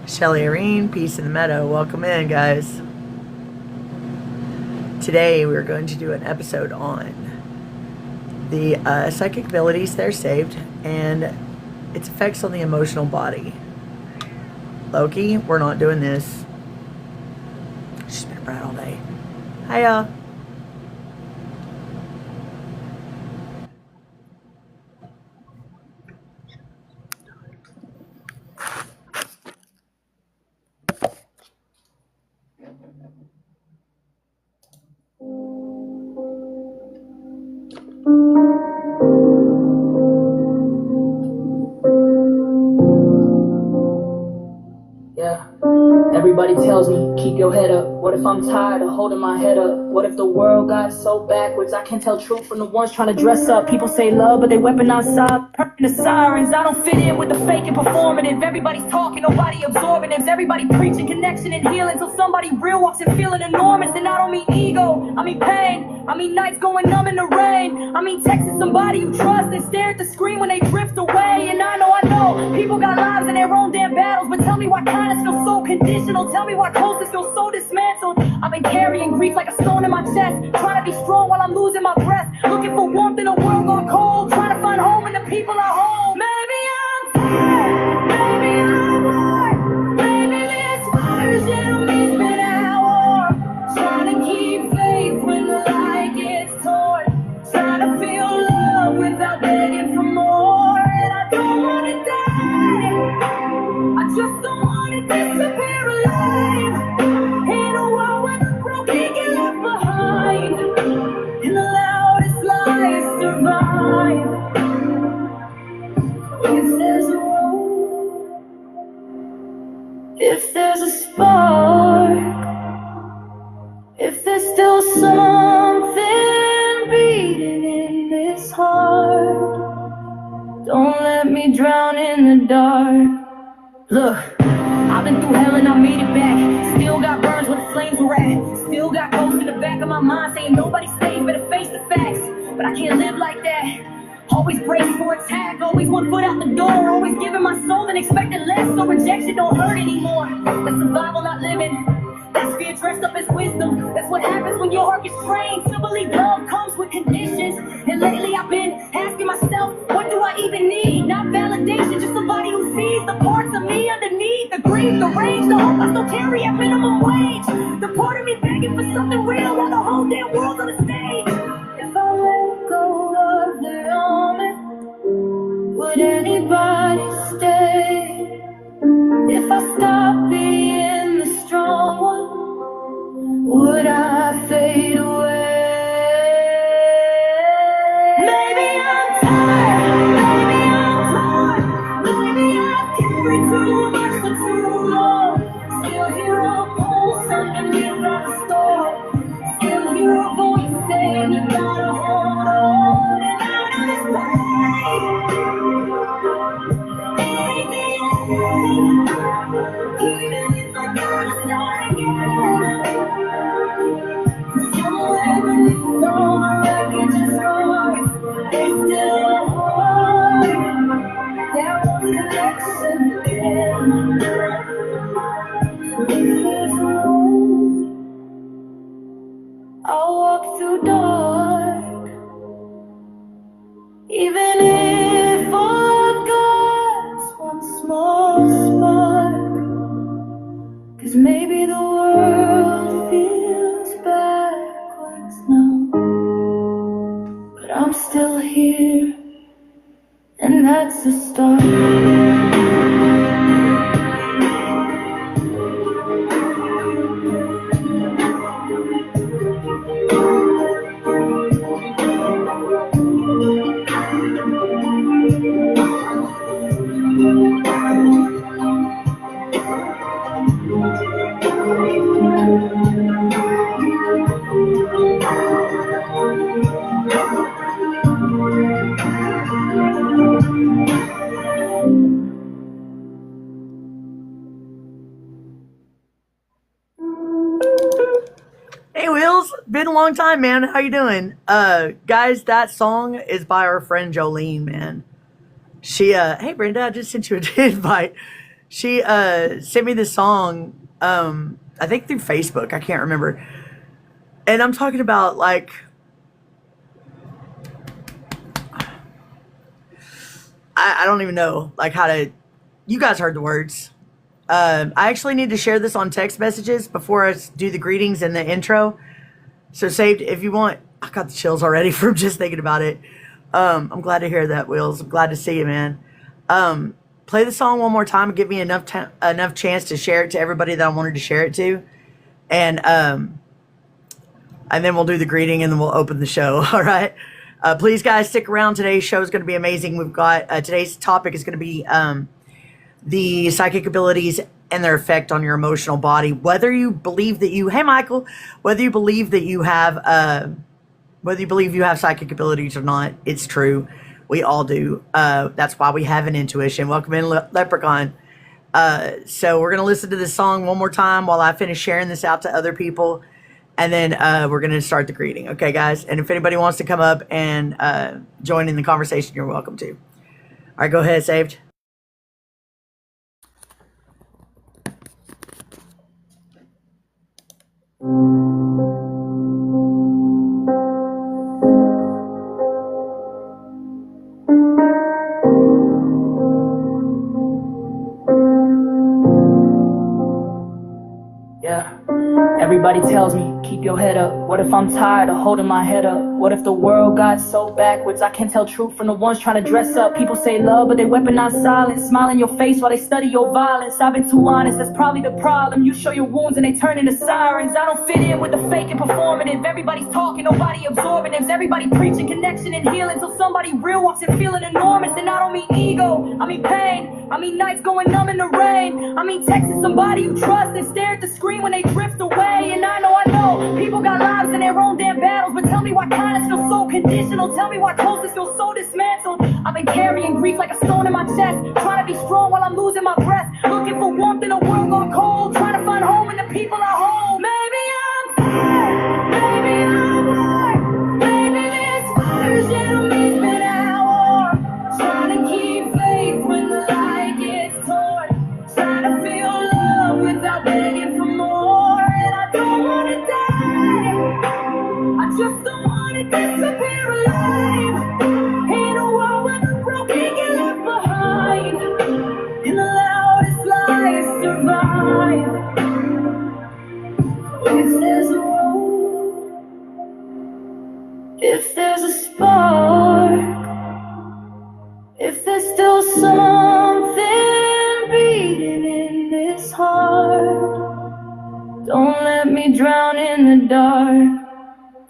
Shelly Irene, Peace in the Meadow. Welcome in, guys. Today we're going to do an episode on the psychic abilities that are saved and its effects on the emotional body. Loki, we're not doing this. She's been a brat all day. Hiya. Yeah. Everybody tells me, keep your head up. What if I'm tired of holding my head up? What if the world got so backwards I can't tell truth from the ones trying to dress up? People say love, but they weaponize the sirens. I don't fit in with the fake and performative. Everybody's talking, nobody absorbing it. Everybody preaching connection and healing till somebody real walks in feeling enormous. And I don't mean ego, I mean pain. I mean nights going numb in the rain. I mean texting somebody you trust and stare at the screen when they drift away. And I know people got lives in their own damn battles, but tell me why kindness feels so conditional. Tell me why closeness feels so dismantled. I've been carrying grief like a stone in my chest, trying to be strong while I'm losing my breath, looking for warmth in a world gone cold, trying to find home in the people I hold. Maybe I'm tired, maybe I'm bored, maybe this version of me's been at war, trying to keep faith when the light gets torn, trying to feel love without begging for more. And I don't want to die, I just don't want to disappear alive in a world where the broken get left behind and the loudest lies survive. If there's a road, if there's a spark, if there's still something beating in this heart, don't let me drown in the dark. Look, I've been through hell and I made it back. Still got burns where the flames were at. Still got ghosts in the back of my mind saying nobody stays, better face the facts. But I can't live like that. Always bracing for attack, always one foot out the door, always giving my soul and expecting less, so rejection don't hurt anymore. That's survival, not living. That's fear dressed up as wisdom. That's what happens when your heart gets trained to believe love comes with conditions. And lately I've been asking myself, what do I even need? Not validation, just somebody who sees the parts of me underneath. The grief, the rage, the hope I still carry at minimum wage. The part of me begging for something real while the whole damn world's on the stage. If I let go of the moment, would anybody stay? If I stop being the strong one, would I fade away? Maybe I'm tired, maybe I'm torn, maybe I've carried too much for too long. Still hear a pulse underneath the storm. Still hear a voice saying you gotta hold on. And out of this pain, ain't the end. Even if I gotta start again, 'cause somewhere beneath all the wreckage and scars, there's still a heart that wants connection again. If there's a road, I'll walk through dark, even if I've got one small spark. 'Cause maybe the world feels backwards now, but I'm still here, and that's the start. Hey Wheels, been a long time, man. How you doing? Guys, that song is by our friend Jolene, man. She hey Brenda, I just sent you an invite. She sent me this song, I think through Facebook. I can't remember. And I'm talking about like I don't even know like how to. You guys heard the words. I actually need to share this on text messages before I do the greetings and the intro. So saved if you want. I got the chills already from just thinking about it. I'm glad to hear that, Wills. I'm glad to see you, man. Play the song one more time and give me enough chance to share it to everybody that I wanted to share it to, and then we'll do the greeting and then we'll open the show. All right. Please, guys, stick around. Today's show is going to be amazing. We've got today's topic is going to be the psychic abilities and their effect on your emotional body. Whether you believe that you, hey Michael, whether you believe that you have, whether you believe you have psychic abilities or not, it's true. We all do. That's why we have an intuition. Welcome in, Leprechaun. So we're gonna listen to this song one more time while I finish sharing this out to other people, and then we're gonna start the greeting. Okay, guys. And if anybody wants to come up and join in the conversation, you're welcome to. All right, go ahead, Saved. Yeah. Everybody tells me, keep your head up. What if I'm tired of holding my head up? What if the world got so backwards I can't tell truth from the ones trying to dress up? People say love, but they weaponize silence. Smile in your face while they study your violence. I've been too honest, that's probably the problem. You show your wounds and they turn into sirens. I don't fit in with the fake and performative. Everybody's talking, nobody absorbing it. Everybody preaching connection and healing till somebody real walks in feeling enormous. And I don't mean ego, I mean pain. I mean nights going numb in the rain. I mean texting somebody you trust and stare at the screen when they drift away. And I know people got lives in their own damn battles, but tell me why kindness feels so conditional. Tell me why closeness feels so dismantled. I've been carrying grief like a stone in my chest, trying to be strong while I'm losing my breath, looking for warmth in a world gone cold, trying to find home in the people I hold. Maybe I'm tired, maybe I'm bored, maybe this version of me's been at war, trying to keep faith when the light gets torn, trying to feel love without begging for more. And I don't wanna die, I just don't wanna disappear alive in a world where the broken get left behind and the loudest lies survive. If there's a road, if there's a spark, if there's still something beating in this heart, don't let me drown in the dark.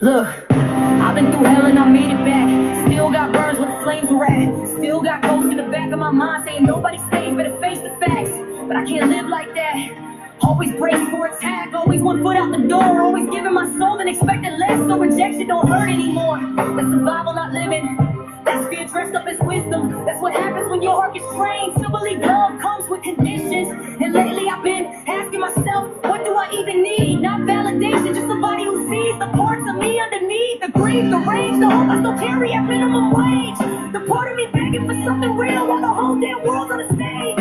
Look, I've been through hell and I made it back. Still got burns where the flames were at. Still got ghosts in the back of my mind saying nobody stays, better face the facts. But I can't live like that. Always bracing for attack, always one foot out the door, always giving my soul and expecting less, so rejection don't hurt anymore. That's survival, not living. That's fear dressed up as wisdom. That's what happens when your heart gets trained to believe love comes with conditions. And lately I've been asking myself, what do I even need? Not validation, just somebody who sees the parts of me underneath. The grief, the rage, the hope I still carry at minimum wage. The part of me begging for something real while the whole damn world's on the stage.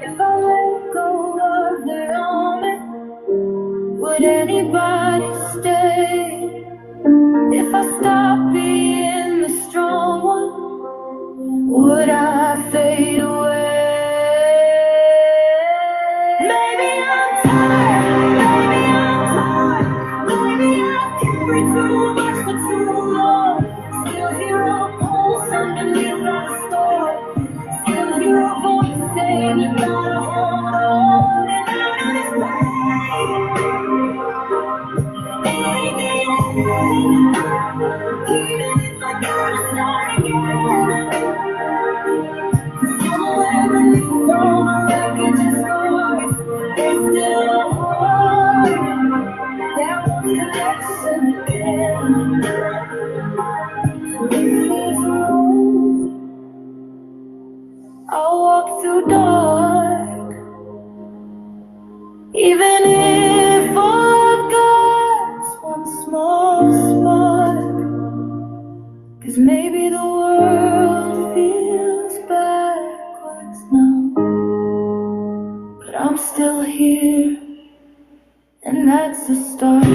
If I let go of the moment, would anybody stay? If I stop being the strong one, would I fade away? Maybe I'm tired, maybe I'm torn, maybe I've carried too much for too long. Still hear a pulse underneath my storm. Still hear a voice saying you gotta hold on. And out of this pain, it ain't the end. Even if I gotta start again, 'cause somewhere beneath all the wreckage and scars, there's still a heart that wants connection again. If there's a road, I'll walk through dark, even if all I've got's one small spark. 'Cause maybe the world feels backwards now. I'm still here, and that's the start.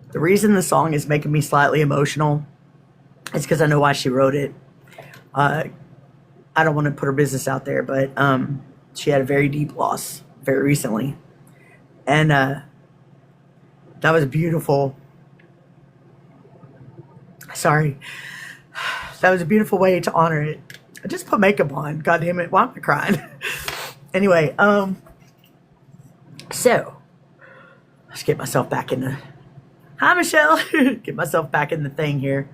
The reason the song is making me slightly emotional is because I know why she wrote it. I don't want to put her business out there, but she had a very deep loss very recently. And that was beautiful. Sorry. That was a beautiful way to honor it. I just put makeup on. God damn it. Why am I crying? Anyway, so let's get myself back in the... Hi, Michelle. Get myself back in the thing here.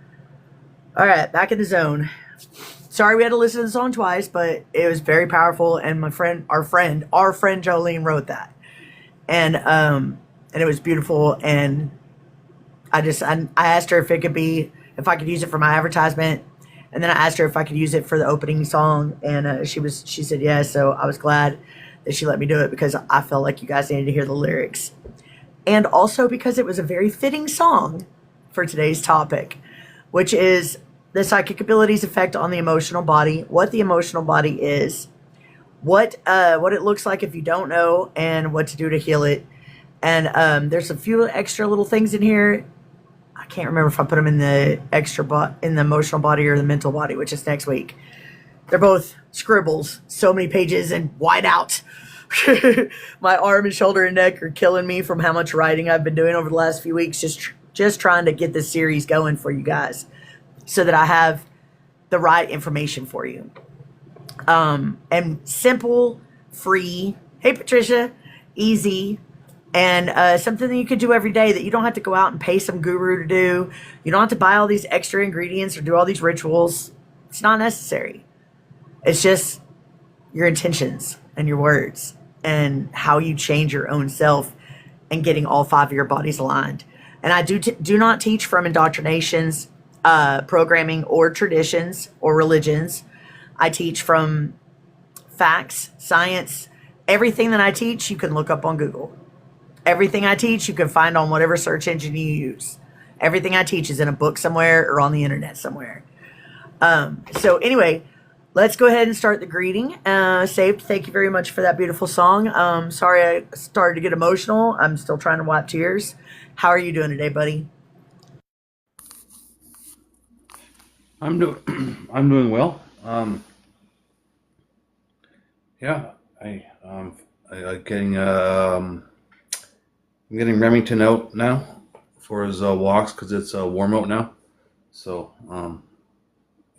All right, back in the zone. Sorry we had to listen to the song twice, but it was very powerful. And our friend Jolene wrote that, and it was beautiful. And I asked her if I could use it for my advertisement, and then I asked her if I could use it for the opening song, and she said yes. So I was glad that she let me do it because I felt like you guys needed to hear the lyrics. And also because it was a very fitting song for today's topic, which is the psychic abilities' effect on the emotional body, what the emotional body is, what it looks like if you don't know, and what to do to heal it. And there's a few extra little things in here. I can't remember if I put them in the in the emotional body or the mental body, which is next week. They're both scribbles, so many pages and white out. My arm and shoulder and neck are killing me from how much writing I've been doing over the last few weeks, just trying to get this series going for you guys so that I have the right information for you. And simple, free, hey Patricia, easy, and something that you could do every day that you don't have to go out and pay some guru to do. You don't have to buy all these extra ingredients or do all these rituals. It's not necessary. It's just your intentions and your words and how you change your own self and getting all 5 of your bodies aligned. And I do not teach from indoctrinations, programming, or traditions or religions. I teach from facts, science. Everything that I teach, you can look up on Google. Everything I teach, you can find on whatever search engine you use. Everything I teach is in a book somewhere or on the internet somewhere. So anyway, let's go ahead and start the greeting. Saved, thank you very much for that beautiful song. Sorry I started to get emotional. I'm still trying to wipe tears. How are you doing today, buddy? I'm doing well. Yeah, I'm getting Remington out now for his walks because it's warm out now. So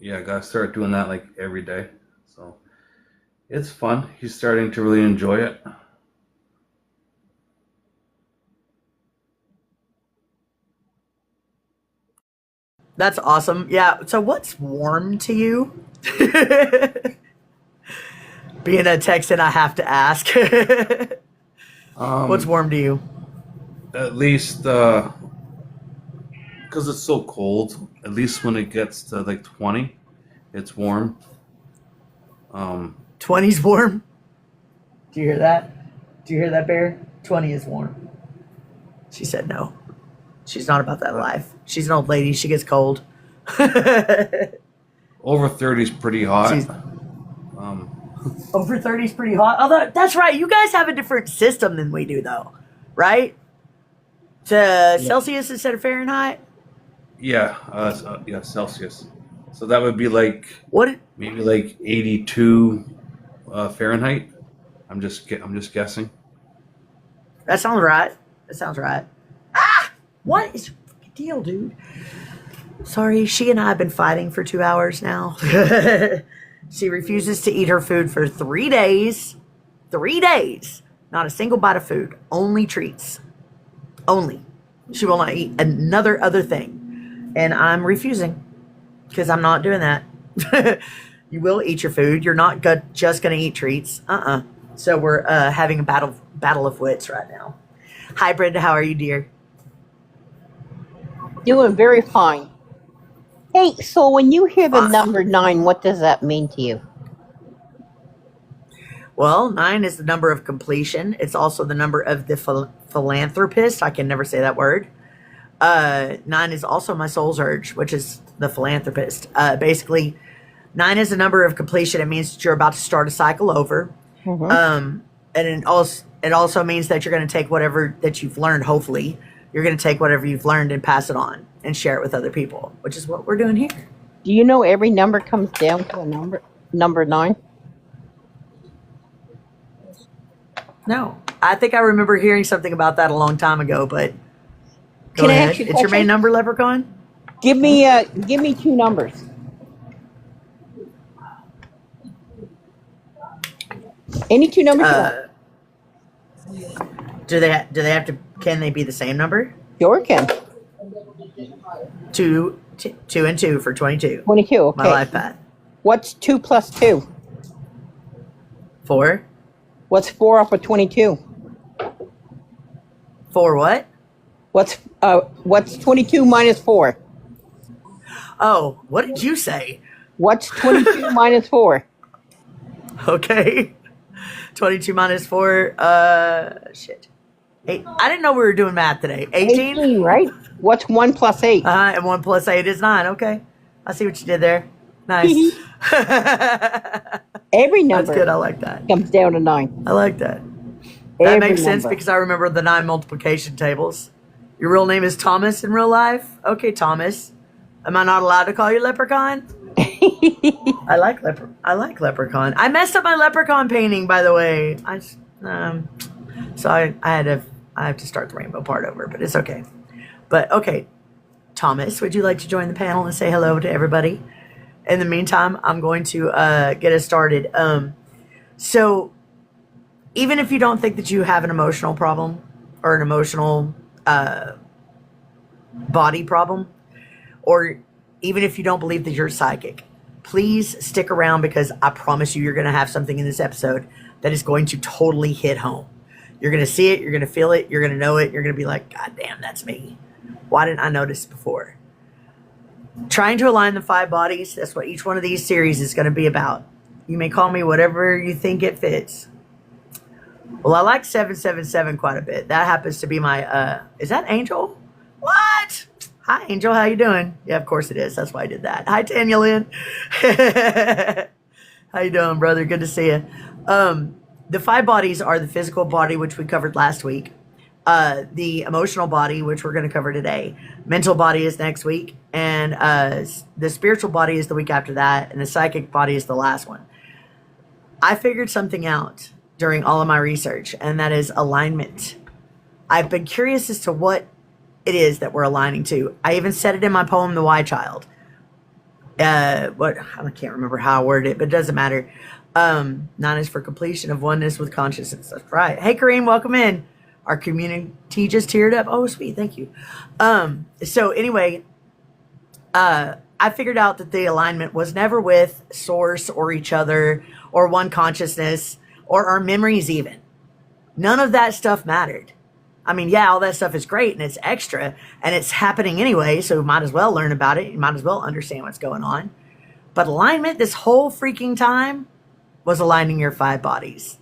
yeah, I gotta start doing that like every day. So it's fun. He's starting to really enjoy it. That's awesome. Yeah. So what's warm to you? Being a Texan, I have to ask. What's warm to you? At least because it's so cold. At least when it gets to like 20, it's warm. 20's warm. Do you hear that? Do you hear that, Bear? 20 is warm. She said no. She's not about that life. She's an old lady. She gets cold. Over 30 is pretty hot. Over 30 is pretty hot. Although, that's right. You guys have a different system than we do, though. Right? To Celsius instead of Fahrenheit? Yeah, yeah, Celsius. So that would be like What? maybe like 82 Fahrenheit. I'm just guessing. That sounds right. That sounds right. Ah! What is your fucking deal, dude? Sorry, she and I have been fighting for 2 hours now. She refuses to eat her food for 3 days. 3 days. Not a single bite of food. Only treats. Only. She will not eat other thing. And I'm refusing. Because I'm not doing that. You will eat your food. You're not just going to eat treats. So we're having a battle of wits right now. Hi, Brenda. How are you, dear? Doing very fine. Hey, so when you hear the Fine. number 9, what does that mean to you? Well, 9 is the number of completion. It's also the number of the philanthropist. I can never say that word. 9 is also my soul's urge, which is the philanthropist. Basically, 9 is a number of completion. It means that you're about to start a cycle over. And it also means that you're going to take whatever that you've learned. Hopefully, you're going to take whatever you've learned and pass it on and share it with other people, which is what we're doing here. Do you know every number comes down to a number 9? No, I think I remember hearing something about that a long time ago, but go Can I ahead. ask you a It's your main question? number, Leprechaun? Give me 2 numbers. Any 2 numbers you want. Do they have to? Can they be the same number? Sure can. 2 and 2 for 22. 22, okay. My life path. What's 2 plus 2? 4. What's 4 off of 22? 4 what? What's 22 minus 4? Oh, what did you say? What's 22 minus 4? Okay. 22 minus 4. Shit. 8. I didn't know we were doing math today. 18? 18, right? What's 1 plus 8? And 1 plus 8 is 9. Okay. I see what you did there. Nice. Every That's number good. I like that. comes down to 9. I like that. That Every makes sense number. because I remember the 9 multiplication tables. Your real name is Thomas in real life? Okay, Thomas. Am I not allowed to call you Leprechaun? I like Leprechaun. I messed up my Leprechaun painting, by the way. So I have to start the rainbow part over, but it's okay. But okay, Thomas, would you like to join the panel and say hello to everybody? In the meantime, I'm going to get us started. So even if you don't think that you have an emotional problem or an emotional body problem, or even if you don't believe that you're psychic, please stick around because I promise you're going to have something in this episode that is going to totally hit home. You're going to see it, you're going to feel it, you're going to know it, you're going to be like, God damn, that's me. Why didn't I notice before? Trying to align the 5 bodies, that's what each one of these series is going to be about. You may call me whatever you think it fits. Well, I like 777 quite a bit. That happens to be my, is that Angel? What? Hi, Angel. How you doing? Yeah, of course it is. That's why I did that. Hi, Tanya Lynn. How you doing, brother? Good to see you. The 5 bodies are the physical body, which we covered last week. The emotional body, which we're going to cover today. Mental body is next week. And the spiritual body is the week after that. And the psychic body is the last one. I figured something out during all of my research, and that is alignment. I've been curious as to what it is that we're aligning to. I even said it in my poem, The Why Child. I can't remember how I worded it, but it doesn't matter. 9 is for completion of oneness with consciousness. That's right. Hey, Kareem, welcome in. Our community just teared up. Oh, sweet. Thank you. So anyway, I figured out that the alignment was never with source or each other or one consciousness or our memories even. None of that stuff mattered. I mean, yeah, all that stuff is great and it's extra and it's happening anyway, so you might as well learn about it. You might as well understand what's going on. But alignment this whole freaking time was aligning your 5 bodies.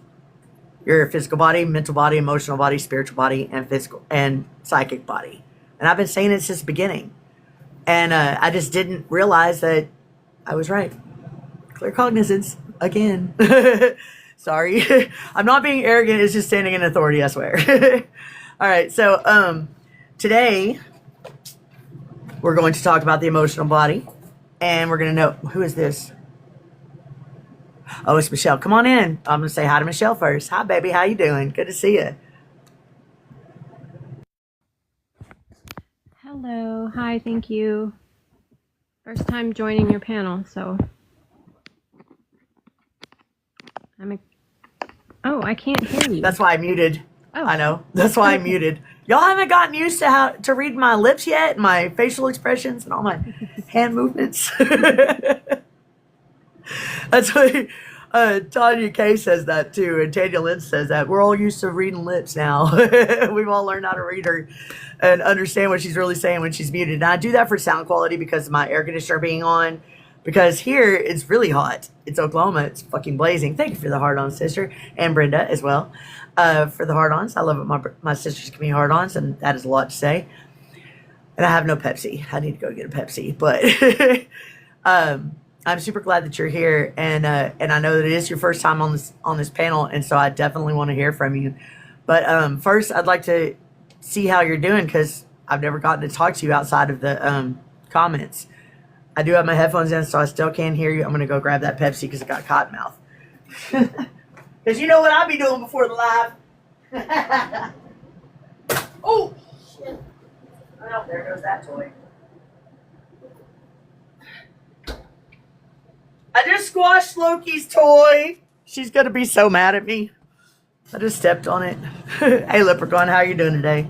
Your physical body, mental body, emotional body, spiritual body, and physical and psychic body. And I've been saying it since the beginning. And I just didn't realize that I was right. Clear cognizance again. Sorry. I'm not being arrogant. It's just standing in authority, I swear. All right. So today we're going to talk about the emotional body. And we're going to know, who is this? Oh, it's Michelle. Come on in. I'm going to say hi to Michelle first. Hi, baby. How you doing? Good to see you. Hello. Hi. Thank you. First time joining your panel, so I can't hear you. That's why I muted. Oh. I know. That's why I muted. Y'all haven't gotten used to how to read my lips yet, my facial expressions, and all my hand movements. That's what Tanya Kay says that too, and Tanya Lynn says that. We're all used to reading lips now. We've all learned how to read her and understand what she's really saying when she's muted. And I do that for sound quality because of my air conditioner being on. Because here it's really hot. It's Oklahoma. It's fucking blazing. Thank you for the hard-on, sister, and Brenda as well for the hard-ons. I love it. My sisters give me hard-ons, and that is a lot to say. And I have no Pepsi. I need to go get a Pepsi, but. I'm super glad that you're here, and I know that it is your first time on this panel, and so I definitely want to hear from you. But first, I'd like to see how you're doing because I've never gotten to talk to you outside of the comments. I do have my headphones in, so I still can't hear you. I'm gonna go grab that Pepsi because I got cotton mouth. Because you know what I'll be doing before the live. Oh shit! Oh, there goes that toy. I just squashed Loki's toy. She's going to be so mad at me. I just stepped on it. Hey, Leprechaun, how are you doing today?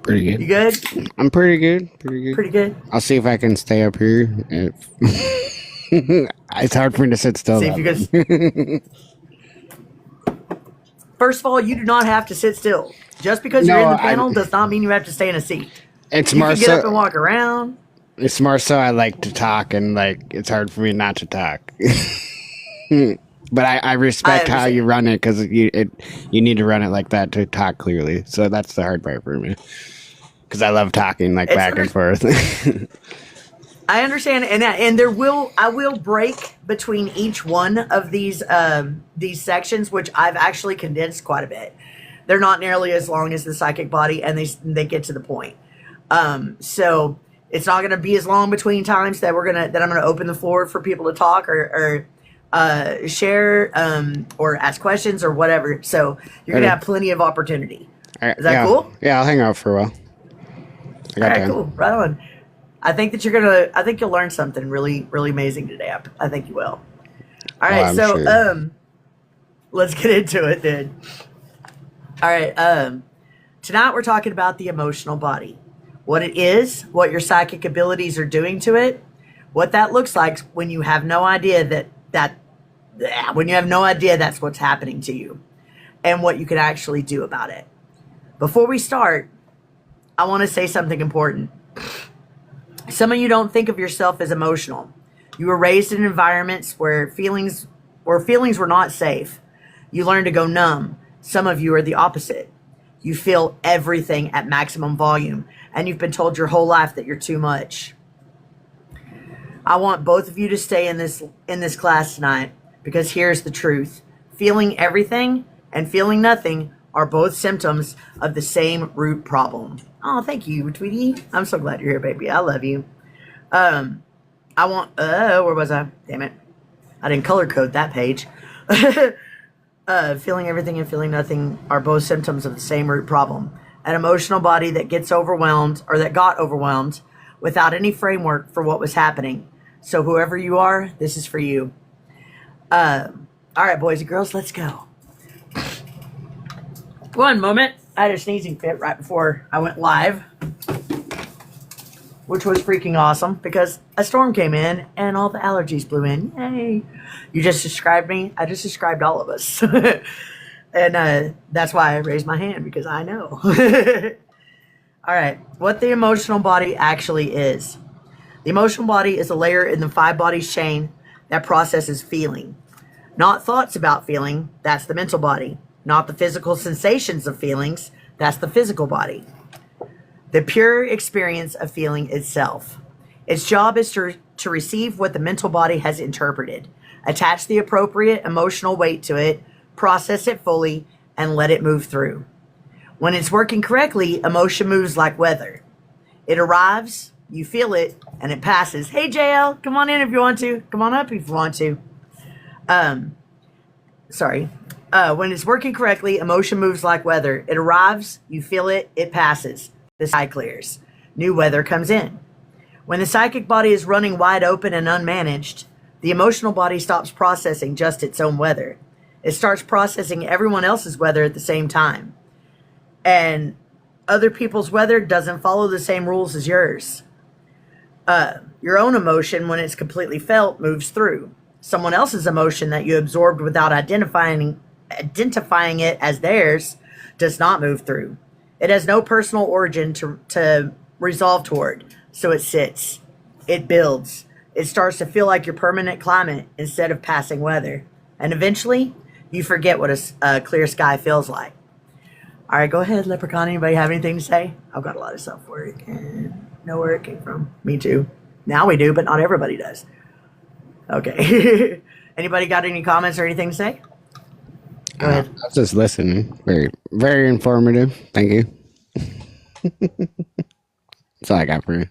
Pretty good. You good? I'm pretty good. Pretty good. Pretty good. I'll see if I can stay up here. It's hard for me to sit still. See if you can. First of all, you do not have to sit still. Just because you're in the panel does not mean you have to stay in a seat. It's you more can get so, up and walk around. It's more so I like to talk, and like it's hard for me not to talk. But I respect how you run it because you need to run it like that to talk clearly. So that's the hard part for me because I love talking like back and forth. I understand, and I will break between each one of these sections, which I've actually condensed quite a bit. They're not nearly as long as the psychic body, and they get to the point. So it's not going to be as long between times that I'm going to open the floor for people to talk or share or ask questions or whatever. So you're going to have plenty of opportunity. Is that cool? Yeah, I'll hang out for a while. All right, cool. Right on. I think that I think you'll learn something really, really amazing today. I think you will. All right, sure. Let's get into it then. All right, tonight we're talking about the emotional body. What it is, what your psychic abilities are doing to it, what that looks like when you have no idea when you have no idea that's what's happening to you, and what you can actually do about it. Before we start, I want to say something important. Some of you don't think of yourself as emotional. You were raised in environments where feelings were not safe. You learned to go numb. Some of you are the opposite. You feel everything at maximum volume, and you've been told your whole life that you're too much. I want both of you to stay in this class tonight because here's the truth. Feeling everything and feeling nothing are both symptoms of the same root problem. Oh, thank you, Tweety. I'm so glad you're here, baby. I love you. Where was I? Damn it. I didn't color code that page. Feeling everything and feeling nothing are both symptoms of the same root problem. An emotional body that gets overwhelmed or that got overwhelmed without any framework for what was happening. So whoever you are, this is for you. All right, boys and girls, let's go. One moment. I had a sneezing fit right before I went live, which was freaking awesome because a storm came in and all the allergies blew in. Yay. You just described me. I just described all of us. And that's why I raised my hand, because I know. All right. What the emotional body actually is. The emotional body is a layer in the 5 bodies chain that processes feeling. Not thoughts about feeling. That's the mental body. Not the physical sensations of feelings. That's the physical body. The pure experience of feeling itself. Its job is to receive what the mental body has interpreted, attach the appropriate emotional weight to it, process it fully, and let it move through. When it's working correctly, emotion moves like weather. It arrives, you feel it, and it passes. Hey, JL, come on in if you want to. Come on up if you want to. When it's working correctly, emotion moves like weather. It arrives, you feel it, it passes. The sky clears. New weather comes in. When the psychic body is running wide open and unmanaged, the emotional body stops processing just its own weather. It starts processing everyone else's weather at the same time. And other people's weather doesn't follow the same rules as yours. Your own emotion, when it's completely felt, moves through. someone else's emotion that you absorbed without identifying it as theirs does not move through. It has no personal origin to resolve toward, so it sits. It builds. It starts to feel like your permanent climate instead of passing weather. And eventually, you forget what a clear sky feels like. All right, go ahead, Leprechaun. Anybody have anything to say? I've got a lot of self-work and know where it came from. Me too. Now we do, but not everybody does. Okay. Anybody got any comments or anything to say? Go ahead. I was just listening. Very, very informative. Thank you. That's all I got for you.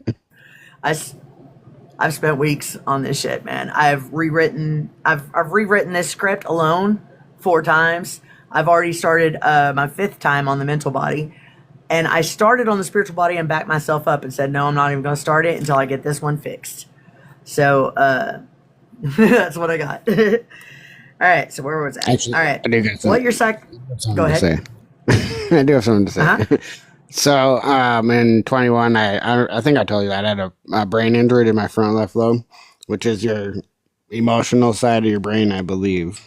I've spent weeks on this shit, man. I've rewritten this script alone 4 times. I've already started my 5th time on the mental body. And I started on the spiritual body and backed myself up and said, no, I'm not even going to start it until I get this one fixed. So that's what I got. All right, so where was that? Actually, all right. I do got What your Go ahead. I do have something to say. Uh-huh. So, in 21, I think I told you that I had a brain injury to my front left lobe, which is your emotional side of your brain, I believe.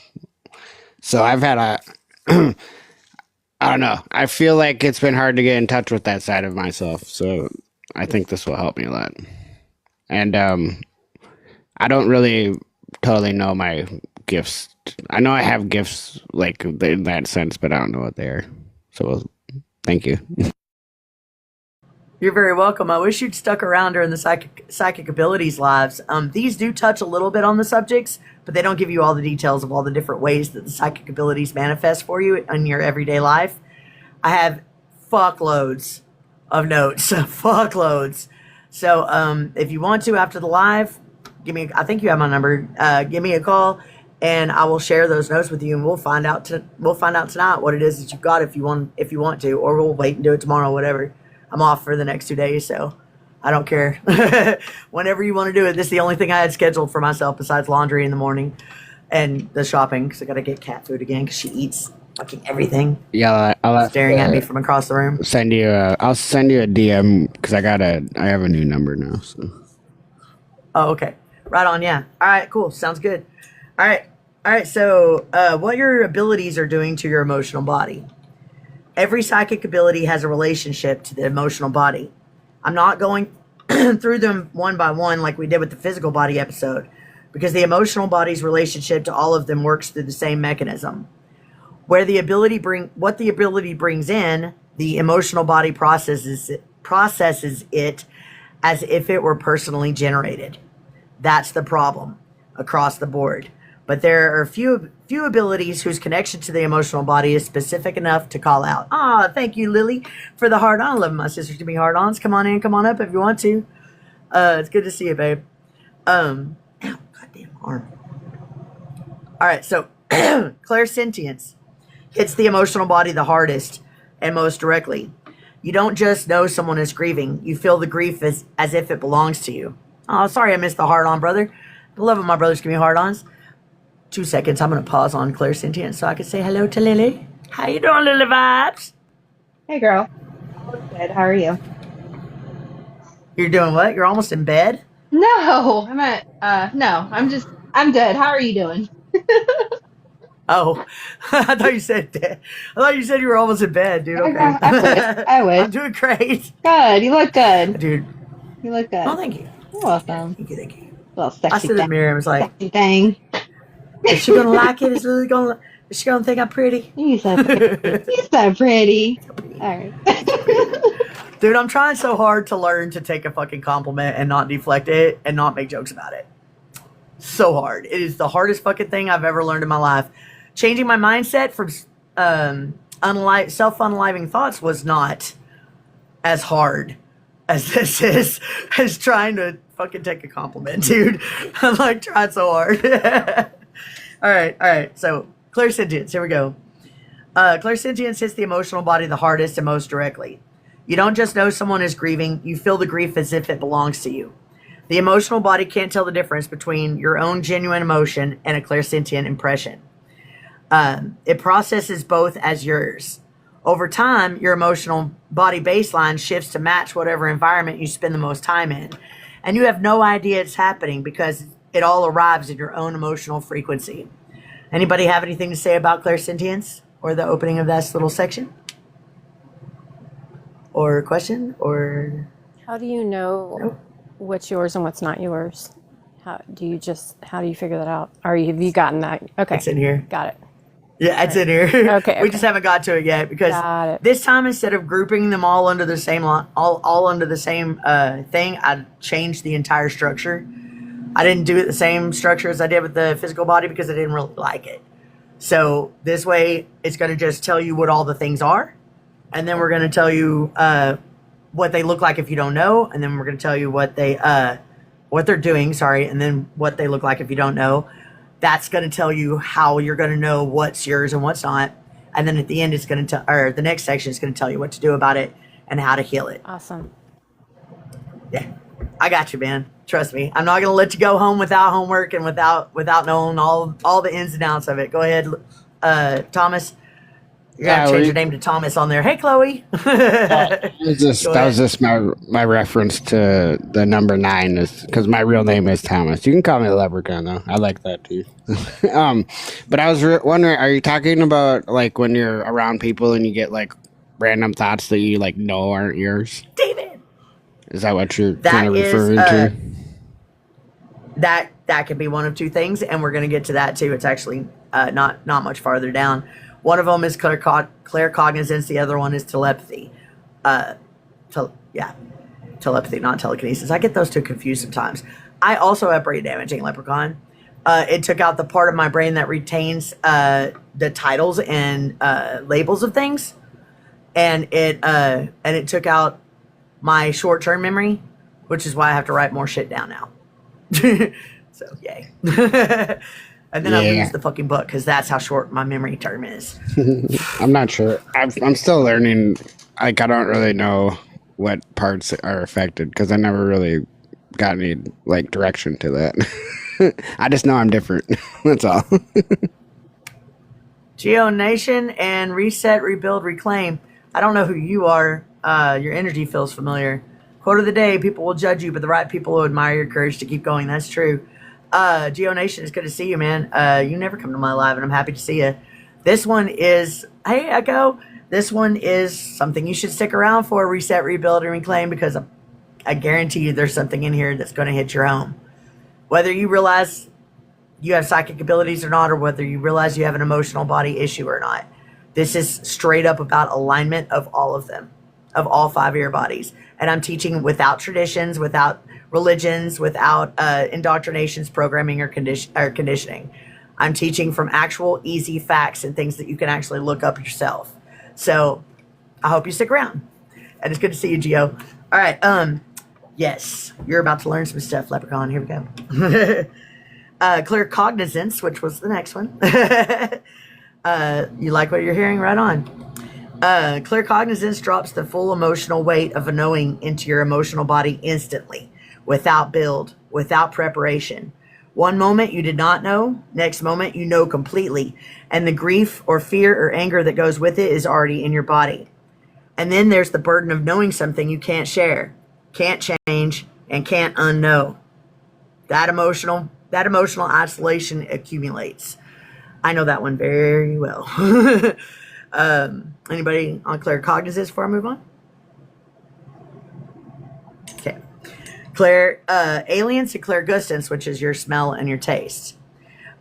So I've had I don't know. I feel like it's been hard to get in touch with that side of myself. So I think this will help me a lot. And I don't really totally know my gifts. I know I have gifts like in that sense, but I don't know what they are. So thank you. You're very welcome. I wish you'd stuck around during the psychic abilities lives. These do touch a little bit on the subjects, but they don't give you all the details of all the different ways that the psychic abilities manifest for you in your everyday life. I have fuckloads of notes, fuckloads. So if you want to after the live, I think you have my number. Give me a call, and I will share those notes with you, and we'll find out tonight what it is that you've got if you want to, or we'll wait and do it tomorrow, whatever. I'm off for the next 2 days, so I don't care. Whenever you want to do it. This is the only thing I had scheduled for myself besides laundry in the morning and the shopping, because I got to get cat food again because she eats fucking everything. Yeah, I'll staring at me from across the room. I'll send you a DM because I have a new number now. So. Oh, okay. Right on, yeah. All right, cool. Sounds good. All right. So what your abilities are doing to your emotional body. Every psychic ability has a relationship to the emotional body. I'm not going through them one by one like we did with the physical body episode, because the emotional body's relationship to all of them works through the same mechanism. What the ability brings in, the emotional body processes it as if it were personally generated. That's the problem across the board. But there are few abilities whose connection to the emotional body is specific enough to call out. Thank you, Lily, for the hard on. I love my sisters to be hard ons. Come on in, come on up if you want to. It's good to see you, babe. Ow, goddamn arm. All right, so clairsentience hits the emotional body the hardest and most directly. You don't just know someone is grieving. You feel the grief as if it belongs to you. Oh, sorry I missed the hard on, brother. I love it when my brothers give me hard ons. 2 seconds. I'm going to pause on clairsentience so I can say hello to Lily. How you doing, Lily Vibes? Hey, girl. Good. How are you? You're doing what? You're almost in bed? No, I'm good. How are you doing? Oh, I thought you said that. I thought you said you were almost in bed, dude. Okay. I wish. I'm doing great. Good. You look good. Dude. You look good. Oh, thank you. You're welcome. Thank you. Little sexy I stood in the mirror and was like, sexy thing. is she going to like it? Is she going to think I'm pretty? You're so pretty. You're so pretty. All right. Dude, I'm trying so hard to learn to take a fucking compliment and not deflect it and not make jokes about it. So hard. It is the hardest fucking thing I've ever learned in my life. Changing my mindset from self-unaliving thoughts was not as hard as this is, as trying to fucking take a compliment, dude. I'm like trying so hard. All right. So clairsentience, here we go. Clairsentience hits the emotional body the hardest and most directly. You don't just know someone is grieving, you feel the grief as if it belongs to you. The emotional body can't tell the difference between your own genuine emotion and a clairsentient impression. It processes both as yours. Over time, your emotional body baseline shifts to match whatever environment you spend the most time in. And you have no idea it's happening because it all arrives in your own emotional frequency. Anybody have anything to say about clairsentience or the opening of that little section? Or question? Or How do you know nope. what's yours and what's not yours? How do you figure that out? Have you gotten that? Okay. It's in here. Got it. Yeah, it's in here. Okay. We just haven't got to it yet because this time, instead of grouping them all under the same all under the same thing, I changed the entire structure. I didn't do it the same structure as I did with the physical body because I didn't really like it. So this way, it's going to just tell you what all the things are, and then we're going to tell you what they look like if you don't know, and then we're going to tell you what they're doing. Sorry, and then what they look like if you don't know. That's going to tell you how you're going to know what's yours and what's not. And then at the end, it's going to tell, or the next section is going to tell you what to do about it and how to heal it. Awesome. Yeah, I got you, man. Trust me. I'm not going to let you go home without homework and without knowing all the ins and outs of it. Go ahead, Thomas. You gotta change your name to Thomas on there. Hey, Chloe. That was just my reference to the number 9 is because my real name is Thomas. You can call me the Leprechaun though. I like that too. But I was wondering, are you talking about like when you're around people and you get like random thoughts that you like know aren't yours? David. Is that what you're kind of referring to? That could be one of two things, and we're gonna get to that too. It's actually not much farther down. One of them is claircognizance. The other one is telepathy. Telepathy, not telekinesis. I get those two confused sometimes. I also have brain damaging, Leprechaun. It took out the part of my brain that retains the titles and labels of things, and it took out my short-term memory, which is why I have to write more shit down now. So yay. And then I lose the fucking book because that's how short my memory term is. I'm not sure. I'm still learning. Like, I don't really know what parts are affected because I never really got any like direction to that. I just know I'm different. That's all. Geo Nation and Reset, Rebuild, Reclaim. I don't know who you are. Your energy feels familiar. Quote of the day: people will judge you, but the right people will admire your courage to keep going. That's true. Geo Nation, it's good to see you, man. You never come to my live, and I'm happy to see you. This one is, hey, Echo. This one is something you should stick around for, Reset, Rebuild, and Reclaim, because I guarantee you there's something in here that's going to hit your home. Whether you realize you have psychic abilities or not, or whether you realize you have an emotional body issue or not. This is straight up about alignment of all of them, of all 5 of your bodies. And I'm teaching without traditions, without religions, without indoctrinations, programming, or conditioning. I'm teaching from actual easy facts and things that you can actually look up yourself. So I hope you stick around. And it's good to see you, Gio. All right. Yes, you're about to learn some stuff, Leprechaun. Here we go. Claircognizance, which was the next one. You like what you're hearing? Right on. Claircognizance drops the full emotional weight of a knowing into your emotional body instantly, without build, without preparation. One moment you did not know, next moment you know completely, and the grief or fear or anger that goes with it is already in your body. And then there's the burden of knowing something you can't share, can't change, and can't unknow. That emotional isolation accumulates. I know that one very well. Anybody on claircognizance before I move on? Okay. Aliens to clairgustance, which is your smell and your taste.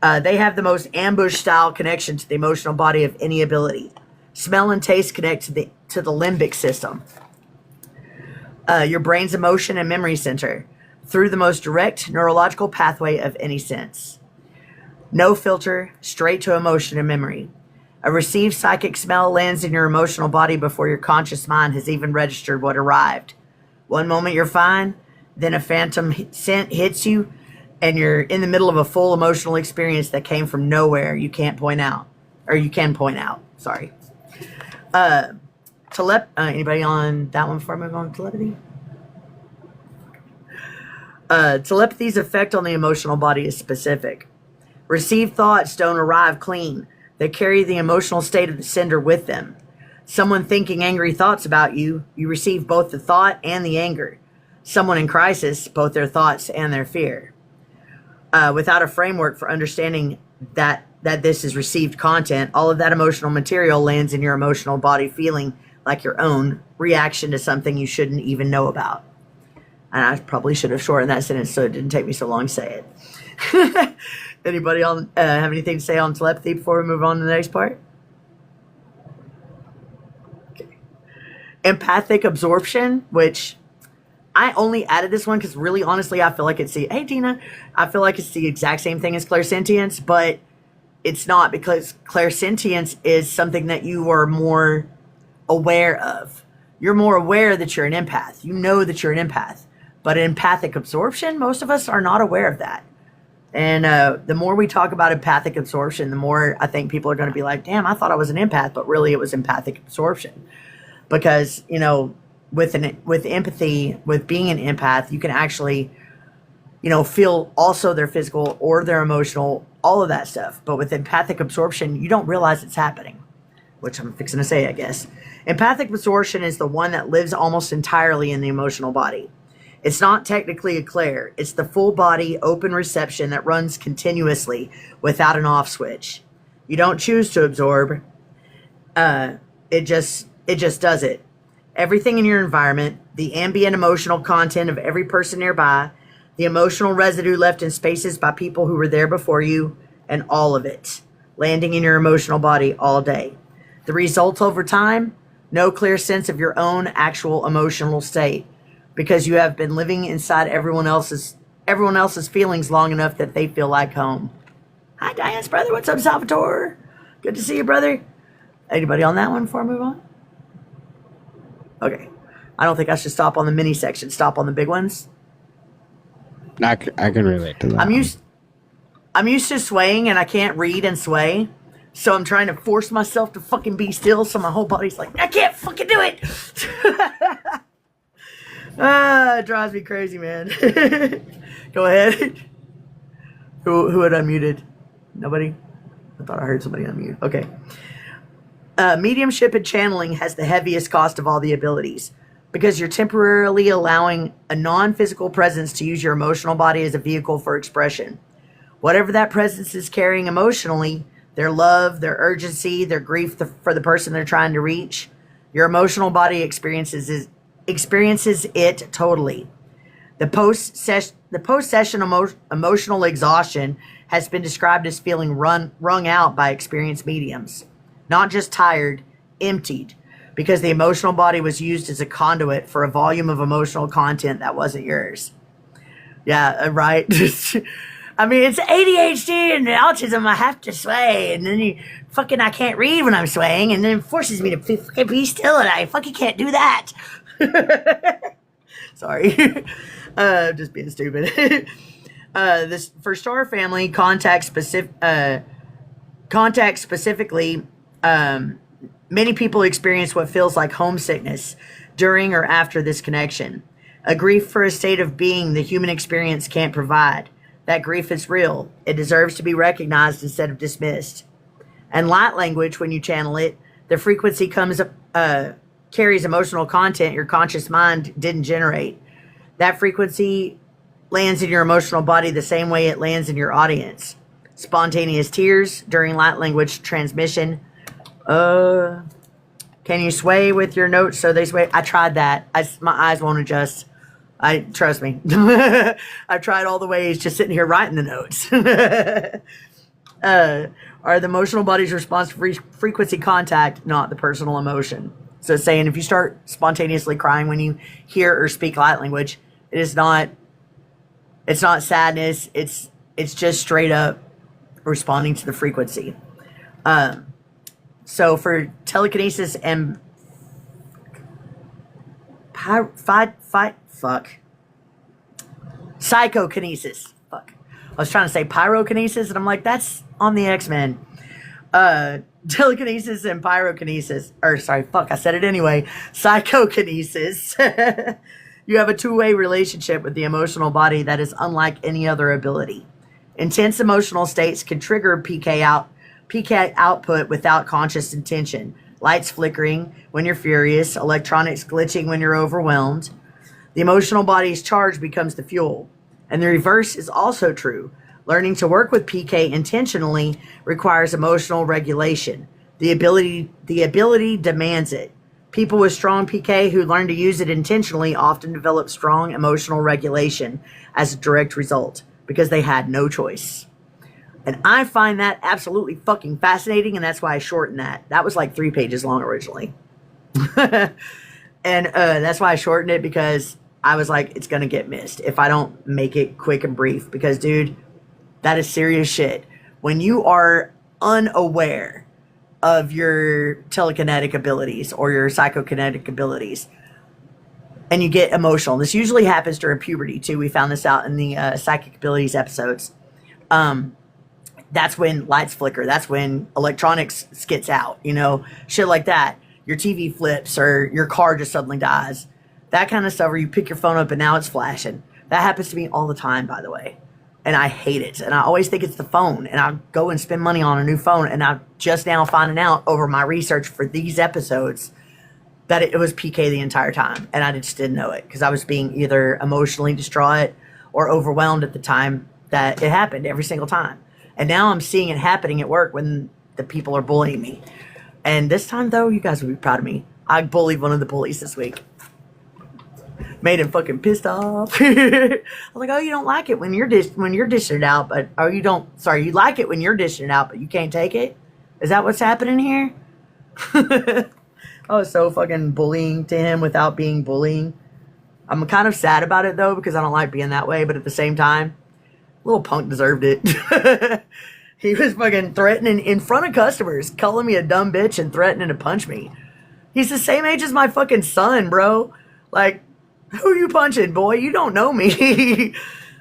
They have the most ambush-style connection to the emotional body of any ability. Smell and taste connect to the limbic system, your brain's emotion and memory center, through the most direct neurological pathway of any sense. No filter, straight to emotion and memory. A received psychic smell lands in your emotional body before your conscious mind has even registered what arrived. One moment you're fine, then a phantom scent hits you, and you're in the middle of a full emotional experience that came from nowhere. You can point out. Sorry. Anybody on that one before I move on to telepathy? Telepathy's effect on the emotional body is specific. Received thoughts don't arrive clean. They carry the emotional state of the sender with them. Someone thinking angry thoughts about you, you receive both the thought and the anger. Someone in crisis, both their thoughts and their fear. without a framework for understanding that this is received content, all of that emotional material lands in your emotional body feeling like your own reaction to something you shouldn't even know about. And I probably should have shortened that sentence so it didn't take me so long to say it. Anybody have anything to say on telepathy before we move on to the next part? Okay. Empathic absorption, which I only added this one because really, honestly, I feel like it's hey Tina, I feel like it's the exact same thing as clairsentience, but it's not, because clairsentience is something that you are more aware of. You're more aware that you're an empath. You know that you're an empath. But empathic absorption, most of us are not aware of that. And the more we talk about empathic absorption, the more I think people are going to be like, damn, I thought I was an empath, but really it was empathic absorption. Because, you know, with empathy, with being an empath, you can actually, you know, feel also their physical or their emotional, all of that stuff. But with empathic absorption, you don't realize it's happening, which I'm fixing to say, I guess. Empathic absorption is the one that lives almost entirely in the emotional body. It's not technically a clair. It's the full body open reception that runs continuously without an off switch. You don't choose to absorb. It just does it. Everything in your environment, the ambient emotional content of every person nearby, the emotional residue left in spaces by people who were there before you, and all of it landing in your emotional body all day. The result over time, no clear sense of your own actual emotional state, because you have been living inside everyone else's feelings long enough that they feel like home. Hi, Diane's brother. What's up, Salvatore? Good to see you, brother. Anybody on that one before I move on? Okay. I don't think I should stop on the mini section. Stop on the big ones. I can relate to that. I'm used to swaying, and I can't read and sway. So I'm trying to force myself to fucking be still, so my whole body's like, I can't fucking do it. It drives me crazy, man. Go ahead. Who had unmuted? Nobody? I thought I heard somebody unmute. Okay. Mediumship and channeling has the heaviest cost of all the abilities, because you're temporarily allowing a non-physical presence to use your emotional body as a vehicle for expression. Whatever that presence is carrying emotionally, their love, their urgency, their grief for the person they're trying to reach, your emotional body experiences it totally. The post-session emotional exhaustion has been described as feeling wrung out by experienced mediums. Not just tired, emptied, because the emotional body was used as a conduit for a volume of emotional content that wasn't yours. Yeah, right. I mean, it's ADHD and autism. I have to sway, and then I can't read when I'm swaying, and then it forces me to fucking be still, and I fucking can't do that. Sorry. Just being stupid. This for Star Family contact specifically, many people experience what feels like homesickness during or after this connection. A grief for a state of being the human experience can't provide. That grief is real. It deserves to be recognized instead of dismissed. And light language, when you channel it, the frequency carries emotional content your conscious mind didn't generate. That frequency lands in your emotional body the same way it lands in your audience. Spontaneous tears during light language transmission. Can you sway with your notes so they sway? I tried that. My eyes won't adjust. Trust me. I've tried all the ways, just sitting here writing the notes. Are the emotional body's response to frequency contact, not the personal emotion. So it's saying if you start spontaneously crying when you hear or speak light language, it's not sadness. It's just straight up responding to the frequency. So for telekinesis and psychokinesis. Fuck. I was trying to say pyrokinesis, and I'm like, that's on the X-Men. Telekinesis and pyrokinesis. I said it anyway. Psychokinesis. You have a two-way relationship with the emotional body that is unlike any other ability. Intense emotional states can trigger PK output without conscious intention. Lights flickering when you're furious, electronics glitching when you're overwhelmed. The emotional body's charge becomes the fuel. And the reverse is also true. Learning to work with PK intentionally requires emotional regulation. The ability demands it. People with strong PK who learn to use it intentionally often develop strong emotional regulation as a direct result because they had no choice. And I find that absolutely fucking fascinating, and that's why I shortened that. That was like 3 pages long originally. And that's why I shortened it, because I was like, it's going to get missed if I don't make it quick and brief. Because, dude, that is serious shit. When you are unaware of your telekinetic abilities or your psychokinetic abilities and you get emotional, this usually happens during puberty too. We found this out in the psychic abilities episodes. That's when lights flicker. That's when electronics skits out, you know, shit like that. Your TV flips or your car just suddenly dies. That kind of stuff, where you pick your phone up and now it's flashing. That happens to me all the time, by the way. And I hate it. And I always think it's the phone. And I go and spend money on a new phone. And I'm just now finding out over my research for these episodes that it was PK the entire time. And I just didn't know it, because I was being either emotionally distraught or overwhelmed at the time that it happened every single time. And now I'm seeing it happening at work when the people are bullying me. And this time, though, you guys will be proud of me. I bullied one of the bullies this week. Made him fucking pissed off. I was like, oh, you don't like it when you're dishing it out, but you like it when you're dishing it out, but you can't take it? Is that what's happening here? I was so fucking bullying to him without being bullying. I'm kind of sad about it, though, because I don't like being that way, but at the same time, little punk deserved it. He was fucking threatening in front of customers, calling me a dumb bitch and threatening to punch me. He's the same age as my fucking son, bro. Like, who you punching, boy? You don't know me.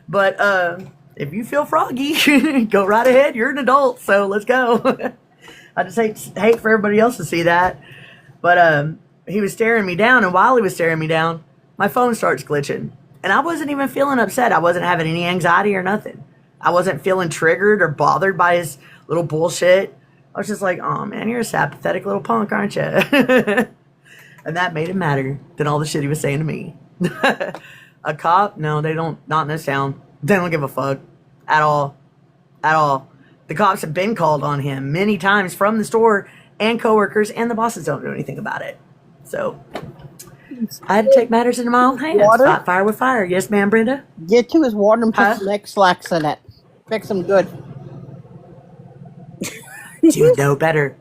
But if you feel froggy, go right ahead. You're an adult, so let's go. I just hate for everybody else to see that. But he was staring me down, and while he was staring me down, my phone starts glitching. And I wasn't even feeling upset. I wasn't having any anxiety or nothing. I wasn't feeling triggered or bothered by his little bullshit. I was just like, oh man, you're a sad, pathetic little punk, aren't you? And that made it matter than all the shit he was saying to me. A cop? No, they don't. Not in this town. They don't give a fuck. At all. At all. The cops have been called on him many times from the store and coworkers, and the bosses don't do anything about it. So I had to take matters into my own hands. Water? Fight fire with fire. Yes, ma'am, Brenda? Get to his water and put Huh? some X-Lax in it. Fix him good. Dude, no better.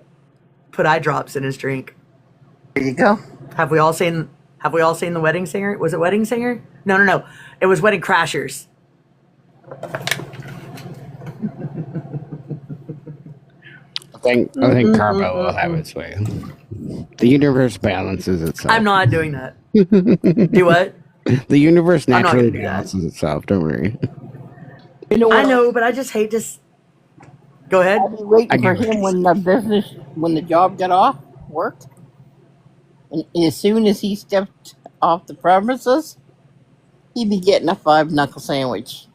Put eye drops in his drink. There you go. Have we all seen The Wedding Singer? Was it Wedding Singer? No. It was Wedding Crashers. I think karma will have its way. The universe balances itself. I'm not doing that. Do what? The universe I'm not naturally gonna do that. balances itself. Don't worry. You know what? I know, but I just hate to. Go ahead. I've been waiting I for get him when the job got off work. And as soon as he stepped off the premises, he'd be getting a 5-knuckle sandwich.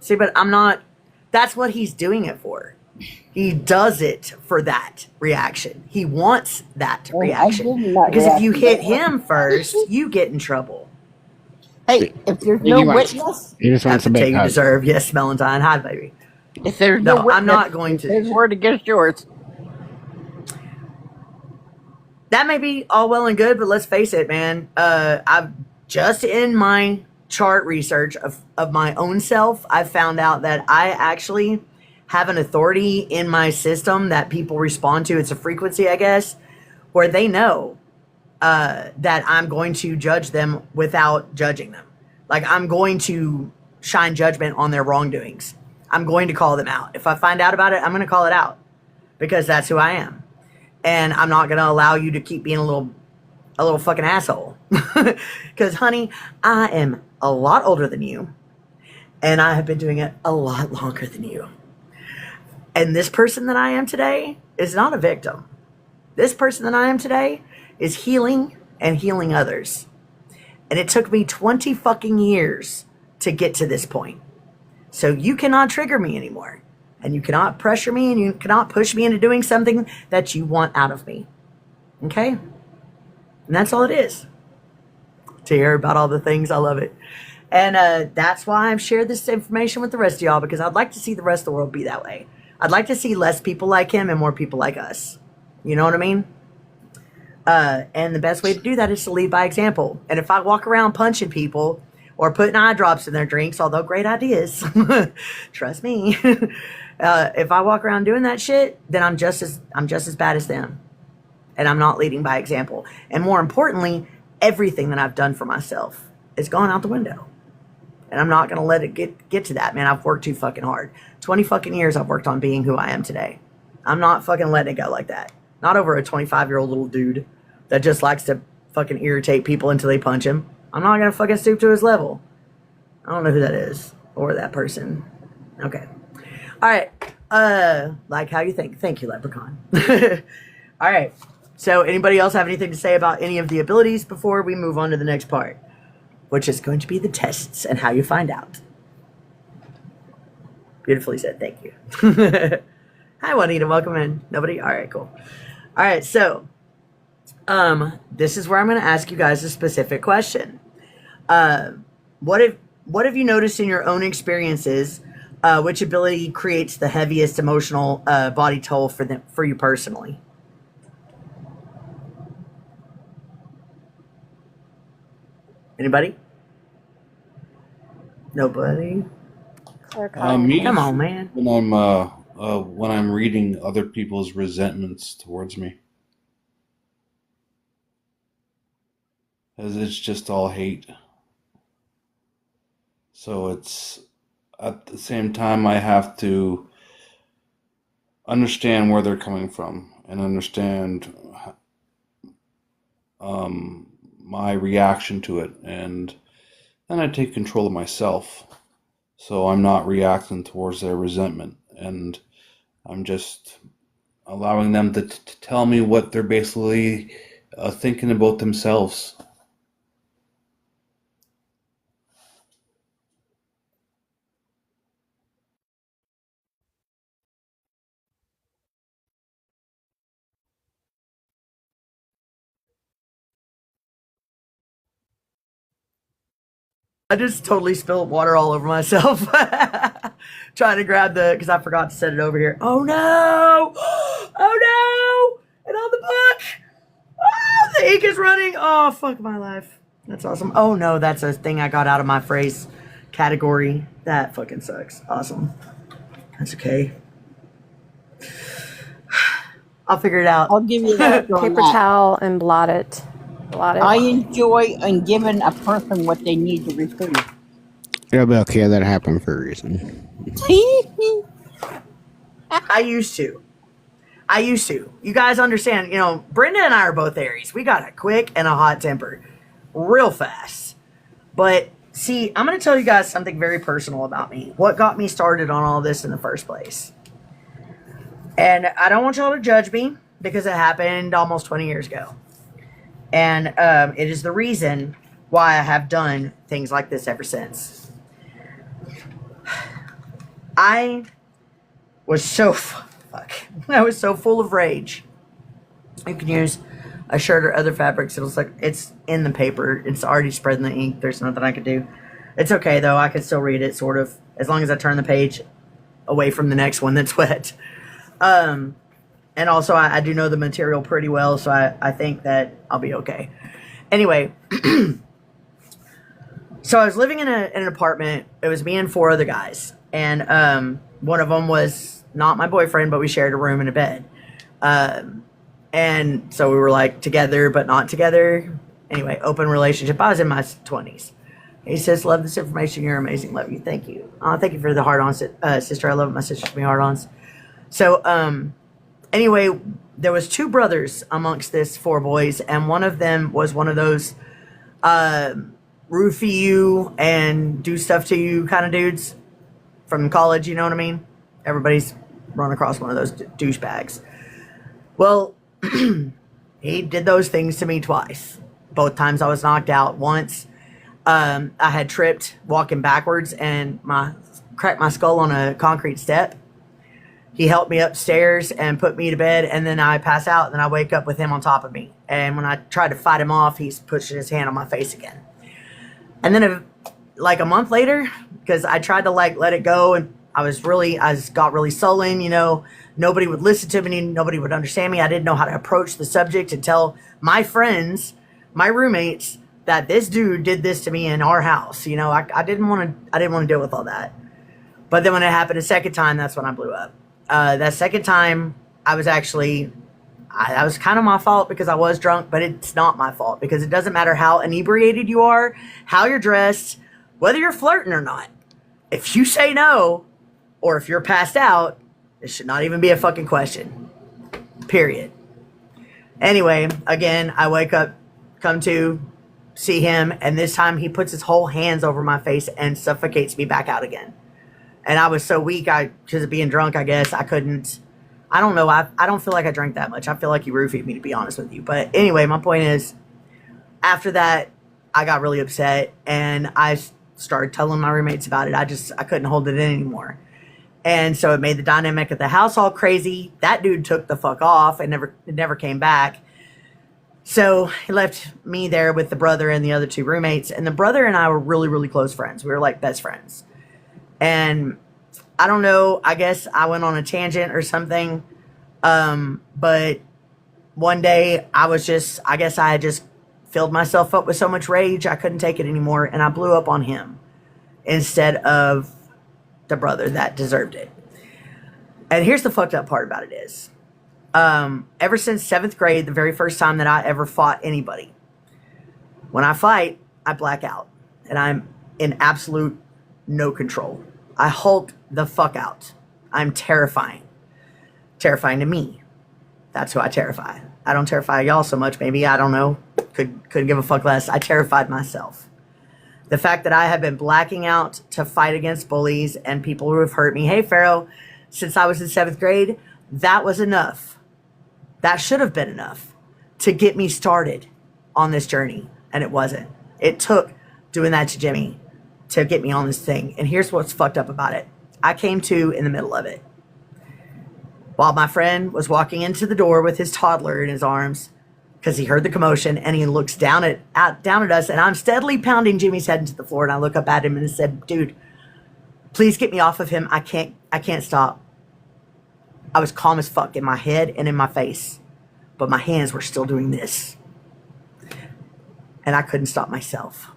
See, but I'm not. That's what he's doing it for. He does it for that reaction. He wants that Well, I reaction. didn't not Because if you react hit to that. him first, you get in trouble. Hey, if there's He no wants- witness, He just wants That's a the pay big you hug. deserve. Yes, Valentine. Hi, baby. if there's no No, witness, I'm not going to. his word against yours. That may be all well and good, but let's face it, man. I've just in my chart research of my own self, I've found out that I actually have an authority in my system that people respond to. It's a frequency, I guess, where they know that I'm going to judge them without judging them. Like, I'm going to shine judgment on their wrongdoings. I'm going to call them out. If I find out about it, I'm going to call it out, because that's who I am. And I'm not going to allow you to keep being a little fucking asshole. Because, honey, I am a lot older than you, and I have been doing it a lot longer than you. And this person that I am today is not a victim. This person that I am today is healing and healing others. And it took me 20 fucking years to get to this point. So you cannot trigger me anymore. And you cannot pressure me, and you cannot push me into doing something that you want out of me. Okay? And that's all it is. To hear about all the things, I love it. And that's why I've shared this information with the rest of y'all, because I'd like to see the rest of the world be that way. I'd like to see less people like him and more people like us. You know what I mean? And the best way to do that is to lead by example. And if I walk around punching people or putting eye drops in their drinks, although great ideas, trust me, if I walk around doing that shit, then I'm just as bad as them. And I'm not leading by example. And more importantly, everything that I've done for myself is gone out the window. And I'm not going to let it get to that, man. I've worked too fucking hard. 20 fucking years I've worked on being who I am today. I'm not fucking letting it go like that. Not over a 25-year-old little dude that just likes to fucking irritate people until they punch him. I'm not going to fucking stoop to his level. I don't know who that is or that person. Okay. All right. Like how you think. Thank you, Leprechaun. All right. So anybody else have anything to say about any of the abilities before we move on to the next part, which is going to be the tests and how you find out? Beautifully said. Thank you. Hi, Juanita. Welcome in. Nobody? All right, cool. All right. So, this is where I'm going to ask you guys a specific question. What have you noticed in your own experiences? Which ability creates the heaviest emotional body toll for you personally? Anybody? Nobody? Me, Come on, man. when I'm reading other people's resentments towards me, as it's just all hate. So it's at the same time I have to understand where they're coming from and understand my reaction to it, and then I take control of myself. So I'm not reacting towards their resentment, and I'm just allowing them to tell me what they're basically thinking about themselves. I just totally spilled water all over myself. Trying to grab because I forgot to set it over here. Oh no! Oh no! And on the book! Oh, the ink is running. Oh, fuck my life. That's awesome. Oh no, that's a thing I got out of my phrase category. That fucking sucks. Awesome. That's okay. I'll figure it out. I'll give you that. on Paper that. towel and blot it. Blot it. I enjoy in giving a person what they need to receive. It'll be okay. That happened for a reason. I used to. You guys understand, Brenda and I are both Aries. We got a quick and a hot temper. Real fast. But, see, I'm going to tell you guys something very personal about me. What got me started on all this in the first place. And I don't want y'all to judge me, because it happened almost 20 years ago. And it is the reason why I have done things like this ever since. I was so I was so full of rage. You can use a shirt or other fabrics. It's in the paper. It's already spread in the ink. There's nothing I could do. It's okay though. I can still read it, sort of, as long as I turn the page away from the next one that's wet. And also, I do know the material pretty well, so I think that I'll be okay. Anyway, so I was living in an apartment. It was me and 4 other guys. And one of them was not my boyfriend, but we shared a room and a bed. And so we were like together, but not together. Anyway, open relationship. I was in my 20s. He says, love this information. You're amazing. Love you. Thank you. Thank you for the hard-ons, sister. I love my sisters to be hard-ons. So, anyway, there was 2 brothers amongst this 4 boys, and one of them was one of those roofie you and do stuff to you kind of dudes from college, you know what I mean? Everybody's run across one of those douchebags. Well, he did those things to me twice. Both times I was knocked out. Once I had tripped walking backwards and cracked my skull on a concrete step. He helped me upstairs and put me to bed, and then I pass out, and then I wake up with him on top of me. And when I tried to fight him off, he's pushing his hand on my face again. And then like a month later, because I tried to like let it go, and I got really sullen, nobody would listen to me, nobody would understand me. I didn't know how to approach the subject and tell my friends, my roommates, that this dude did this to me in our house. I didn't want to deal with all that. But then when it happened a second time, that's when I blew up. That second time, I was actually, that was kind of my fault because I was drunk, but it's not my fault because it doesn't matter how inebriated you are, how you're dressed, whether you're flirting or not. If you say no, or if you're passed out, it should not even be a fucking question. Period. Anyway, again, I wake up, come to, see him, and this time he puts his whole hands over my face and suffocates me back out again. And I was so weak, because of being drunk, I guess, I couldn't, I don't know, I don't feel like I drank that much. I feel like he roofied me, to be honest with you. But anyway, my point is, after that, I got really upset, and I started telling my roommates about it. I couldn't hold it in anymore. And so it made the dynamic of the house all crazy. That dude took the fuck off and never came back. So he left me there with the brother and the other two roommates. And the brother and I were really, really close friends. We were like best friends. And I don't know, I guess I went on a tangent or something. But one day I had just filled myself up with so much rage. I couldn't take it anymore. And I blew up on him instead of the brother that deserved it. And here's the fucked up part about it is, ever since 7th grade, the very first time that I ever fought anybody, when I fight, I black out and I'm in absolute no control. I Hulk the fuck out. I'm terrifying. Terrifying to me. That's who I terrify. I don't terrify y'all so much, maybe. I don't know. Couldn't give a fuck less. I terrified myself. The fact that I have been blacking out to fight against bullies and people who have hurt me. Hey, Pharaoh, since I was in 7th grade, that was enough. That should have been enough to get me started on this journey. And it wasn't. It took doing that to Jimmy to get me on this thing. And here's what's fucked up about it. I came to in the middle of it. While my friend was walking into the door with his toddler in his arms, because he heard the commotion, and he looks down at us, and I'm steadily pounding Jimmy's head into the floor, and I look up at him and said, dude, please get me off of him. I can't stop. I was calm as fuck in my head and in my face, but my hands were still doing this. And I couldn't stop myself.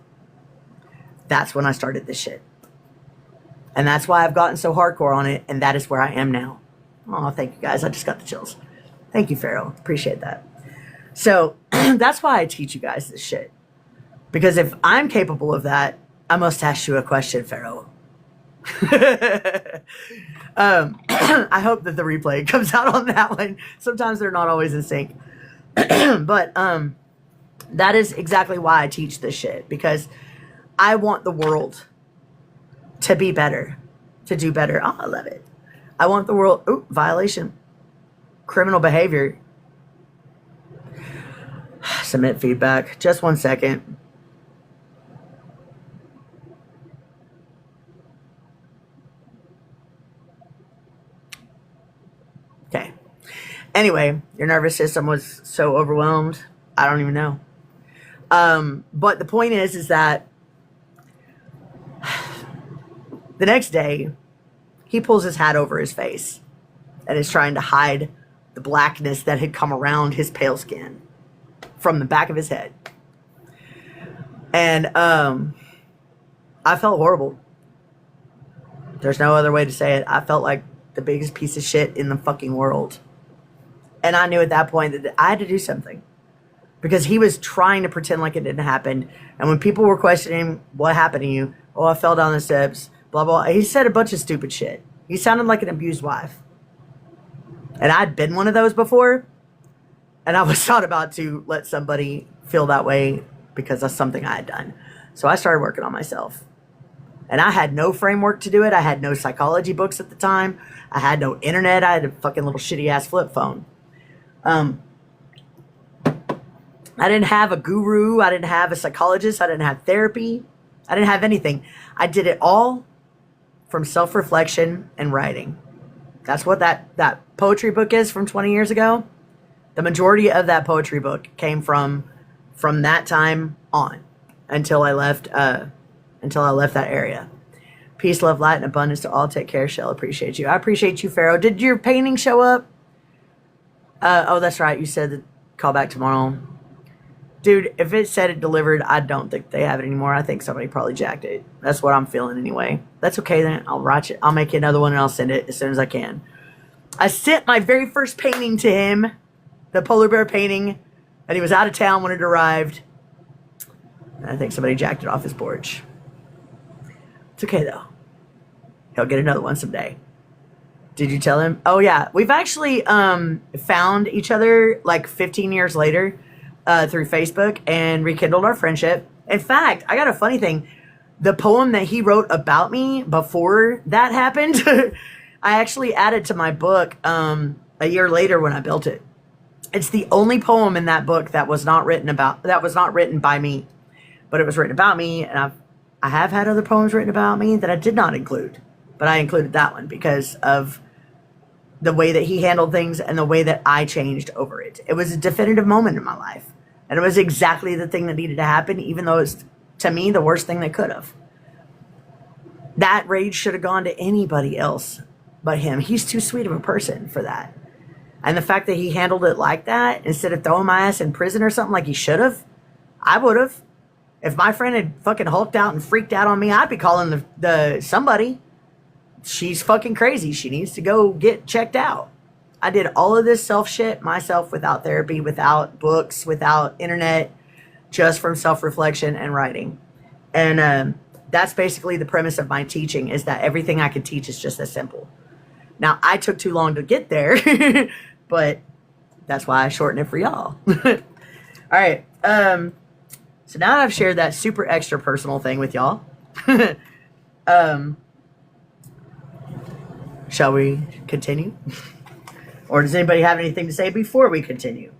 That's when I started this shit. And that's why I've gotten so hardcore on it, and that is where I am now. Oh, thank you guys. I just got the chills. Thank you, Pharaoh. Appreciate that. So that's why I teach you guys this shit. Because if I'm capable of that, I must ask you a question, Pharaoh. I hope that the replay comes out on that one. Sometimes they're not always in sync. But that is exactly why I teach this shit. Because I want the world to be better. To do better. Oh, I love it. I want the world... Ooh, violation. Criminal behavior. Submit feedback. Just 1 second. Okay. Anyway, your nervous system was so overwhelmed. I don't even know. But the point is that the next day, he pulls his hat over his face and is trying to hide the blackness that had come around his pale skin from the back of his head. And I felt horrible. There's no other way to say it. I felt like the biggest piece of shit in the fucking world. And I knew at that point that I had to do something. Because he was trying to pretend like it didn't happen. And when people were questioning, what happened to you? Oh, I fell down the steps. Blah, blah. He said a bunch of stupid shit. He sounded like an abused wife. And I'd been one of those before. And I was not about to let somebody feel that way because of something I had done. So I started working on myself. And I had no framework to do it. I had no psychology books at the time. I had no internet. I had a fucking little shitty ass flip phone. I didn't have a guru. I didn't have a psychologist. I didn't have therapy. I didn't have anything. I did it all from self-reflection and writing. That's what that poetry book is from 20 years ago. The majority of that poetry book came from that time on until I left until I left that area. Peace, love, light, and abundance to all. Take care, Shell. Appreciate you. I appreciate you, Pharaoh. Did your painting show up? Oh, that's right. You said that call back tomorrow. Dude, if it said it delivered, I don't think they have it anymore. I think somebody probably jacked it. That's what I'm feeling anyway. That's okay then. I'll write it. I'll make you another one and I'll send it as soon as I can. I sent my very first painting to him, the polar bear painting, and he was out of town when it arrived. And I think somebody jacked it off his porch. It's okay though. He'll get another one someday. Did you tell him? Oh yeah, we've actually found each other like 15 years later through Facebook and rekindled our friendship. In fact, I got a funny thing. The poem that he wrote about me before that happened, I actually added to my book a year later when I built it. It's the only poem in that book that was not written by me, but it was written about me, and I have had other poems written about me that I did not include, but I included that one because of the way that he handled things and the way that I changed over it. It was a definitive moment in my life, and it was exactly the thing that needed to happen, even though it's, to me, the worst thing that could have. That rage should have gone to anybody else but him. He's too sweet of a person for that. And the fact that he handled it like that, instead of throwing my ass in prison or something like he should have, I would have. If my friend had fucking hulked out and freaked out on me, I'd be calling the somebody. She's fucking crazy. She needs to go get checked out. I did all of this self shit myself without therapy, without books, without internet, just from self-reflection and writing. And that's basically the premise of my teaching, is that everything I can teach is just as simple. Now, I took too long to get there, but that's why I shorten it for y'all. All right. So now that I've shared that super extra personal thing with y'all, shall we continue? Or does anybody have anything to say before we continue?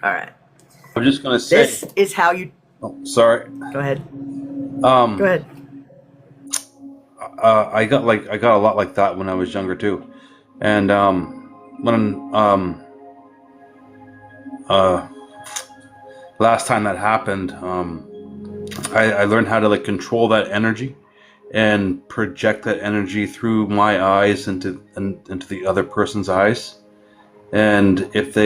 All right. I'm just gonna say. This is how you. Oh, sorry. Go ahead. Go ahead. I got a lot like that when I was younger too, and when last time that happened, I learned how to like control that energy and project that energy through my eyes into the other person's eyes. And if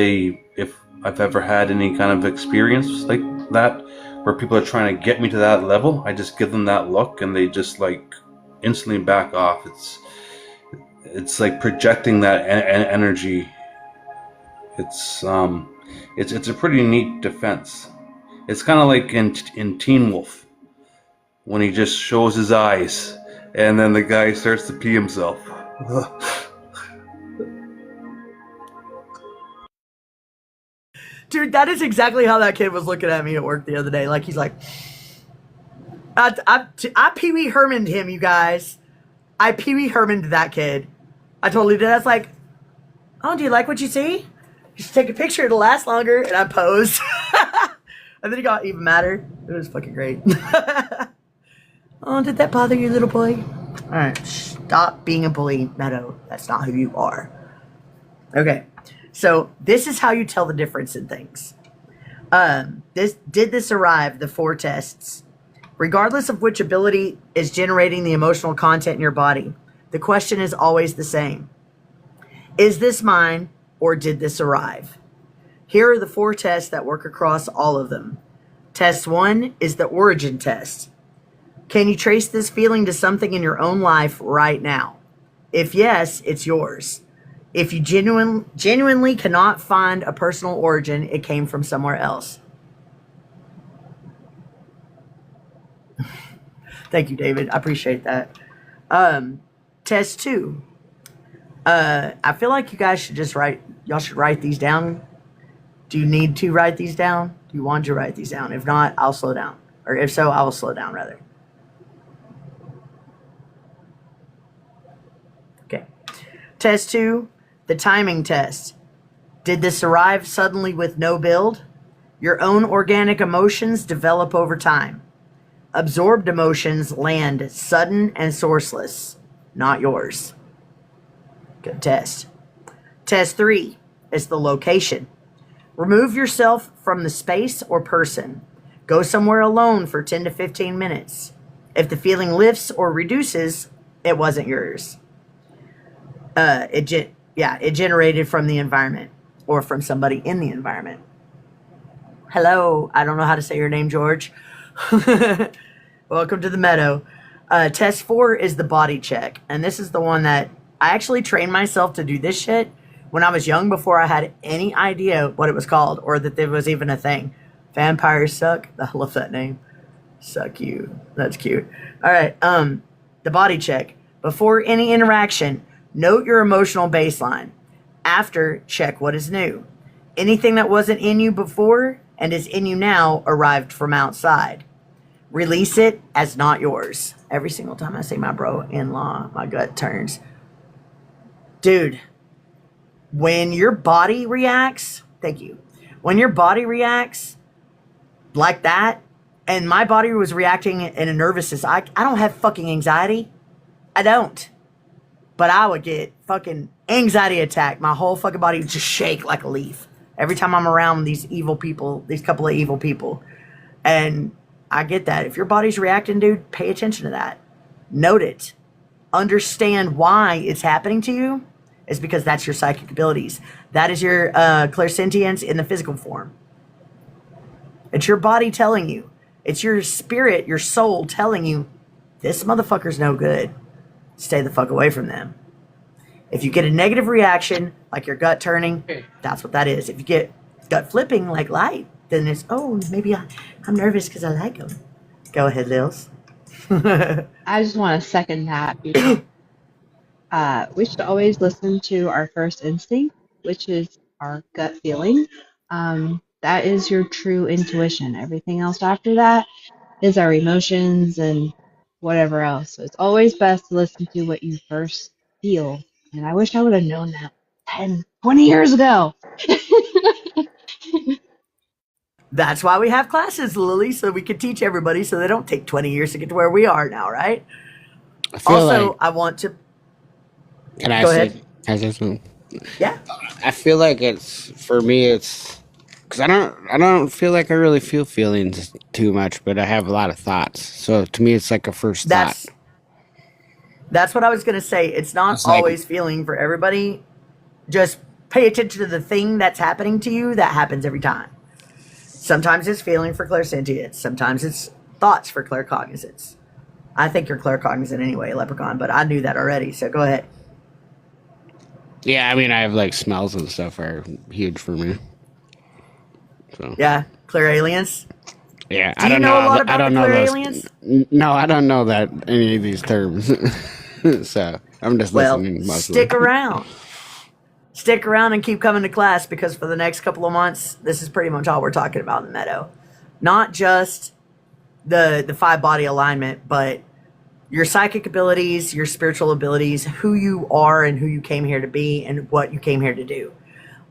I've ever had any kind of experience like that where people are trying to get me to that level, I just give them that look and they just like instantly back off. It's like projecting that energy. It's a pretty neat defense. It's kind of like in Teen Wolf when he just shows his eyes and then the guy starts to pee himself. Dude, that is exactly how that kid was looking at me at work the other day. Like, he's like, I Pee Wee Herman'd him, you guys. I Pee Wee Herman'd that kid. I totally did. I was like, oh, do you like what you see? You should take a picture. It'll last longer. And I posed. And then he got even madder. It was fucking great. Oh, did that bother you, little boy? All right, stop being a bully, Meadow. That's not who you are. Okay. So this is how you tell the difference in things. Did this arrive? The 4 tests. Regardless of which ability is generating the emotional content in your body, the question is always the same. Is this mine or did this arrive? Here are the 4 tests that work across all of them. Test 1 is the origin test. Can you trace this feeling to something in your own life right now? If yes, it's yours. If you genuinely cannot find a personal origin, it came from somewhere else. Thank you, David. I appreciate that. Test 2. I feel like you guys should just y'all should write these down. Do you need to write these down? Do you want to write these down? If not, I'll slow down. Or if so, I will slow down rather. Okay. Test 2. The timing test. Did this arrive suddenly with no build? Your own organic emotions develop over time. Absorbed emotions land sudden and sourceless, not yours. Good test. Test 3 is the location. Remove yourself from the space or person. Go somewhere alone for 10 to 15 minutes. If the feeling lifts or reduces, it wasn't yours. It generated from the environment or from somebody in the environment. Hello, I don't know how to say your name, George. Welcome to the meadow. Test 4 is the body check, and this is the one that I actually trained myself to do this shit when I was young before I had any idea what it was called or that there was even a thing. Vampires suck. I love that name. Suck you. That's cute. All right. The body check. Before any interaction, note your emotional baseline. After, check what is new. Anything that wasn't in you before and is in you now arrived from outside. Release it as not yours. Every single time I say my bro-in-law, my gut turns. Dude, when your body reacts, thank you. When your body reacts like that, and my body was reacting in a nervousness, I don't have fucking anxiety. I don't. But I would get fucking anxiety attack. My whole fucking body would just shake like a leaf every time I'm around these evil people, these couple of evil people. And I get that. If your body's reacting, dude, pay attention to that. Note it. Understand why it's happening to you. It's because that's your psychic abilities. That is your clairsentience in the physical form. It's your body telling you. It's your spirit, your soul telling you, this motherfucker's no good. Stay the fuck away from them. If you get a negative reaction, like your gut turning, that's what that is. If you get gut flipping like light, then it's, oh, maybe I'm nervous because I like them. Go ahead, Lils. I just want to second that. We should always listen to our first instinct, which is our gut feeling. That is your true intuition. Everything else after that is our emotions and whatever else. So it's always best to listen to what you first feel. And I wish I would have known that 10, 20 years ago. That's why we have classes, Lily, so we can teach everybody so they don't take 20 years to get to where we are now, right? I feel Also, like, I want to... can I Go say, ahead. can I say something? Yeah. I feel like it's, for me, it's, because I don't feel like I really feel feelings too much, but I have a lot of thoughts. So to me, it's like a first thought. That's what I was going to say. It's not It's like, always feeling for everybody. Just pay attention to the thing that's happening to you. That happens every time. Sometimes it's feeling for clairsentience. Sometimes it's thoughts for claircognizance. I think you're claircognizant anyway, Leprechaun, but I knew that already, so go ahead. yeah, I mean, I have like smells and stuff are huge for me. So Yeah, clear aliens. yeah, Do you know a lot about the clear aliens? No, I don't know that any of these terms. So I'm just listening mostly. Stick around. Stick around and keep coming to class because for the next couple of months, this is pretty much all we're talking about in the meadow. Not just the 5 body alignment, but your psychic abilities, your spiritual abilities, who you are and who you came here to be and what you came here to do.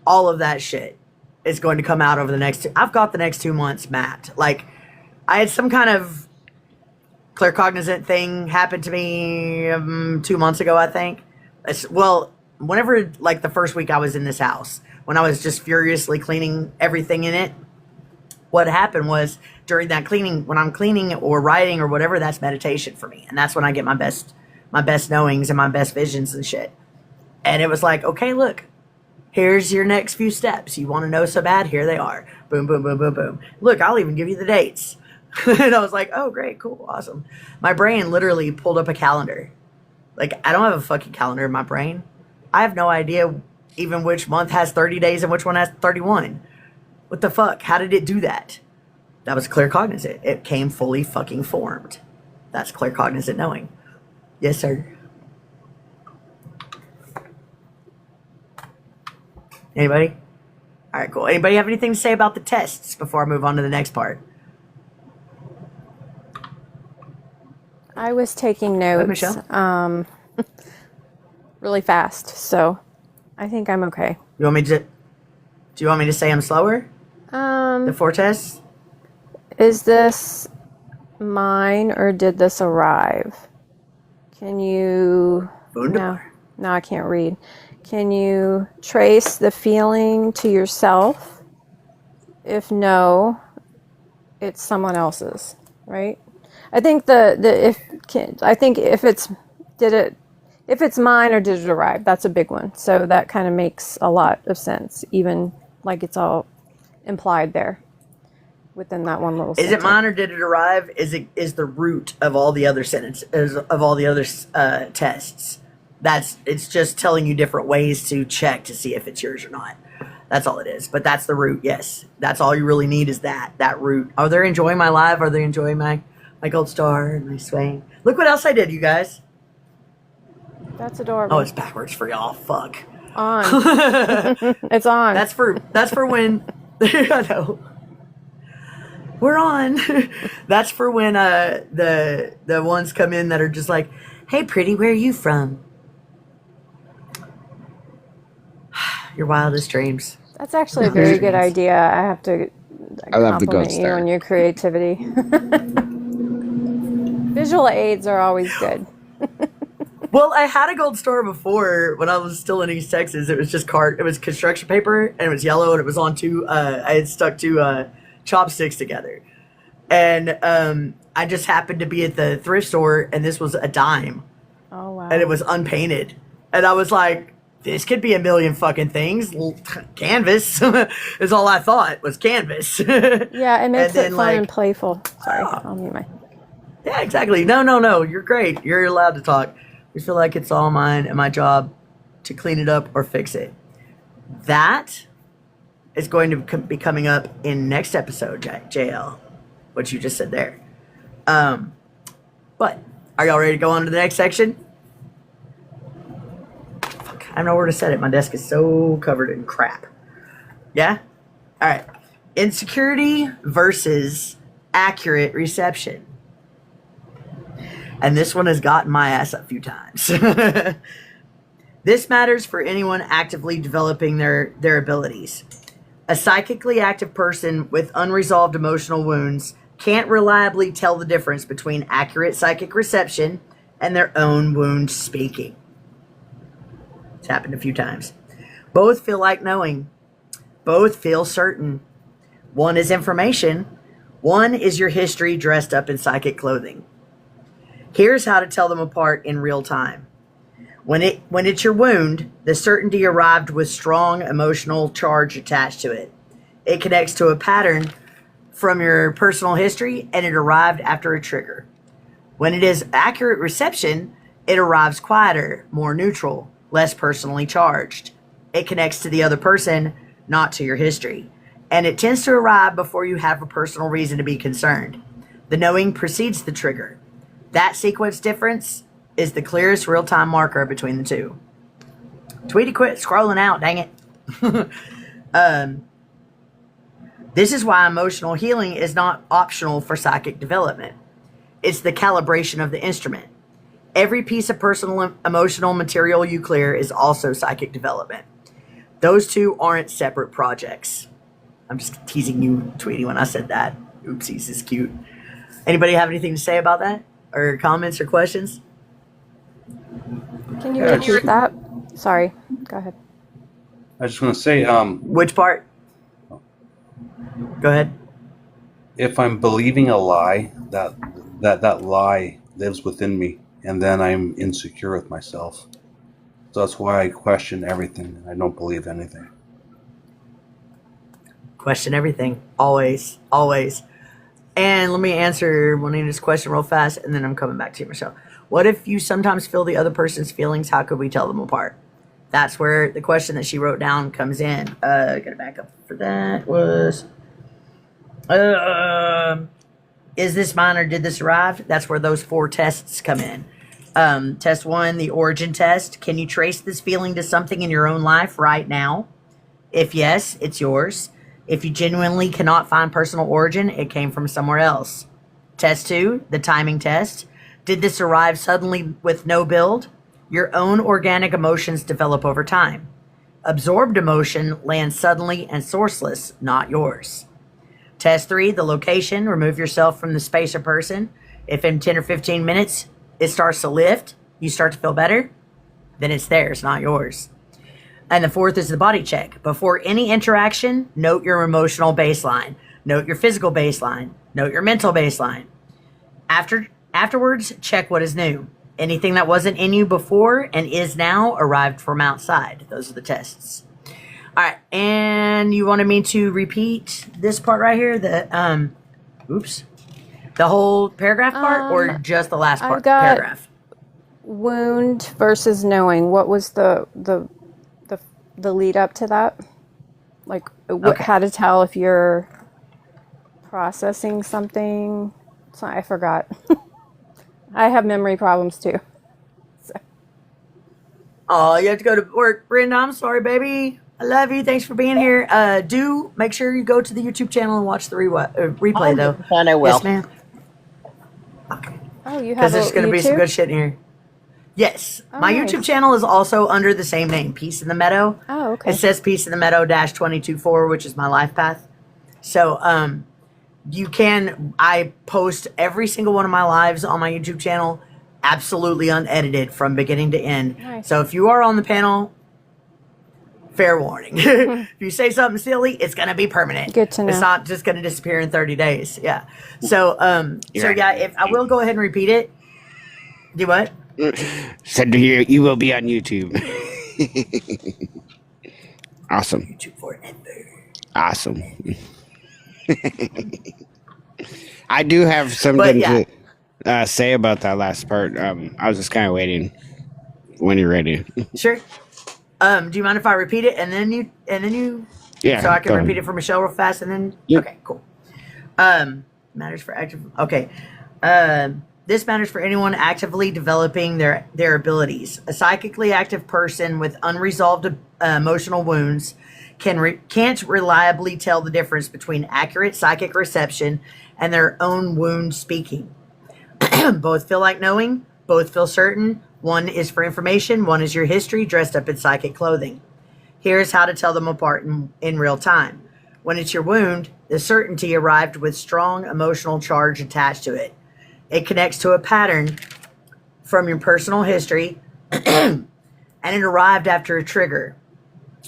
All of that shit is going to come out over the next I've got the next 2 months mapped. Like, I had some kind of claircognizant thing happen to me 2 months ago, I think. Whenever, like, the first week I was in this house, when I was just furiously cleaning everything in it, what happened was during that cleaning, when I'm cleaning or writing or whatever, that's meditation for me. And that's when I get my best knowings and my best visions and shit. And it was like, okay, look, here's your next few steps. You want to know so bad? Here they are. Boom, boom, boom, boom, boom. Look, I'll even give you the dates. And I was like, oh, great, cool, awesome. My brain literally pulled up a calendar. Like, I don't have a fucking calendar in my brain. I have no idea even which month has 30 days and which one has 31. What the fuck? How did it do that? That was claircognizant. It came fully fucking formed. That's claircognizant knowing. Yes, sir. Anybody? All right, cool. Anybody have anything to say about the tests before I move on to the next part? I was taking notes. Michelle? Really fast, so I think I'm okay. Do you want me to say them slower? The 4 tests? Is this mine or did this arrive? Can you... Wunderbar. No, I can't read. Can you trace the feeling to yourself? if no, it's someone else's, right? I think if it's mine or did it arrive, that's a big one. So that kind of makes a lot of sense, even like it's all implied there within that one little Is sentence. it mine or did it arrive? Is the root of all the other sentences, of all the other tests. It's just telling you different ways to check to see if it's yours or not. That's all it is. But that's the root. Yes, that's all you really need is that root. Are they enjoying my live? Are they enjoying my gold star and my swing? Look what else I did, you guys. That's adorable. Oh, it's backwards for y'all. Fuck. On. It's on. That's for when I know. We're on. That's for when the ones come in that are just like, "Hey, pretty, where are you from?" Your wildest dreams. That's actually a very good idea. I have to I love the gold compliment you star. on your creativity. Visual aids are always good. Well, I had a gold star before when I was still in East Texas. It was just it was construction paper and it was yellow and it was on I had stuck two chopsticks together. And I just happened to be at the thrift store and this was a dime. Oh, wow. And it was unpainted. And I was like, this could be a million fucking things. Canvas is all I thought was canvas. Yeah, it makes And it then, fun and playful. Sorry, Oh. I'll mute my... Yeah, exactly. No. You're great. You're allowed to talk. We feel like it's all mine and my job to clean it up or fix it. That is going to be coming up in next episode, JL, what you just said there. But are y'all ready to go on to the next section? Fuck, I don't know where to set it. My desk is so covered in crap. Yeah? All right. Insecurity versus accurate reception. And this one has gotten my ass a few times. This matters for anyone actively developing their abilities. A psychically active person with unresolved emotional wounds can't reliably tell the difference between accurate psychic reception and their own wound speaking. It's happened a few times. Both feel like knowing. Both feel certain. One is information. One is your history dressed up in psychic clothing. Here's how to tell them apart in real time. When it's your wound, the certainty arrived with strong emotional charge attached to it. It connects to a pattern from your personal history and it arrived after a trigger. When it is accurate reception, it arrives quieter, more neutral, less personally charged. It connects to the other person, not to your history. And it tends to arrive before you have a personal reason to be concerned. The knowing precedes the trigger. That sequence difference is the clearest real-time marker between the two. Tweety quit scrolling out, dang it. This is why emotional healing is not optional for psychic development. It's the calibration of the instrument. Every piece of personal emotional material you clear is also psychic development. Those two aren't separate projects. I'm just teasing you, Tweety, when I said that. Oopsies, is cute. Anybody have anything to say about that? Or comments or questions? Can you repeat that? Sorry, go ahead. I just want to say, Which part? Go ahead. if I'm believing a lie, that lie lives within me, and then I'm insecure with myself. So that's why I question everything. I don't believe anything. Question everything. Always. Always. And let me answer Juanita's question real fast, and then I'm coming back to you, Michelle. What if you sometimes feel the other person's feelings? How could we tell them apart? That's where the question that she wrote down comes in. Gotta back up for that. Was, is this mine or did this arrive? That's where those 4 tests come in. Test 1, the origin test. Can you trace this feeling to something in your own life right now? If yes, it's yours. If you genuinely cannot find personal origin, it came from somewhere else. Test 2, the timing test. Did this arrive suddenly with no build? Your own organic emotions develop over time. Absorbed emotion lands suddenly and sourceless, not yours. Test 3, the location. Remove yourself from the space or person. If in 10 or 15 minutes it starts to lift, you start to feel better, then it's theirs, not yours. And the fourth is the body check. Before any interaction, note your emotional baseline, note your physical baseline, note your mental baseline. Afterwards, check what is new. Anything that wasn't in you before and is now arrived from outside. Those are the tests. All right, and you wanted me to repeat this part right here, the whole paragraph part, or just the last part? I've got paragraph. Wound versus knowing. What was the lead up to that? Like, Okay. how to tell if you're processing something. So I forgot. I have memory problems too. So. Oh, you have to go to work, Brenda. I'm sorry, baby. I love you. Thanks for being here. Do make sure you go to the YouTube channel and watch the replay, though. 100% I will. Yes, ma'am. Okay. Oh, you have Because there's going to be some YouTube? good shit in here. Yes. Oh, My nice. YouTube channel is also under the same name, Peace in the Meadow. Oh, okay. It says Peace in the Meadow -224, which is my life path. So, I post every single one of my lives on my YouTube channel, absolutely unedited from beginning to end. Nice. So if you are on the panel, fair warning. If you say something silly, it's going to be permanent. Good to know. It's not just going to disappear in 30 days. Yeah. So, if I will go ahead and repeat it. Do what? Said you will be on YouTube. Awesome. YouTube forever. Awesome. I do have something to say about that last part. I was just kind of waiting when you're ready. Sure. Do you mind if I repeat it and then you Yeah. so I can go repeat ahead. it for Michelle real fast and then Yep. okay, cool. Matters for active. Okay. This matters for anyone actively developing their abilities. A psychically active person with unresolved emotional wounds can't reliably tell the difference between accurate psychic reception and their own wound speaking. Both feel like knowing, both feel certain. One is for information, one is your history dressed up in psychic clothing. Here's how to tell them apart in real time. When it's your wound, the certainty arrived with strong emotional charge attached to it. It connects to a pattern from your personal history, and it arrived after a trigger.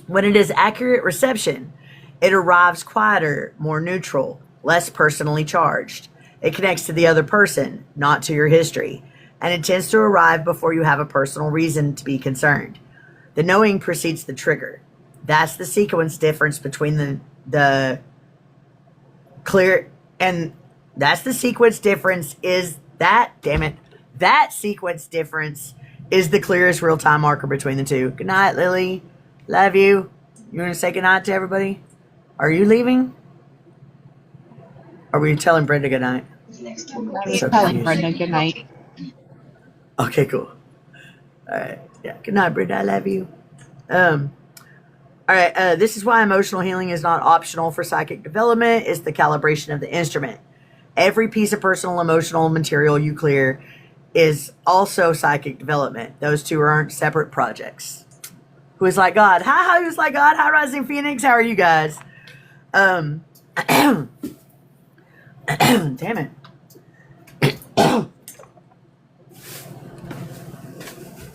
When it is accurate reception, it arrives quieter, more neutral, less personally charged. It connects to the other person, not to your history, and it tends to arrive before you have a personal reason to be concerned. The knowing precedes the trigger. That's the sequence difference between the clear, and that's the sequence difference is that, damn it, that sequence difference is the clearest real-time marker between the two. Good night, Lily. Love you. You want to say good night to everybody? Are you leaving? Or were you telling Brenda good night? I was So telling confused. Brenda good night. Okay, cool. All right. Yeah. Good night, Brenda. I love you. All right. This is why emotional healing is not optional for psychic development. It's the calibration of the instrument. Every piece of personal emotional material you clear is also psychic development. Those two aren't separate projects. Who is like God? Hi, who's like God? Hi, Rising Phoenix. How are you guys? Damn it.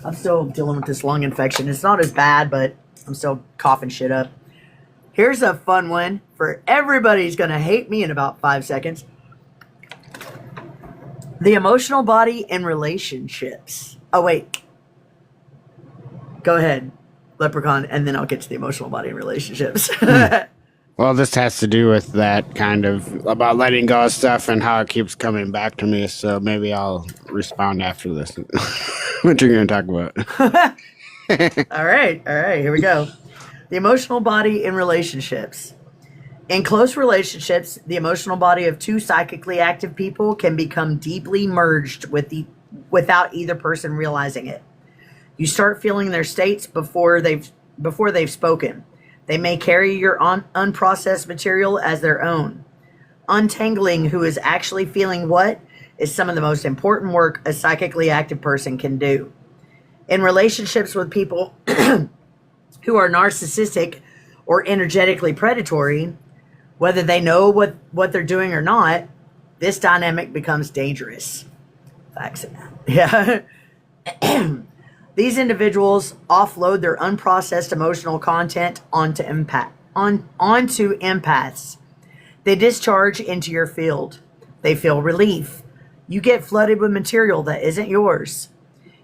I'm still dealing with this lung infection. It's not as bad, but I'm still coughing shit up. Here's a fun one for everybody who's going to hate me in about 5 seconds. The emotional body in relationships. Oh, wait. Go ahead, Leprechaun, and then I'll get to the emotional body in relationships. Well, this has to do with that kind of about letting go of stuff and how it keeps coming back to me. So maybe I'll respond after this. What you're going to talk about? All right, here we go. The emotional body in relationships. In close relationships, the emotional body of two psychically active people can become deeply merged without either person realizing it. You start feeling their states before they've spoken. They may carry your unprocessed material as their own. Untangling who is actually feeling what is some of the most important work a psychically active person can do. In relationships with people who are narcissistic or energetically predatory, whether they know what they're doing or not, this dynamic becomes dangerous. Facts. Yeah. These individuals offload their unprocessed emotional content onto empaths. They discharge into your field. They feel relief. You get flooded with material that isn't yours.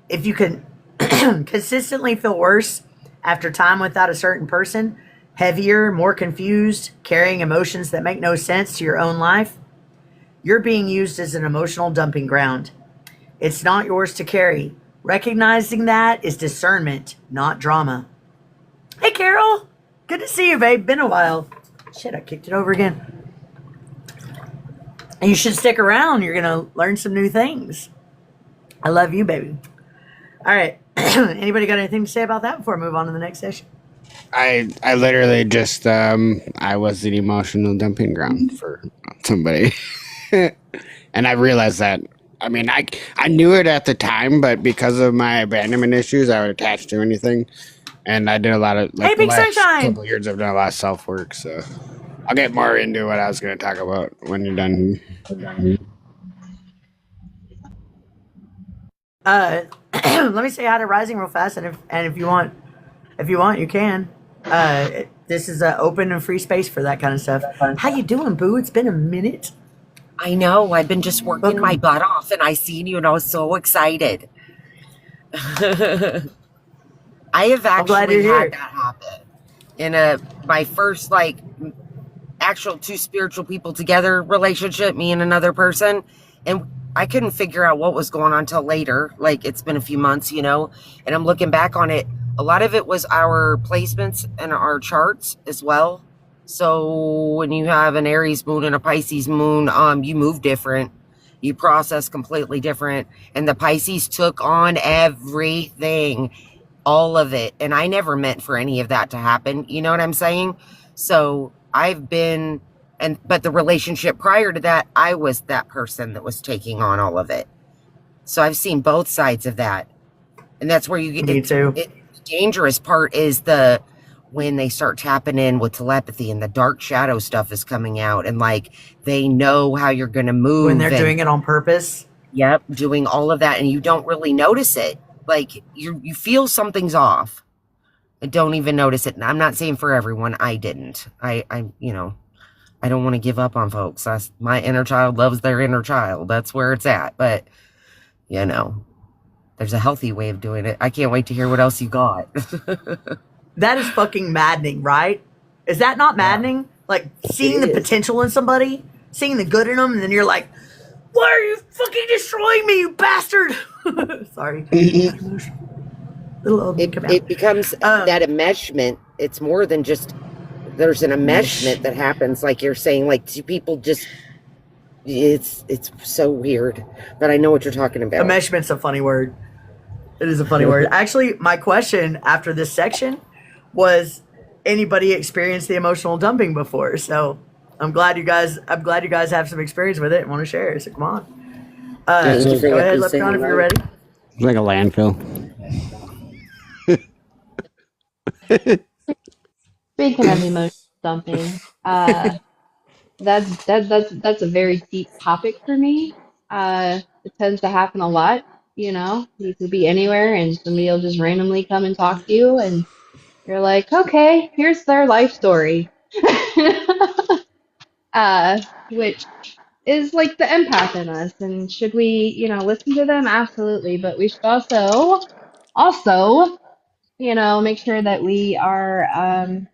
If you can consistently feel worse after time without a certain person, heavier, more confused, carrying emotions that make no sense to your own life, you're being used as an emotional dumping ground. It's not yours to carry. Recognizing that is discernment, not drama. Hey, Carol. Good to see you, babe. Been a while. Shit, I kicked it over again. And you should stick around. You're going to learn some new things. I love you, baby. All right. Anybody got anything to say about that before I move on to the next session? I literally just I was an emotional dumping ground for somebody. And I realized that. I mean, I knew it at the time, but because of my abandonment issues, I would attach to anything. And I did a lot of, like, hey, Big the last Sunshine! couple of years I've done a lot of self-work, so I'll get more into what I was going to talk about when you're done. Let me say hi to Rising real fast, and if you want, you can. This is an open and free space for that kind of stuff. How you doing, Boo? It's been a minute. I know. I've been just working Welcome. my butt off, and I seen you, and I was so excited. I have I'm glad you're actually here. had that happen in my first, like, actual two spiritual people together relationship, me and another person, and I couldn't figure out what was going on till later. Like, it's been a few months, you know, and I'm looking back on it. A lot of it was our placements and our charts as well. So when you have an Aries moon and a Pisces moon, you move different. You process completely different. And the Pisces took on everything, all of it. And I never meant for any of that to happen. You know what I'm saying? So I've been, but the relationship prior to that, I was that person that was taking on all of it. So I've seen both sides of that. And that's where you get, Me too. the dangerous part is when they start tapping in with telepathy and the dark shadow stuff is coming out, and like they know how you're going to move When they're doing it on purpose. Yep, doing all of that, and you don't really notice it. Like you feel something's off, and don't even notice it. And I'm not saying for everyone. I didn't. I don't want to give up on folks. My inner child loves their inner child. That's where it's at. But there's a healthy way of doing it. I can't wait to hear what else you got. That is fucking maddening, right? Is that not maddening? Yeah. Like, seeing the potential in somebody, seeing the good in them, and then you're like, why are you fucking destroying me, you bastard? Sorry. It becomes that enmeshment. It's more than just, there's an enmeshment that happens, like you're saying, like people just, it's so weird. But I know what you're talking about. Enmeshment's a funny word. It is a funny word. Actually, my question after this section was, anybody experienced the emotional dumping before? So I'm glad you guys have some experience with it and want to share. So come on. Go ahead, Leprechaun, if you're ready. It's like a landfill. Speaking of emotional dumping, that's a very deep topic for me. It tends to happen a lot. You could be anywhere and somebody will just randomly come and talk to you, and you're like, okay, here's their life story. Which is like the empath in us. And should we, listen to them? Absolutely. But we should also, make sure that we are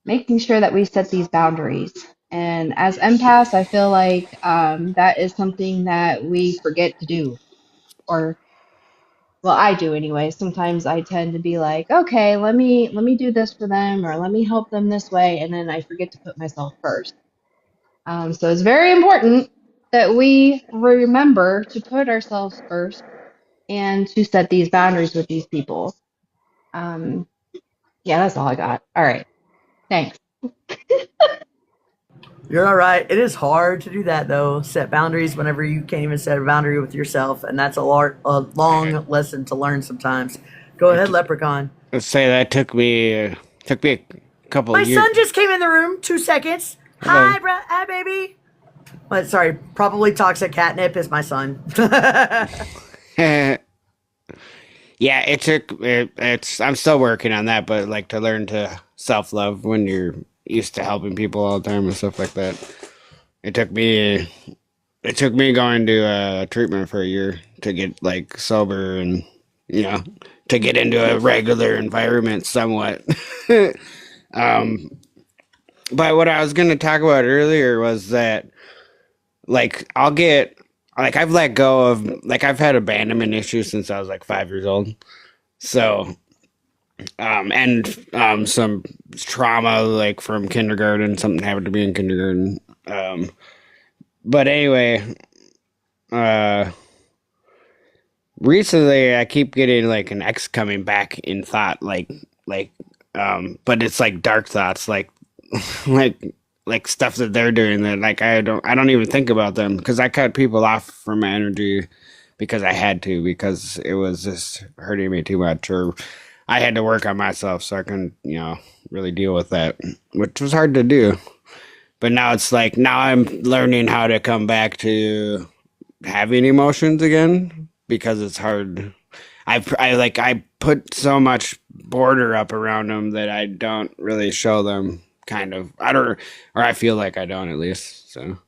making sure that we set these boundaries. And as empaths, I feel like that is something that we forget to do. Or, well, I do anyway. Sometimes I tend to be like, okay, let me do this for them, or let me help them this way, and then I forget to put myself first. So it's very important that we remember to put ourselves first and to set these boundaries with these people. Yeah, that's all I got. All right. Thanks. You're all right. It is hard to do that, though. Set boundaries whenever you can't even set a boundary with yourself. And that's a long lesson to learn sometimes. Go ahead, Leprechaun. Let's say that took me a couple of years. My son just came in the room. 2 seconds. Hello. Hi, baby. What? Sorry. Probably toxic catnip is my son. Yeah, it took it's I'm still working on that, but like to learn to self-love when you're used to helping people all the time and stuff like that. It took me it took me going to treatment for a year to get like sober and you know to get into a regular environment somewhat. um, but what I was going to talk about earlier was that like I'll get like I've let go of like I've had abandonment issues since I was like 5 years old. So and some trauma like from kindergarten, something happened to me in kindergarten. But anyway, uh recently I keep getting like an ex coming back in thought like but it's like dark thoughts like like stuff that they're doing that like I don't even think about them because I cut people off from my energy because I had to because it was just hurting me too much or I had to work on myself so I can really deal with that, which was hard to do. But now it's like now I'm learning how to come back to having emotions again because it's hard. I put so much border up around them that I don't really show them. Kind of, I don't, or I feel like I don't at least. So,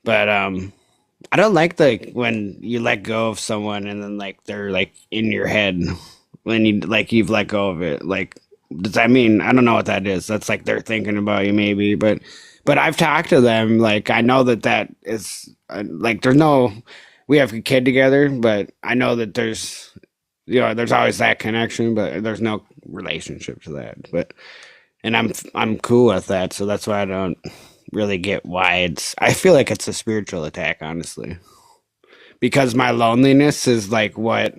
but I don't like when you let go of someone and then like they're like in your head when you've let go of it. Like, does that mean I don't know what that is? That's like they're thinking about you maybe, but I've talked to them. Like I know that is like there's no we have a kid together, but I know that there's always that connection, but there's no relationship to that. But and I'm cool with that, so that's why I don't really get why I feel like it's a spiritual attack, honestly. Because my loneliness is like what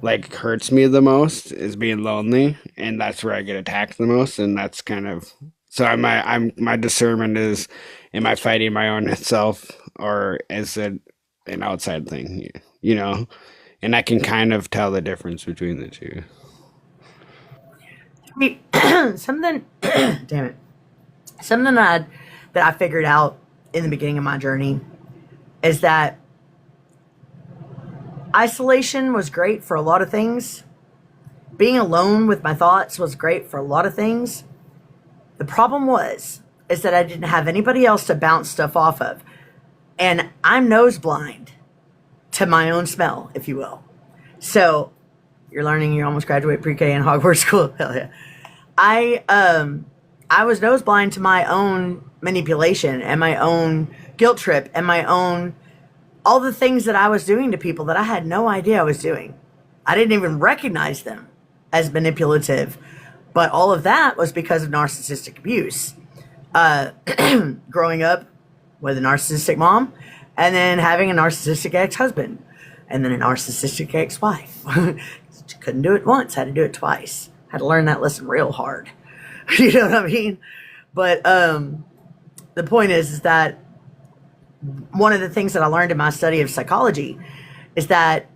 like hurts me the most is being lonely, and that's where I get attacked the most, and that's kind of so I'm my discernment is am I fighting my own self or is it an outside thing, you know? And I can kind of tell the difference between the two. Something, damn it, something that I figured out in the beginning of my journey is that isolation was great for a lot of things. Being alone with my thoughts was great for a lot of things. The problem is that I didn't have anybody else to bounce stuff off of. And I'm nose blind to my own smell, if you will. So you're learning you almost graduate pre-K in Hogwarts school. Hell yeah. I was nose blind to my own manipulation and my own guilt trip and my own all the things that I was doing to people that I had no idea I was doing. I didn't even recognize them as manipulative, but all of that was because of narcissistic abuse. Uh, Growing up with a narcissistic mom, and then having a narcissistic ex-husband, and then a narcissistic ex-wife. Couldn't do it once, had to do it twice. Had to learn that lesson real hard. You know what I mean? But the point is that one of the things that I learned in my study of psychology is that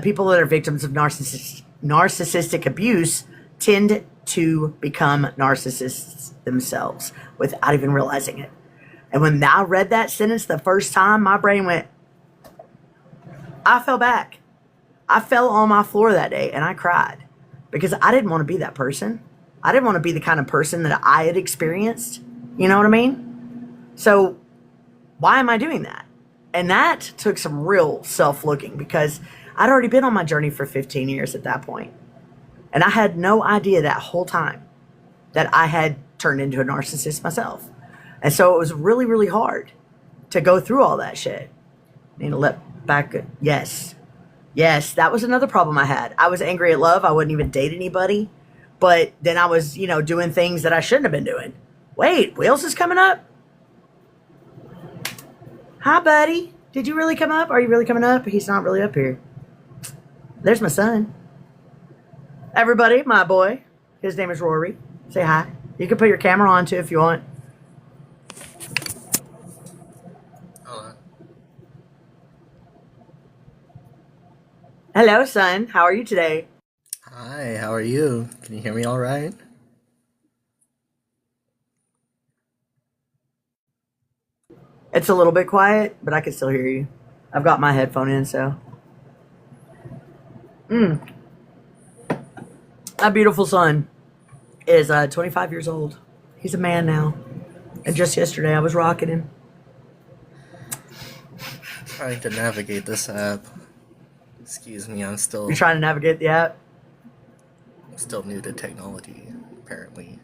people that are victims of narcissistic abuse tend to become narcissists themselves without even realizing it. And when I read that sentence the first time, my brain went, I fell back. I fell on my floor that day and I cried because I didn't want to be that person. I didn't want to be the kind of person that I had experienced. You know what I mean? So why am I doing that? And that took some real self-looking because I'd already been on my journey for 15 years at that point. And I had no idea that whole time that I had turned into a narcissist myself. And so it was really, really hard to go through all that shit. I need to let back. Yes. Yes, that was another problem I had. I was angry at love. I wouldn't even date anybody. But then I was, doing things that I shouldn't have been doing. Wait, Wheels is coming up? Hi, buddy. Did you really come up? Are you really coming up? He's not really up here. There's my son. Everybody, my boy. His name is Rory. Say hi. You can put your camera on too if you want. Hello, son. How are you today? Hi, how are you? Can you hear me all right? It's a little bit quiet, but I can still hear you. I've got my headphone in, so. My beautiful son is 25 years old. He's a man now. And just yesterday I was rocking him. Trying to navigate this app. Excuse me, I'm You're trying to navigate the app? still new to technology, apparently.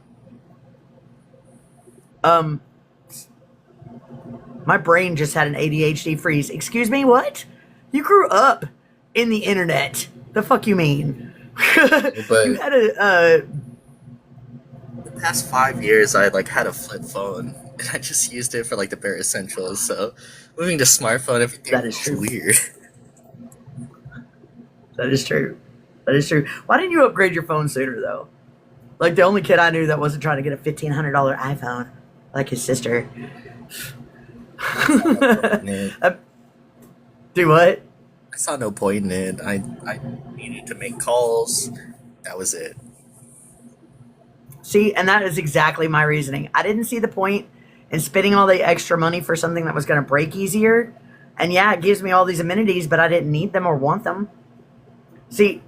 My brain just had an ADHD freeze. Excuse me, what? You grew up in the internet. The fuck you mean? But You had a the past 5 years, I had a flip phone, and I just used it for the bare essentials. So moving to smartphone, everything That is was true. weird. That is true. That is true. Why didn't you upgrade your phone sooner though? Like the only kid I knew that wasn't trying to get a $1,500 iPhone, like his sister. Do what? I saw no point in it. I needed to make calls. That was it. See, and that is exactly my reasoning. I didn't see the point in spending all the extra money for something that was going to break easier. And yeah, it gives me all these amenities, but I didn't need them or want them. See,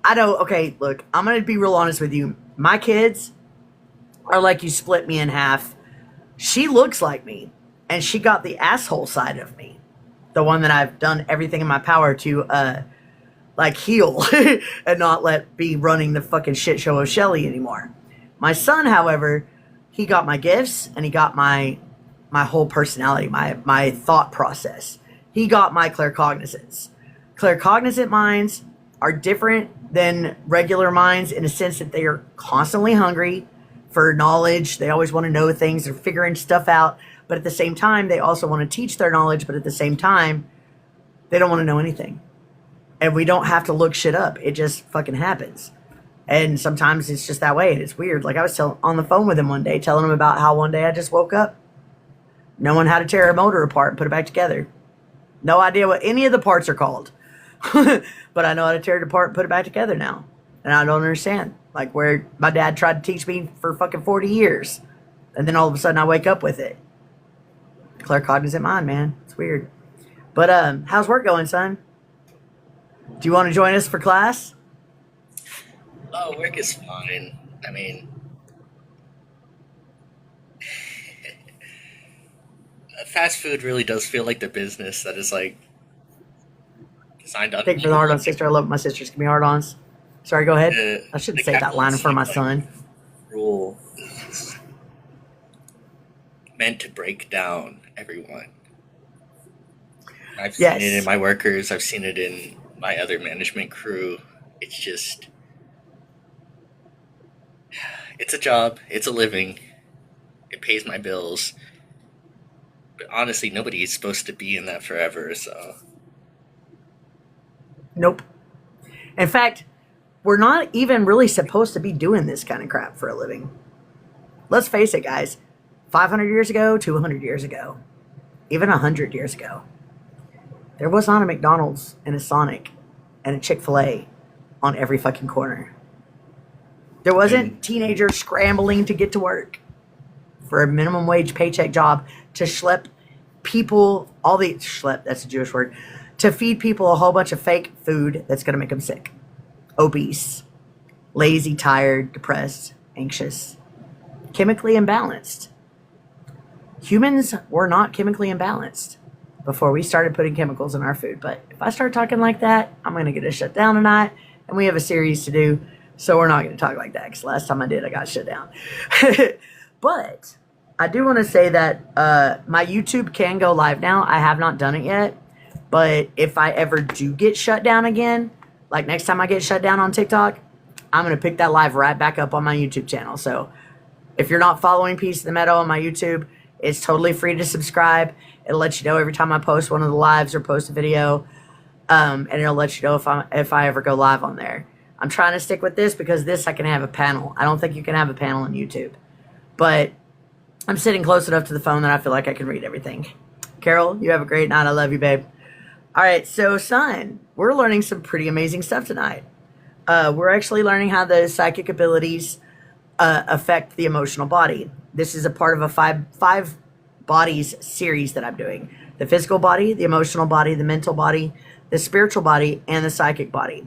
I know, okay, look, I'm going to be real honest with you. My kids are like you split me in half. She looks like me, and she got the asshole side of me. The one that I've done everything in my power to, heal and not let be running the fucking shit show of Shelly anymore. My son, however, he got my gifts and he got my whole personality, my thought process. He got my claircognizance. Claircognizant minds are different than regular minds in a sense that they are constantly hungry for knowledge. They always want to know things. They're figuring stuff out. But at the same time, they also want to teach their knowledge. But at the same time, they don't want to know anything. And we don't have to look shit up. It just fucking happens. And sometimes it's just that way. And it's weird. Like I was on the phone with him one day, telling him about how one day I just woke up, knowing how to tear a motor apart and put it back together. No idea what any of the parts are called. But I know how to tear it apart and put it back together now. And I don't understand. Like where my dad tried to teach me for fucking 40 years. And then all of a sudden I wake up with it. Claircognizant mind, man. It's weird. But how's work going, son? Do you want to join us for class? Oh, work is fine. I mean, fast food really does feel like the business that is designed to. Thank you for the hard on sister. I love my sisters. Give me hard ons. Sorry, go ahead. I shouldn't say that line in front of my son. Rule is meant to break down everyone. I've seen it in my workers. I've seen it in my other management crew. It's just, it's a job. It's a living. It pays my bills. But honestly, nobody is supposed to be in that forever, so. Nope. In fact, we're not even really supposed to be doing this kind of crap for a living. Let's face it, guys. 500 years ago, 200 years ago, even 100 years ago, there was not a McDonald's and a Sonic and a Chick-fil-A on every fucking corner. There wasn't teenagers scrambling to get to work for a minimum wage paycheck job to schlep people, schlep, that's a Jewish word, to feed people a whole bunch of fake food that's going to make them sick, obese, lazy, tired, depressed, anxious, chemically imbalanced. Humans were not chemically imbalanced before we started putting chemicals in our food. But if I start talking like that, I'm going to get us shut down tonight. And we have a series to do. So we're not going to talk like that. Because last time I did, I got shut down. But I do want to say that my YouTube can go live now. I have not done it yet. But if I ever do get shut down again, like next time I get shut down on TikTok, I'm going to pick that live right back up on my YouTube channel. So if you're not following Peace of the Meadow on my YouTube, it's totally free to subscribe. It'll let you know every time I post one of the lives or post a video. And it'll let you know if I ever go live on there. I'm trying to stick with this because this I can have a panel. I don't think you can have a panel on YouTube. But I'm sitting close enough to the phone that I feel like I can read everything. Carol, you have a great night. I love you, babe. All right, so son, we're learning some pretty amazing stuff tonight. We're actually learning how the psychic abilities affect the emotional body. This is a part of a five bodies series that I'm doing. The physical body, the emotional body, the mental body, the spiritual body, and the psychic body.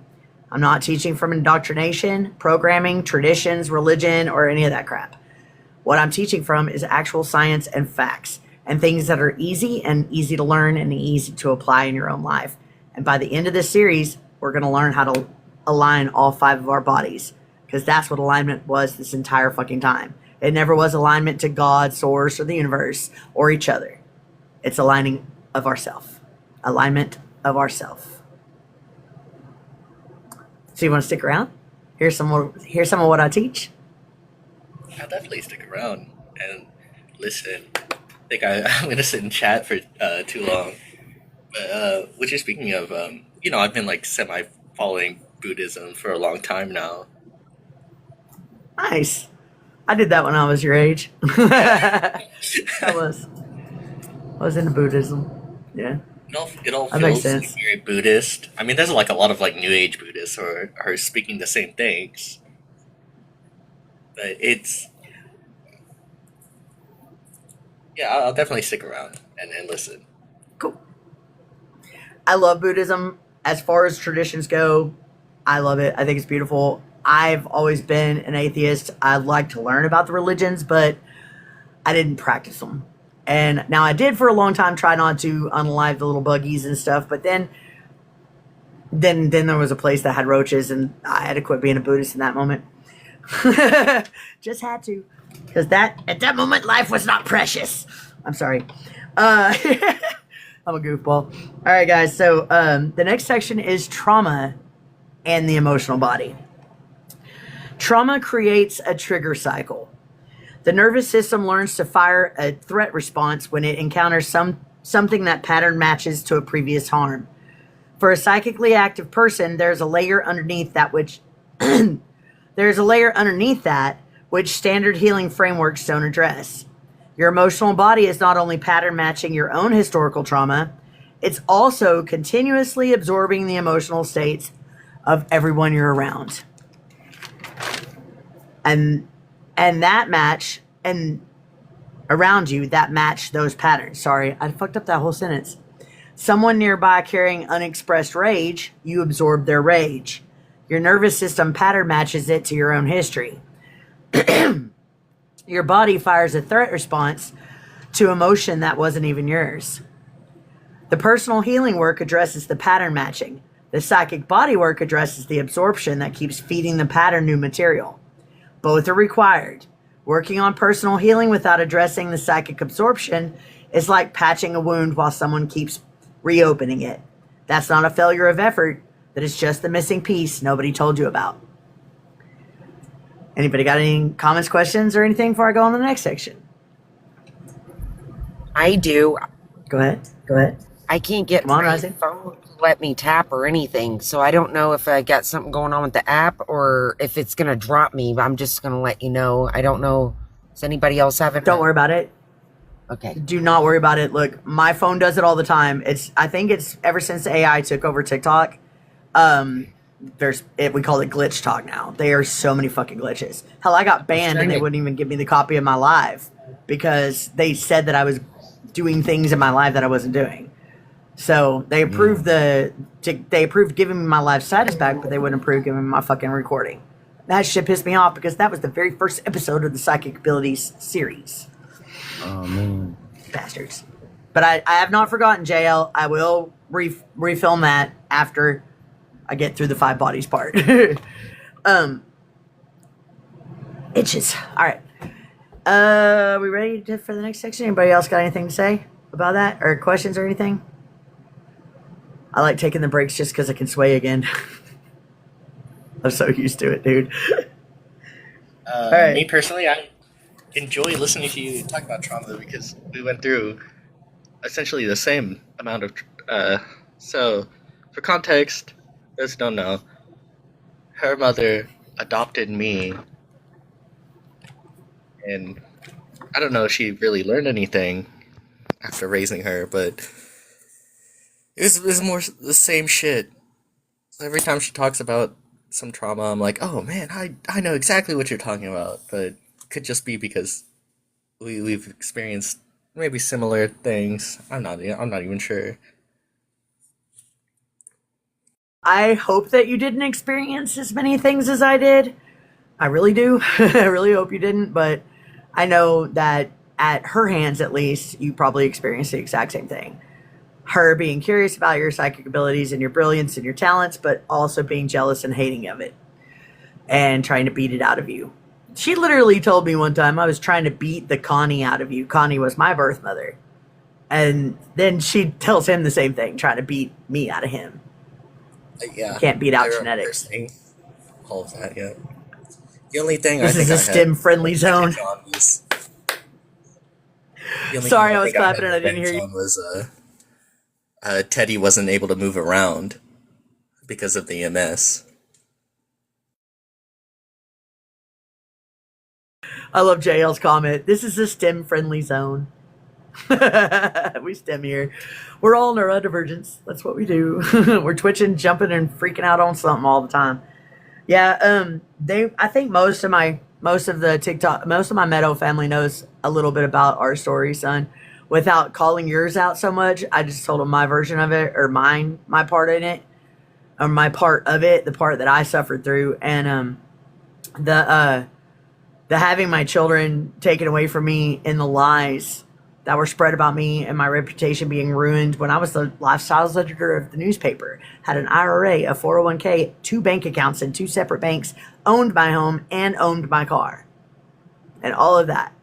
I'm not teaching from indoctrination, programming, traditions, religion, or any of that crap. What I'm teaching from is actual science and facts and things that are easy to learn and easy to apply in your own life. And by the end of this series, we're going to learn how to align all 5 of our bodies, because that's what alignment was this entire fucking time. It never was alignment to God, source, or the universe, or each other. It's aligning of ourself. Alignment of ourself. So you want to stick around? Here's some of what I teach. I'll definitely stick around and listen. I think I'm going to sit and chat for too long. But which is speaking of, I've been like semi-following Buddhism for a long time now. Nice. I did that when I was your age. I was into Buddhism. Yeah. It all That makes feels like sense. very Buddhist. I mean, there's like a lot of like New Age Buddhists who are speaking the same things, but I'll definitely stick around and listen. Cool. I love Buddhism. As far as traditions go, I love it. I think it's beautiful. I've always been an atheist. I like to learn about the religions, but I didn't practice them. And now I did for a long time try not to unalive the little buggies and stuff, but then there was a place that had roaches, and I had to quit being a Buddhist in that moment. Just had to. Because at that moment, life was not precious. I'm sorry. I'm a goofball. All right, guys. So the next section is trauma and the emotional body. Trauma creates a trigger cycle. The nervous system learns to fire a threat response when it encounters something that pattern matches to a previous harm. For a psychically active person, there's a layer underneath that which standard healing frameworks don't address. Your emotional body is not only pattern matching your own historical trauma, it's also continuously absorbing the emotional states of everyone you're around. And that match, and around you that match those patterns. Sorry, I fucked up that whole sentence. Someone nearby carrying unexpressed rage, you absorb their rage. Your nervous system pattern matches it to your own history. Your body fires a threat response to emotion that wasn't even yours. The personal healing work addresses the pattern matching. The psychic body work addresses the absorption that keeps feeding the pattern new material. Both are required. Working on personal healing without addressing the psychic absorption is like patching a wound while someone keeps reopening it. That's not a failure of effort. That is just the missing piece nobody told you about. Anybody got any comments, questions, or anything before I go on to the next section? I do. Go ahead. I can't get Come on, my Rising. phone to let me tap or anything, so I don't know if I got something going on with the app or if it's gonna drop me. I'm just gonna let you know. I don't know. Does anybody else have it? Don't worry about it. Okay. Do not worry about it. Look, my phone does it all the time. I think it's ever since AI took over TikTok. We call it glitch talk now. There are so many fucking glitches. Hell, I got banned and they wouldn't even give me the copy of my live because they said that I was doing things in my live that I wasn't doing. So they approved they approved giving me my live status back, but they wouldn't approve giving me my fucking recording. That shit pissed me off because that was the very first episode of the Psychic Abilities series. Oh man, bastards! But I have not forgotten JL. I will refilm that after I get through the 5 bodies part. Itches. All right. We ready for the next section? Anybody else got anything to say about that, or questions or anything? I like taking the breaks just because I can sway again. I'm so used to it, dude. All right. Me personally, I enjoy listening to you talk about trauma because we went through essentially the same amount of. So, for context, those who don't know, her mother adopted me, and I don't know if she really learned anything after raising her, but it was more the same shit. So every time she talks about some trauma, I'm like, oh man, I know exactly what you're talking about, but it could just be because we've experienced maybe similar things. I'm not even sure. I hope that you didn't experience as many things as I did. I really do. I really hope you didn't, but I know that at her hands, at least, you probably experienced the exact same thing. Her being curious about your psychic abilities and your brilliance and your talents, but also being jealous and hating of it and trying to beat it out of you. She literally told me one time I was trying to beat the Connie out of you. Connie was my birth mother. And then she tells him the same thing, trying to beat me out of him. Yeah. You can't beat out I remember her genetics. saying all of that, yeah. The only thing This I think is a I STEM had friendly zone. on was the only Sorry, thing I was think clapping had and I didn't hear revenge you. on was Teddy wasn't able to move around because of the MS. I love JL's comment. This is a STEM friendly zone. We STEM here. We're all neurodivergents. That's what we do. We're twitching, jumping, and freaking out on something all the time. Yeah, I think most of my Meadow family knows a little bit about our story, son. Without calling yours out so much, I just told them my version of it, or my part in it, or my part of it, the part that I suffered through, and the having my children taken away from me in the lies that were spread about me and my reputation being ruined when I was the lifestyles editor of the newspaper, had an IRA, a 401k, 2 bank accounts in 2 separate banks, owned my home and owned my car. And all of that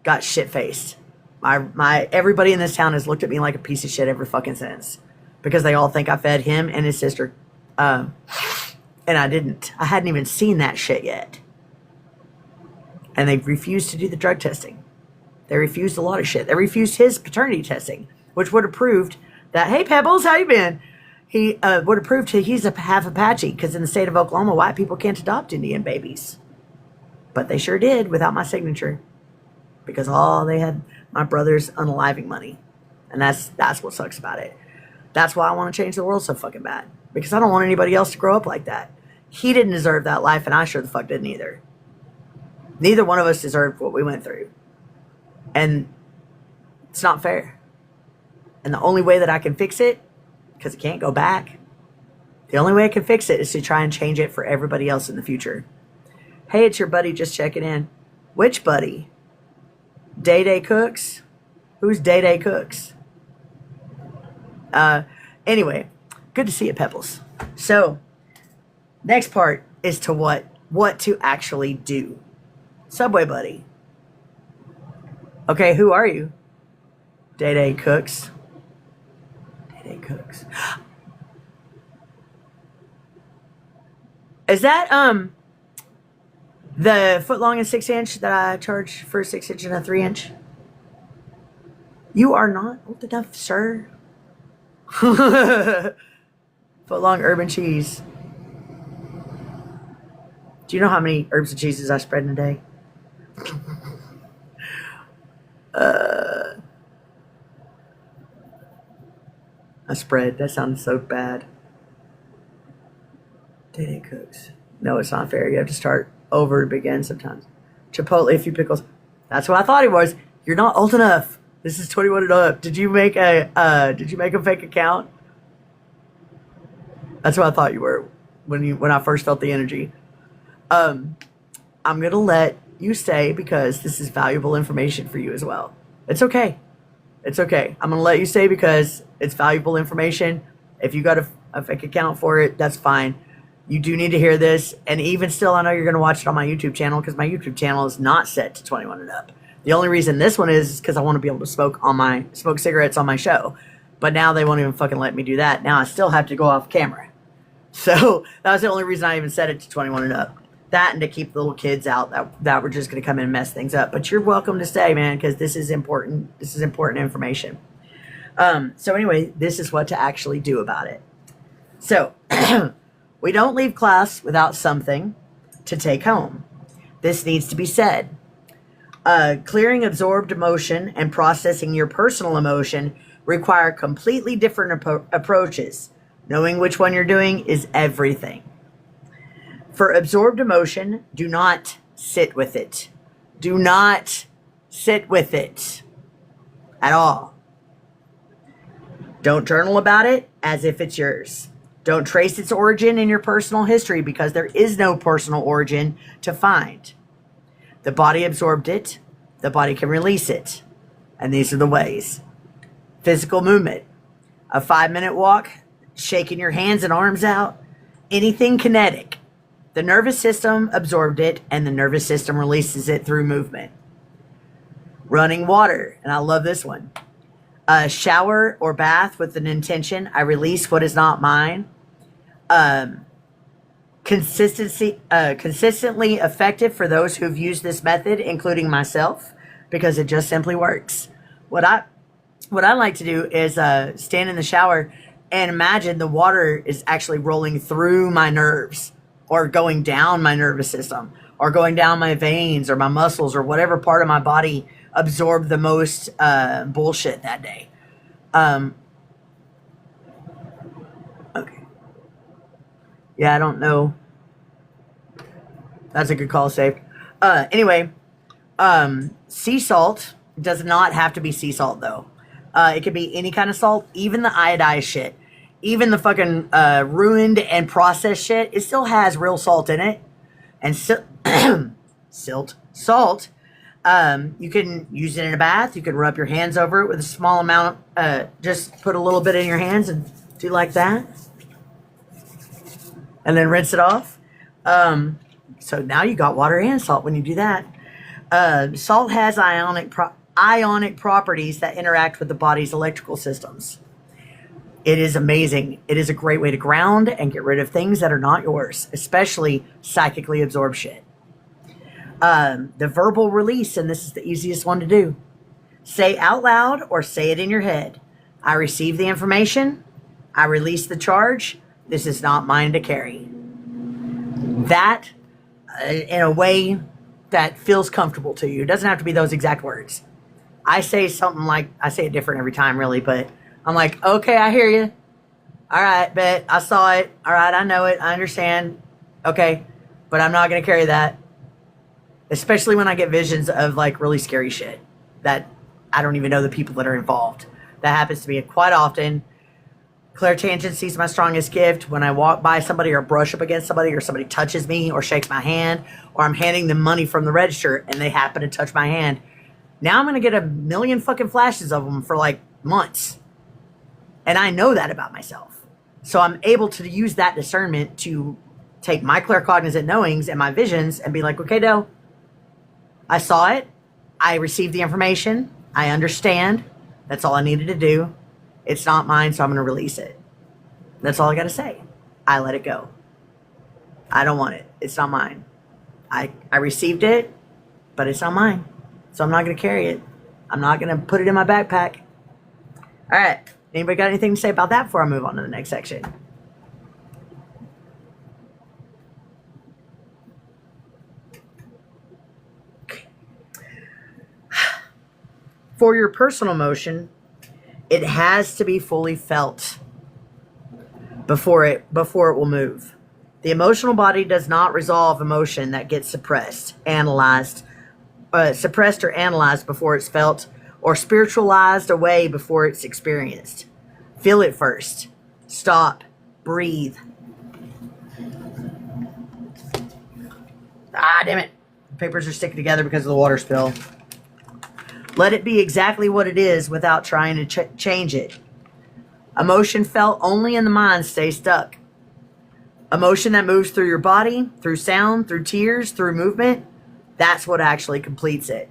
got shit-faced. My everybody in this town has looked at me like a piece of shit ever fucking since. Because they all think I fed him and his sister. And I didn't. I hadn't even seen that shit yet. And they refused to do the drug testing. They refused a lot of shit. They refused his paternity testing, which would have proved that, hey, Pebbles, how you been? He would have proved he's half Apache, because in the state of Oklahoma, white people can't adopt Indian babies. But they sure did without my signature, because all they had my brother's unaliving money. And that's what sucks about it. That's why I want to change the world so fucking bad, because I don't want anybody else to grow up like that. He didn't deserve that life, and I sure the fuck didn't either. Neither one of us deserved what we went through. And it's not fair. And the only way that I can fix it, because it can't go back, the only way I can fix it is to try and change it for everybody else in the future. Hey, it's your buddy just checking in. Which buddy? Day Day Cooks? Who's Day Day Cooks? Anyway, good to see you, Pebbles. So, next part is to what to actually do. Subway buddy. Okay, who are you? Day Day Cooks. Day Day Cooks. Is that the foot long and 6-inch that I charge for a 6-inch and a 3-inch? You are not old enough, sir. Foot long urban cheese. Do you know how many herbs and cheeses I spread in a day? A spread. That sounds so bad. Day Day Cooks. No, it's not fair. You have to start over to begin sometimes. Chipotle, a few pickles. That's what I thought he was. You're not old enough. This is 21 and up. Did you make a fake account? That's what I thought you were when I first felt the energy. I'm gonna let you stay because this is valuable information for you as well. It's okay. It's okay. I'm gonna let you stay because it's valuable information. If you got a fake account for it, that's fine. You do need to hear this, and even still, I know you're gonna watch it on my YouTube channel because my YouTube channel is not set to 21 and up. The only reason this one is because I want to be able to smoke cigarettes on my show. But now they won't even fucking let me do that. Now I still have to go off camera. So that was the only reason I even set it to 21 and up. That and to keep the little kids out that were just going to come in and mess things up. But you're welcome to stay, man, because this is important. This is important information. So anyway, this is what to actually do about it. So we don't leave class without something to take home. This needs to be said. Clearing absorbed emotion and processing your personal emotion require completely different approaches. Knowing which one you're doing is everything. For absorbed emotion, do not sit with it. Do not sit with it at all. Don't journal about it as if it's yours. Don't trace its origin in your personal history because there is no personal origin to find. The body absorbed it. The body can release it. And these are the ways. Physical movement. A 5-minute walk, shaking your hands and arms out. Anything kinetic. The nervous system absorbed it, and the nervous system releases it through movement. Running water, and I love this one. A shower or bath with an intention. I release what is not mine. Consistently effective for those who've used this method, including myself, because it just simply works. What I like to do is stand in the shower and imagine the water is actually rolling through my nerves, or going down my nervous system, or going down my veins or my muscles, or whatever part of my body absorbed the most bullshit that day. Okay. Yeah, I don't know. That's a good call, saved. Anyway, sea salt does not have to be sea salt, though. It could be any kind of salt, even the iodized shit. Even the fucking ruined and processed shit, it still has real salt in it. And salt. You can use it in a bath. You can rub your hands over it with a small amount. Just put a little bit in your hands and do like that. And then rinse it off. So now you got water and salt when you do that. Salt has ionic properties that interact with the body's electrical systems. It is amazing. It is a great way to ground and get rid of things that are not yours, especially psychically absorbed shit. The verbal release, and this is the easiest one to do. Say out loud or say it in your head. I receive the information. I release the charge. This is not mine to carry. That, in a way that feels comfortable to you. It doesn't have to be those exact words. I say something like, I say it different every time, really, but I'm like, okay, I hear you. All right, bet. I saw it. All right, I know it. I understand. Okay, but I'm not going to carry that. Especially when I get visions of, like, really scary shit that I don't even know the people that are involved. That happens to me quite often. Clairtangence is my strongest gift. When I walk by somebody or brush up against somebody, or somebody touches me or shakes my hand, or I'm handing them money from the register and they happen to touch my hand. Now I'm going to get a million fucking flashes of them for, like, months. And I know that about myself. So I'm able to use that discernment to take my claircognizant knowings and my visions and be like, okay, Dale, I saw it. I received the information. I understand. That's all I needed to do. It's not mine, so I'm going to release it. That's all I got to say. I let it go. I don't want it. It's not mine. I received it, but it's not mine. So I'm not going to carry it. I'm not going to put it in my backpack. All right. Anybody got anything to say about that before I move on to the next section? For your personal motion, it has to be fully felt before it will move. The emotional body does not resolve emotion that gets suppressed or analyzed before it's felt, or spiritualized away before it's experienced. Feel it first. Stop. Breathe. Ah, damn it. The papers are sticking together because of the water spill. Let it be exactly what it is without trying to change it. Emotion felt only in the mind stays stuck. Emotion that moves through your body, through sound, through tears, through movement, that's what actually completes it.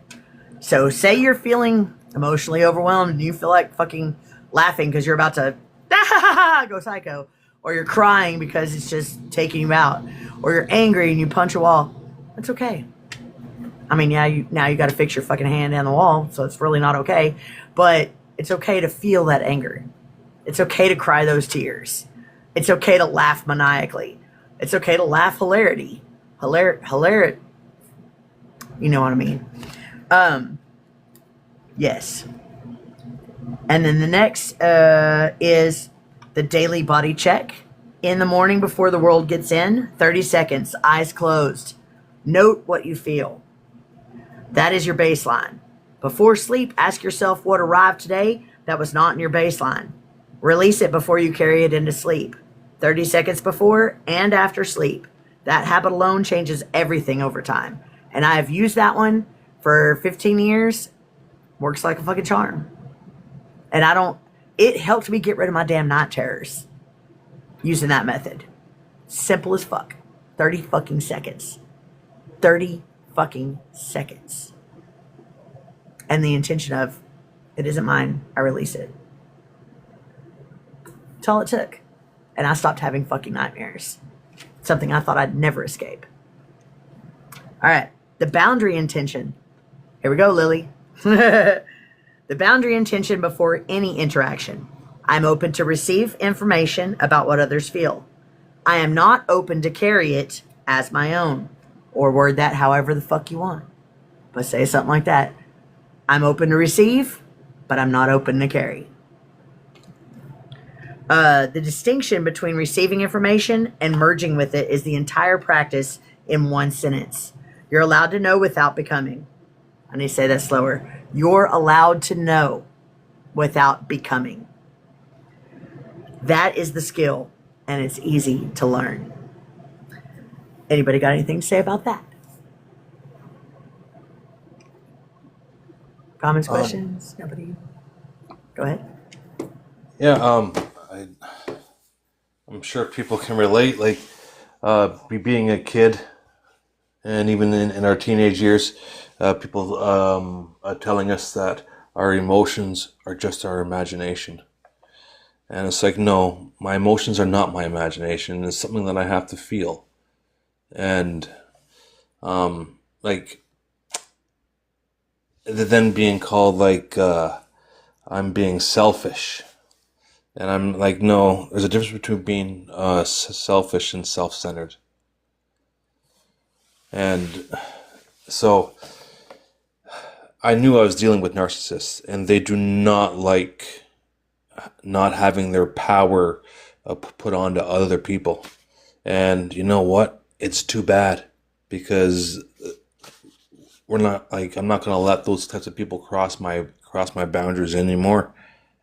So say you're feeling emotionally overwhelmed and you feel like fucking laughing because you're about to go psycho, or you're crying because it's just taking you out, or you're angry and you punch a wall. That's okay. I mean, yeah, now you got to fix your fucking hand down the wall, so it's really not okay. But it's okay to feel that anger. It's okay to cry those tears. It's okay to laugh maniacally. It's okay to laugh hilarity. Hilarity. You know what I mean? Yes. And then the next is the daily body check. In the morning before the world gets in, 30 seconds, eyes closed. Note what you feel. That is your baseline. Before sleep, ask yourself what arrived today that was not in your baseline. Release it before you carry it into sleep. 30 seconds before and after sleep. That habit alone changes everything over time. And I've used that one for 15 years. Works like a fucking charm. And it helped me get rid of my damn night terrors using that method. Simple as fuck. 30 fucking seconds. 30 fucking seconds. And the intention of, it isn't mine, I release it. That's all it took. And I stopped having fucking nightmares. Something I thought I'd never escape. All right, the boundary intention. Here we go, Lily. The boundary intention before any interaction. I'm open to receive information about what others feel. I am not open to carry it as my own. Or word that however the fuck you want. But say something like that. I'm open to receive, but I'm not open to carry. The distinction between receiving information and merging with it is the entire practice in one sentence. You're allowed to know without becoming. I need to say that slower. You're allowed to know without becoming. That is the skill, and it's easy to learn. Anybody got anything to say about that? Comments, questions? Nobody? Go ahead. Yeah, I'm sure people can relate, like being a kid, and even in our teenage years, people telling us that our emotions are just our imagination. And it's like, no, my emotions are not my imagination. It's something that I have to feel. And like then being called like I'm being selfish. And I'm like, no, there's a difference between being selfish and self-centered. And so I knew I was dealing with narcissists, and they do not like not having their power put onto other people. And you know what? It's too bad, because I'm not going to let those types of people cross my boundaries anymore.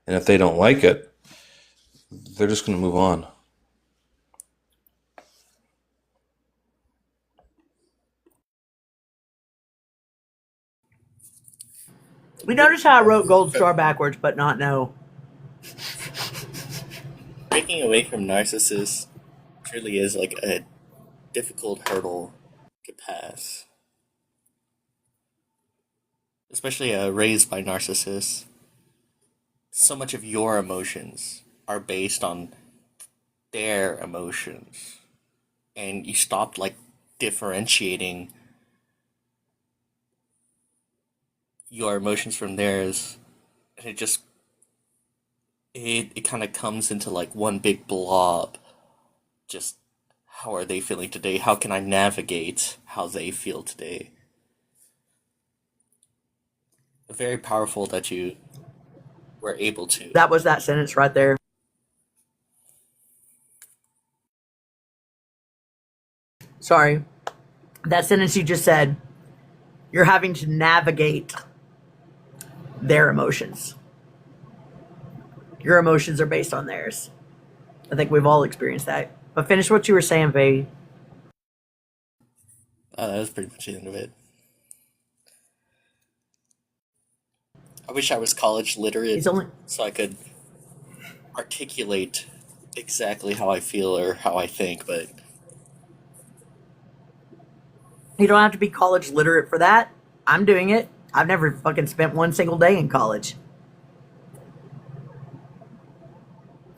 And if they don't like it, they're just going to move on. We noticed how I wrote Gold Star backwards, but not no. Breaking away from narcissists truly is like a difficult hurdle to pass. Especially raised by narcissists. So much of your emotions are based on their emotions. And you stopped like differentiating your emotions from theirs. And it kind of comes into like one big blob. Just how are they feeling today? How can I navigate how they feel today? Very powerful that you were able to. That was that sentence right there. Sorry. That sentence you just said, you're having to navigate their emotions. Your emotions are based on theirs. I think we've all experienced that. But finish what you were saying, babe. That was pretty much the end of it. I wish I was college literate so I could articulate exactly how I feel or how I think, but You don't have to be college literate for that. I'm doing it. I've never fucking spent one single day in college.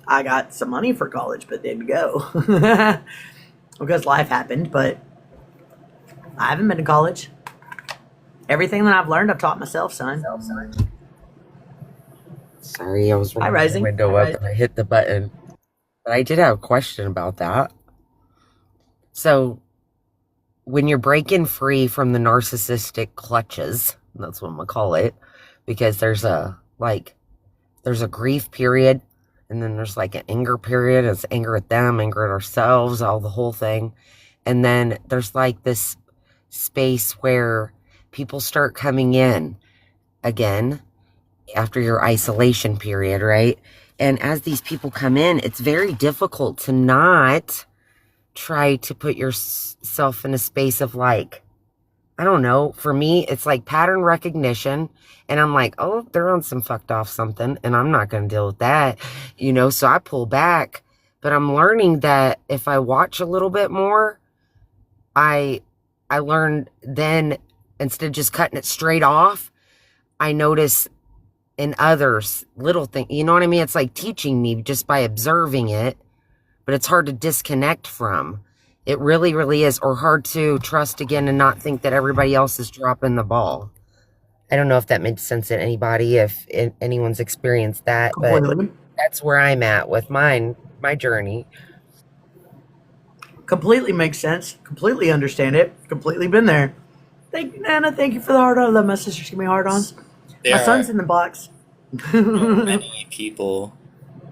I got some money for college, but didn't go. Because life happened, but I haven't been to college. Everything that I've learned, I've taught myself, son. Sorry, I was Hi, rolling Rising. the window up and I hit the button. But I did have a question about that. So, when you're breaking free from the narcissistic clutches, that's what I'm gonna call it, because there's a grief period, and then there's like an anger period. It's anger at them, anger at ourselves, all the whole thing. And then there's like this space where people start coming in again after your isolation period, right? And as these people come in, it's very difficult to not try to put yourself in a space of like, I don't know. For me, it's like pattern recognition. And I'm like, oh, they're on some fucked off something. And I'm not going to deal with that, so I pull back. But I'm learning that if I watch a little bit more, I learned then, instead of just cutting it straight off, I notice in others little things. You know what I mean? It's like teaching me just by observing it, but it's hard to disconnect from. It really, really is, or hard to trust again and not think that everybody else is dropping the ball. I don't know if that makes sense to anybody, if anyone's experienced that, but Completely. that's where I'm at with my journey. Completely makes sense. Completely understand it. Completely been there. Thank you, Nana. Thank you for the hard on. Love my sisters give me hard ons. My There son's are in the box. many people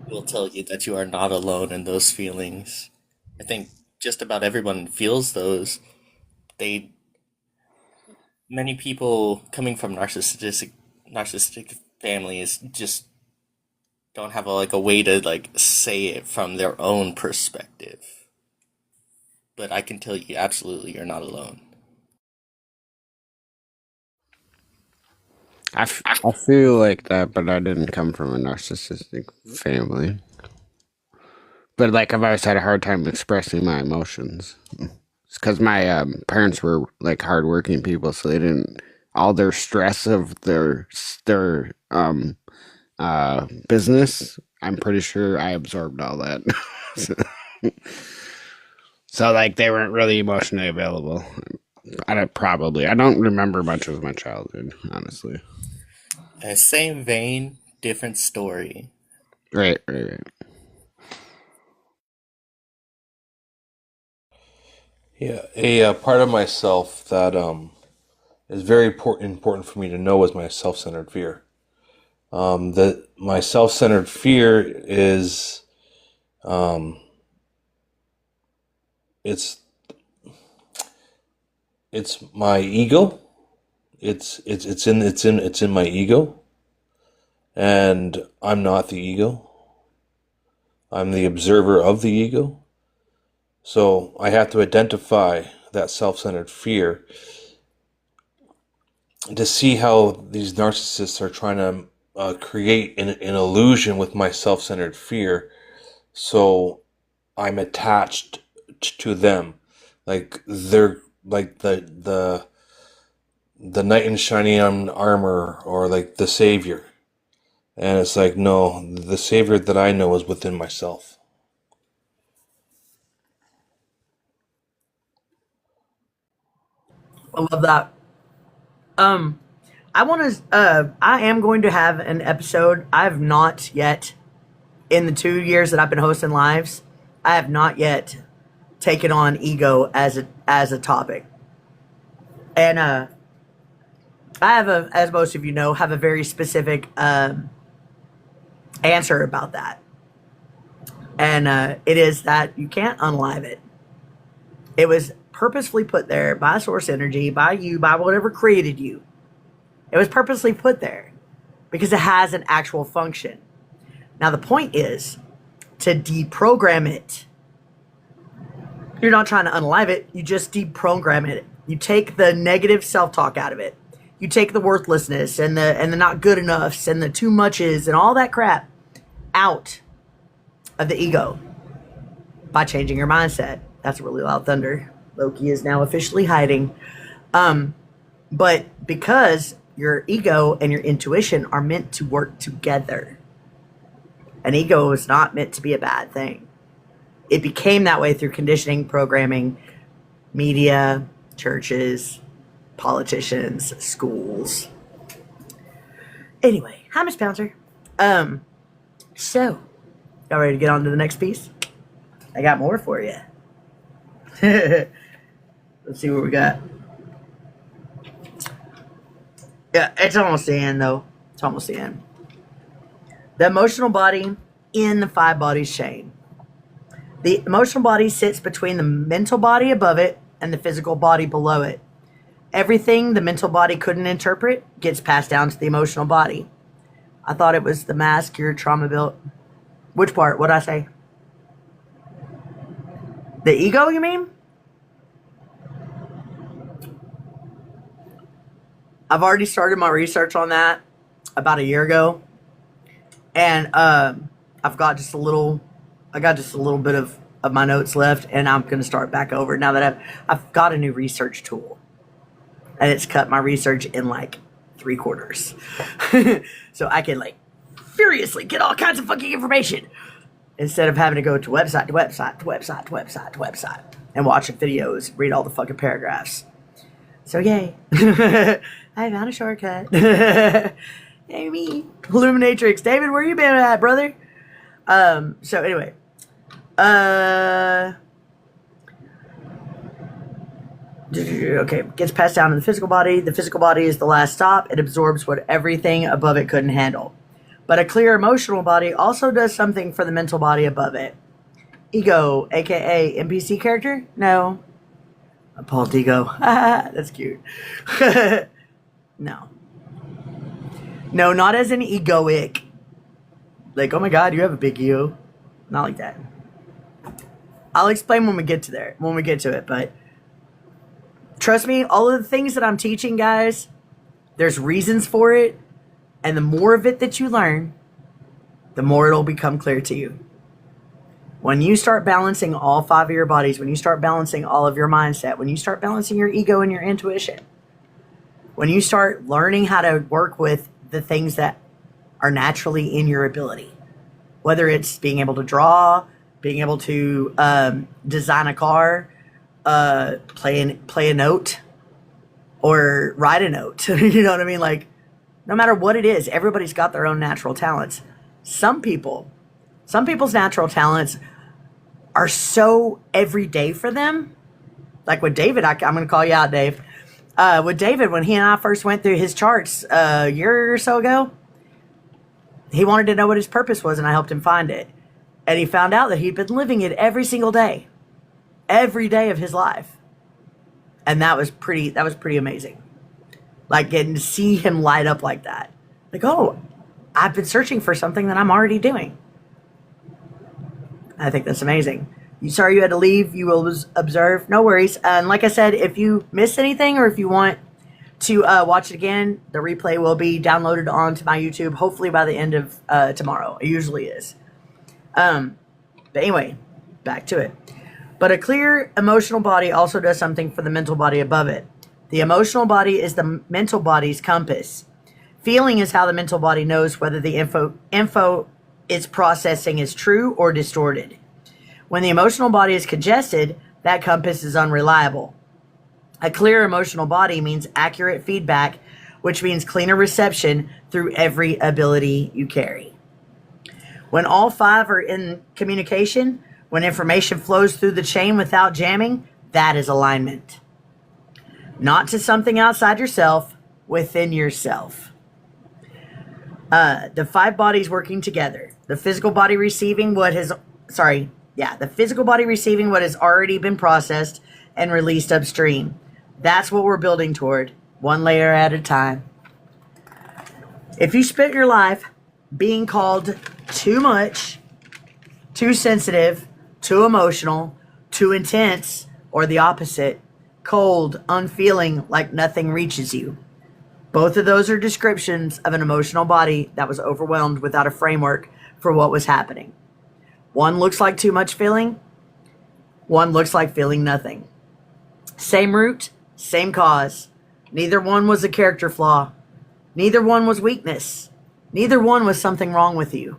who will tell you that you are not alone in those feelings. I think just about everyone feels those. Many people coming from narcissistic families just don't have a way to say it from their own perspective. But I can tell you absolutely you're not alone. I feel like that, but I didn't come from a narcissistic family. But I've always had a hard time expressing my emotions. It's because my parents were hardworking people, so they didn't all their stress of their business. I'm pretty sure I absorbed all that. So they weren't really emotionally available. I don't remember much of my childhood, honestly. Same vein, different story. Right. Yeah, a part of myself that is very important for me to know is my self-centered fear. That my self-centered fear is it's my ego. It's in my ego, and I'm not the ego. I'm the observer of the ego. So I have to identify that self-centered fear to see how these narcissists are trying to create an illusion with my self-centered fear. So I'm attached to them, like they're like the knight in shining armor, or like the savior. And it's like, no, the savior that I know is within myself. I love that. I am going to have an episode. I have not yet, in the 2 years that I've been hosting lives, I have not yet taken on ego as a topic. And I have as most of you know, have a very specific answer about that. And it is that you can't unlive it. It was purposefully put there by source energy, by you, by whatever created you. It was purposely put there because it has an actual function. Now, the point is to deprogram it. You're not trying to unalive it. You just deprogram it. You take the negative self-talk out of it. You take the worthlessness and the not good enoughs and the too muches and all that crap out of the ego by changing your mindset. That's really loud thunder. Loki is now officially hiding. But because your ego and your intuition are meant to work together. An ego is not meant to be a bad thing. It became that way through conditioning, programming, media, churches, politicians, schools. Anyway, hi, Miss Pouncer. So, y'all ready to get on to the next piece? I got more for you. Let's see what we got. Yeah, it's almost the end, though. It's almost the end. The emotional body in the 5 bodies chain. The emotional body sits between the mental body above it and the physical body below it. Everything the mental body couldn't interpret gets passed down to the emotional body. I thought it was the mask your trauma built. Which part? What'd I say? The ego, you mean? I've already started my research on that about a year ago. And I've got just a little bit of my notes left, and I'm going to start back over now that I've got a new research tool. And it's cut my research in like 3/4. So I can like furiously get all kinds of fucking information instead of having to go to website to website to website to website to website and watching videos, read all the fucking paragraphs. So yay. I found a shortcut. Hey me. Illuminatrix. David, where you been at, brother? So anyway. Okay, gets passed down to the physical body. The physical body is the last stop. It absorbs what everything above it couldn't handle. But a clear emotional body also does something for the mental body above it. Ego, aka NPC character? No. Paul Ego. That's cute. No. No, not as an egoic. Like, oh my god, you have a big ego. Not like that. I'll explain when we get to it, but trust me, all of the things that I'm teaching, guys, there's reasons for it, and the more of it that you learn, the more it'll become clear to you. When you start balancing all 5 of your bodies, when you start balancing all of your mindset, when you start balancing your ego and your intuition, when you start learning how to work with the things that are naturally in your ability, whether it's being able to draw, being able to design a car, play a note, or write a note. You know what I mean? Like, no matter what it is, everybody's got their own natural talents. Some people's natural talents are so everyday for them. Like with David, I'm going to call you out, Dave. With David, when he and I first went through his charts a year or so ago, he wanted to know what his purpose was, and I helped him find it. And he found out that he'd been living it every single day. Every day of his life. And that was pretty amazing. Like, getting to see him light up like that. Like, oh, I've been searching for something that I'm already doing. I think that's amazing. Sorry you had to leave. You will observe. No worries. And like I said, if you missed anything or if you want to watch it again, the replay will be downloaded onto my YouTube, hopefully by the end of tomorrow. It usually is. But anyway, back to it. But a clear emotional body also does something for the mental body above it. The emotional body is the mental body's compass. Feeling is how the mental body knows whether the info it's processing is true or distorted. When the emotional body is congested, that compass is unreliable. A clear emotional body means accurate feedback, which means cleaner reception through every ability you carry. When all 5 are in communication, when information flows through the chain without jamming, that is alignment. Not to something outside yourself, within yourself. The 5 bodies working together. The physical body receiving the physical body receiving what has already been processed and released upstream. That's what we're building toward, one layer at a time. If you spent your life being called too much, too sensitive, too emotional, too intense, or the opposite, cold, unfeeling, like nothing reaches you. Both of those are descriptions of an emotional body that was overwhelmed without a framework for what was happening. One looks like too much feeling. One looks like feeling nothing. Same root, same cause. Neither one was a character flaw. Neither one was weakness. Neither one was something wrong with you.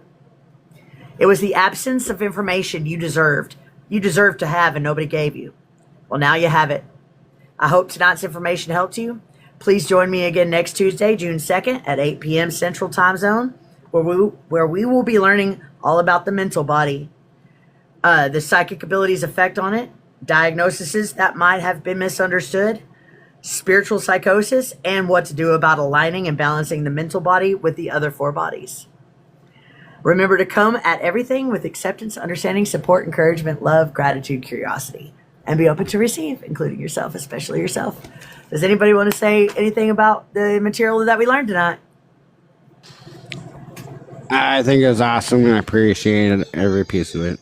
It was the absence of information you deserved. You deserved to have and nobody gave you. Well, now you have it. I hope tonight's information helped you. Please join me again next Tuesday, June 2nd at 8 p.m. Central Time Zone, where we will be learning all about the mental body, the psychic abilities' effect on it, diagnoses that might have been misunderstood, spiritual psychosis, and what to do about aligning and balancing the mental body with the other 4 bodies. Remember to come at everything with acceptance, understanding, support, encouragement, love, gratitude, curiosity, and be open to receive, including yourself, especially yourself. Does anybody want to say anything about the material that we learned tonight? I think it was awesome, and I appreciated every piece of it.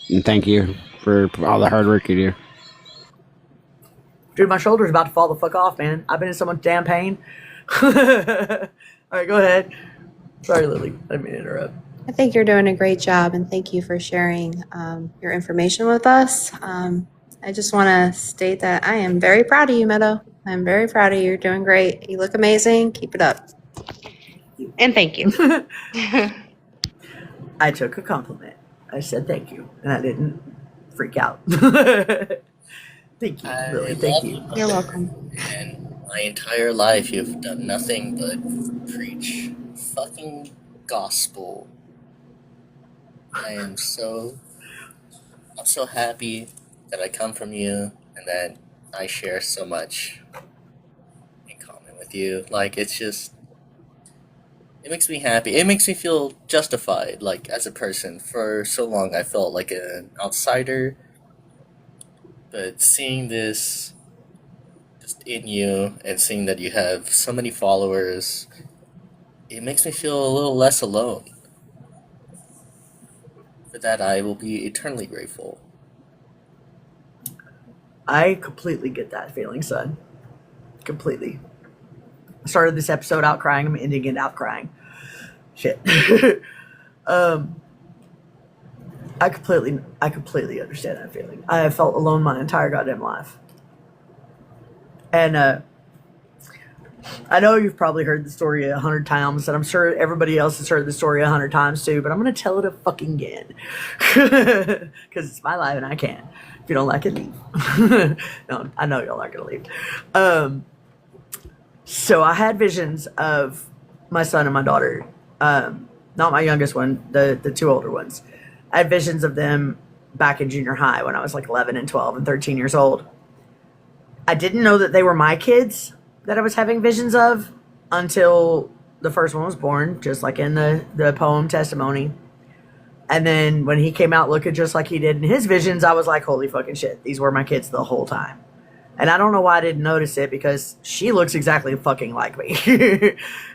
And thank you for all the hard work you do. Dude, my shoulder's about to fall the fuck off, man. I've been in so much damn pain. All right, go ahead. Sorry, Lily. I didn't mean to interrupt. I think you're doing a great job, and thank you for sharing your information with us. I just want to state that I am very proud of you, Meadow. I'm very proud of you. You're doing great. You look amazing. Keep it up. And thank you. I took a compliment. I said thank you, and I didn't freak out. Thank you, Lily. Thank you. You're welcome. And my entire life, you've done nothing but preach fucking gospel. I'm so happy that I come from you and that I share so much in common with you. Like, it's just, it makes me happy. It makes me feel justified, like, as a person. For so long, I felt like an outsider. But seeing this just in you and seeing that you have so many followers, it makes me feel a little less alone. For that, I will be eternally grateful. I completely get that feeling, son. Completely. I started this episode out crying. I'm ending it out crying. Shit. I completely understand that feeling. I have felt alone my entire goddamn life. And I know you've probably heard the story 100 times, and I'm sure everybody else has heard the story 100 times too, but I'm going to tell it a fucking again. Because it's my life and I can. If you don't like it, leave. No, I know y'all aren't going to leave. So I had visions of my son and my daughter. Not my youngest one, the two older ones. I had visions of them back in junior high when I was like 11 and 12 and 13 years old. I didn't know that they were my kids that I was having visions of until the first one was born, just like in the poem testimony. And then when he came out looking just like he did in his visions, I was like, holy fucking shit, these were my kids the whole time. And I don't know why I didn't notice it, because she looks exactly fucking like me.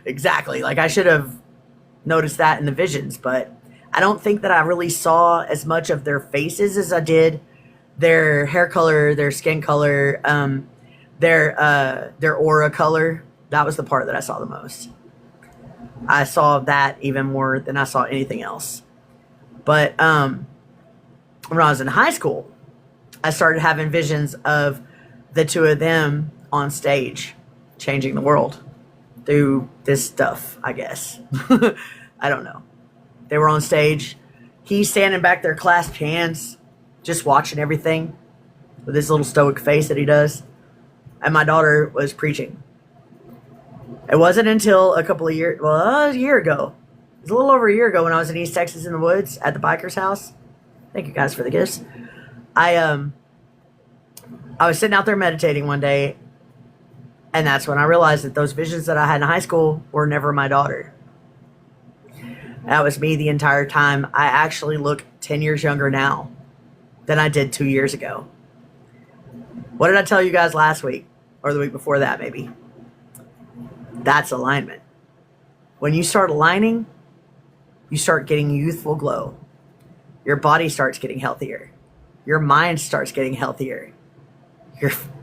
Exactly. Like, I should have noticed that in the visions, but I don't think that I really saw as much of their faces as I did their hair color, their skin color, their aura color. That was the part that I saw the most. I saw that even more than I saw anything else. But when I was in high school, I started having visions of the two of them on stage, changing the world through this stuff, I guess. I don't know. They were on stage. He's standing back there, clasped hands, just watching everything with this little stoic face that he does. And my daughter was preaching. It wasn't until a year ago. It was a little over a year ago when I was in East Texas in the woods at the biker's house. Thank you guys for the gifts. I was sitting out there meditating one day, and that's when I realized that those visions that I had in high school were never my daughter. That was me the entire time. I actually look 10 years younger now than I did 2 years ago. What did I tell you guys last week? Or the week before that, maybe? That's alignment. When you start aligning, you start getting youthful glow. Your body starts getting healthier. Your mind starts getting healthier.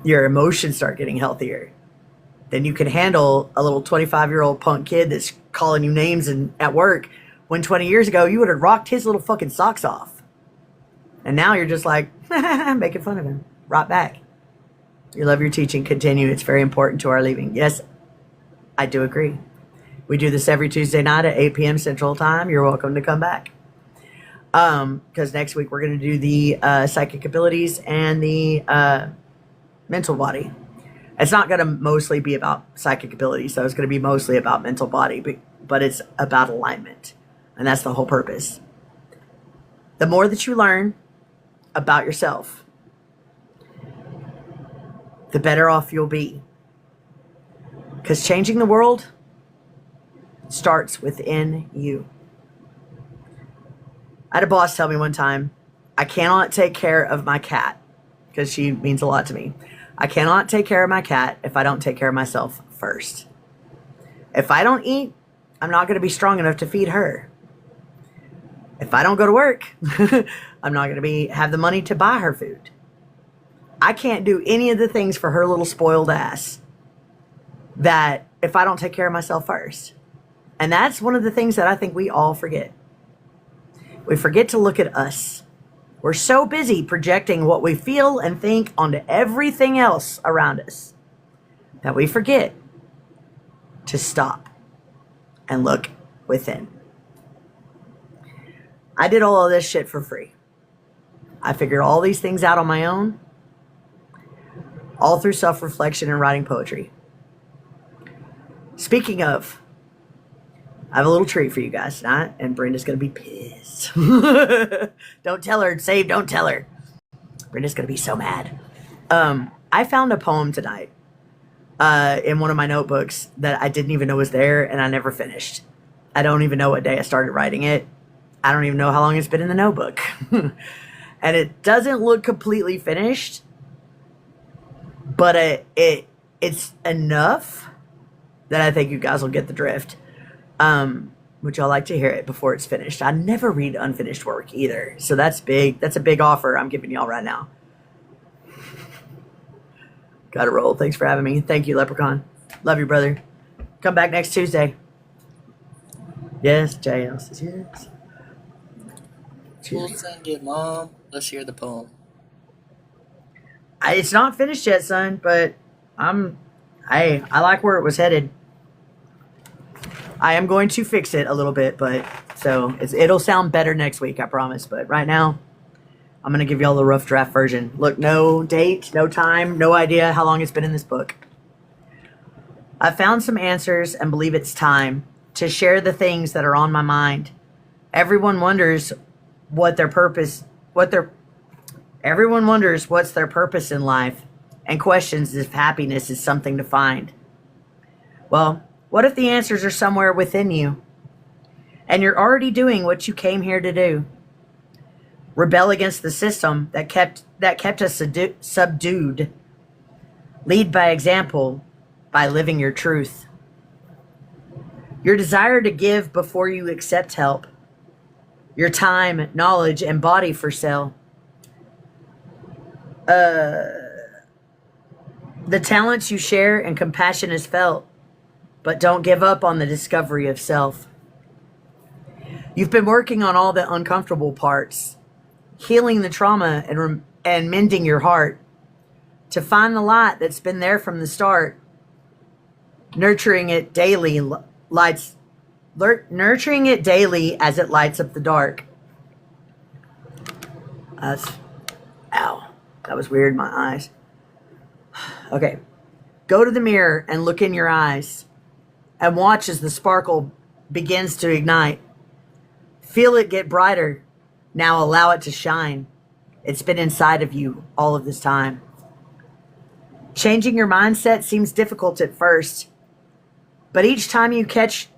Your emotions start getting healthier. Then you can handle a little 25-year-old punk kid that's calling you names at work, when 20 years ago you would have rocked his little fucking socks off. And now you're just like, making fun of him. Right back. You love your teaching. Continue. It's very important to our leaving. Yes, I do agree. We do this every Tuesday night at 8 p.m. Central Time. You're welcome to come back. Because next week we're going to do the psychic abilities and the mental body. It's not going to mostly be about psychic abilities, so it's going to be mostly about mental body, but it's about alignment. And that's the whole purpose. The more that you learn about yourself, the better off you'll be. Because changing the world starts within you. I had a boss tell me one time, I cannot take care of my cat, because she means a lot to me. I cannot take care of my cat if I don't take care of myself first. If I don't eat, I'm not going to be strong enough to feed her. If I don't go to work, I'm not going to have the money to buy her food. I can't do any of the things for her little spoiled ass that if I don't take care of myself first. And that's one of the things that I think we all forget. We forget to look at us. We're so busy projecting what we feel and think onto everything else around us that we forget to stop and look within. I did all of this shit for free. I figured all these things out on my own, all through self-reflection and writing poetry. Speaking of, I have a little treat for you guys tonight, and Brenda's going to be pissed. Don't tell her. Save, don't tell her. Brenda's going to be so mad. I found a poem tonight in one of my notebooks that I didn't even know was there, and I never finished. I don't even know what day I started writing it. I don't even know how long it's been in the notebook. And it doesn't look completely finished, but it's enough that I think you guys will get the drift. Would y'all like to hear it before it's finished? I never read unfinished work either. So that's big. That's a big offer I'm giving y'all right now. Gotta roll. Thanks for having me. Thank you, Leprechaun. Love you, brother. Come back next Tuesday. Yes, JL says yes. We'll send it, Mom. Let's hear the poem. It's not finished yet, son, but I like where it was headed. I am going to fix it a little bit, but so it'll sound better next week, I promise. But right now, I'm going to give y'all the rough draft version. Look, no date, no time, no idea how long it's been in this book. I found some answers and believe it's time to share the things that are on my mind. Everyone wonders what's their purpose in life and questions if happiness is something to find. Well, what if the answers are somewhere within you and you're already doing what you came here to do? Rebel against the system that kept us subdued. Lead by example by living your truth. Your desire to give before you accept help. Your time, knowledge, and body for sale. The talents you share and compassion is felt, but don't give up on the discovery of self. You've been working on all the uncomfortable parts, healing the trauma and mending your heart to find the light that's been there from the start. Nurturing it daily as it lights up the dark. Ow, that was weird, my eyes. Okay, go to the mirror and look in your eyes and watch as the sparkle begins to ignite. Feel it get brighter. Now allow it to shine. It's been inside of you all of this time. Changing your mindset seems difficult at first, but each time you catch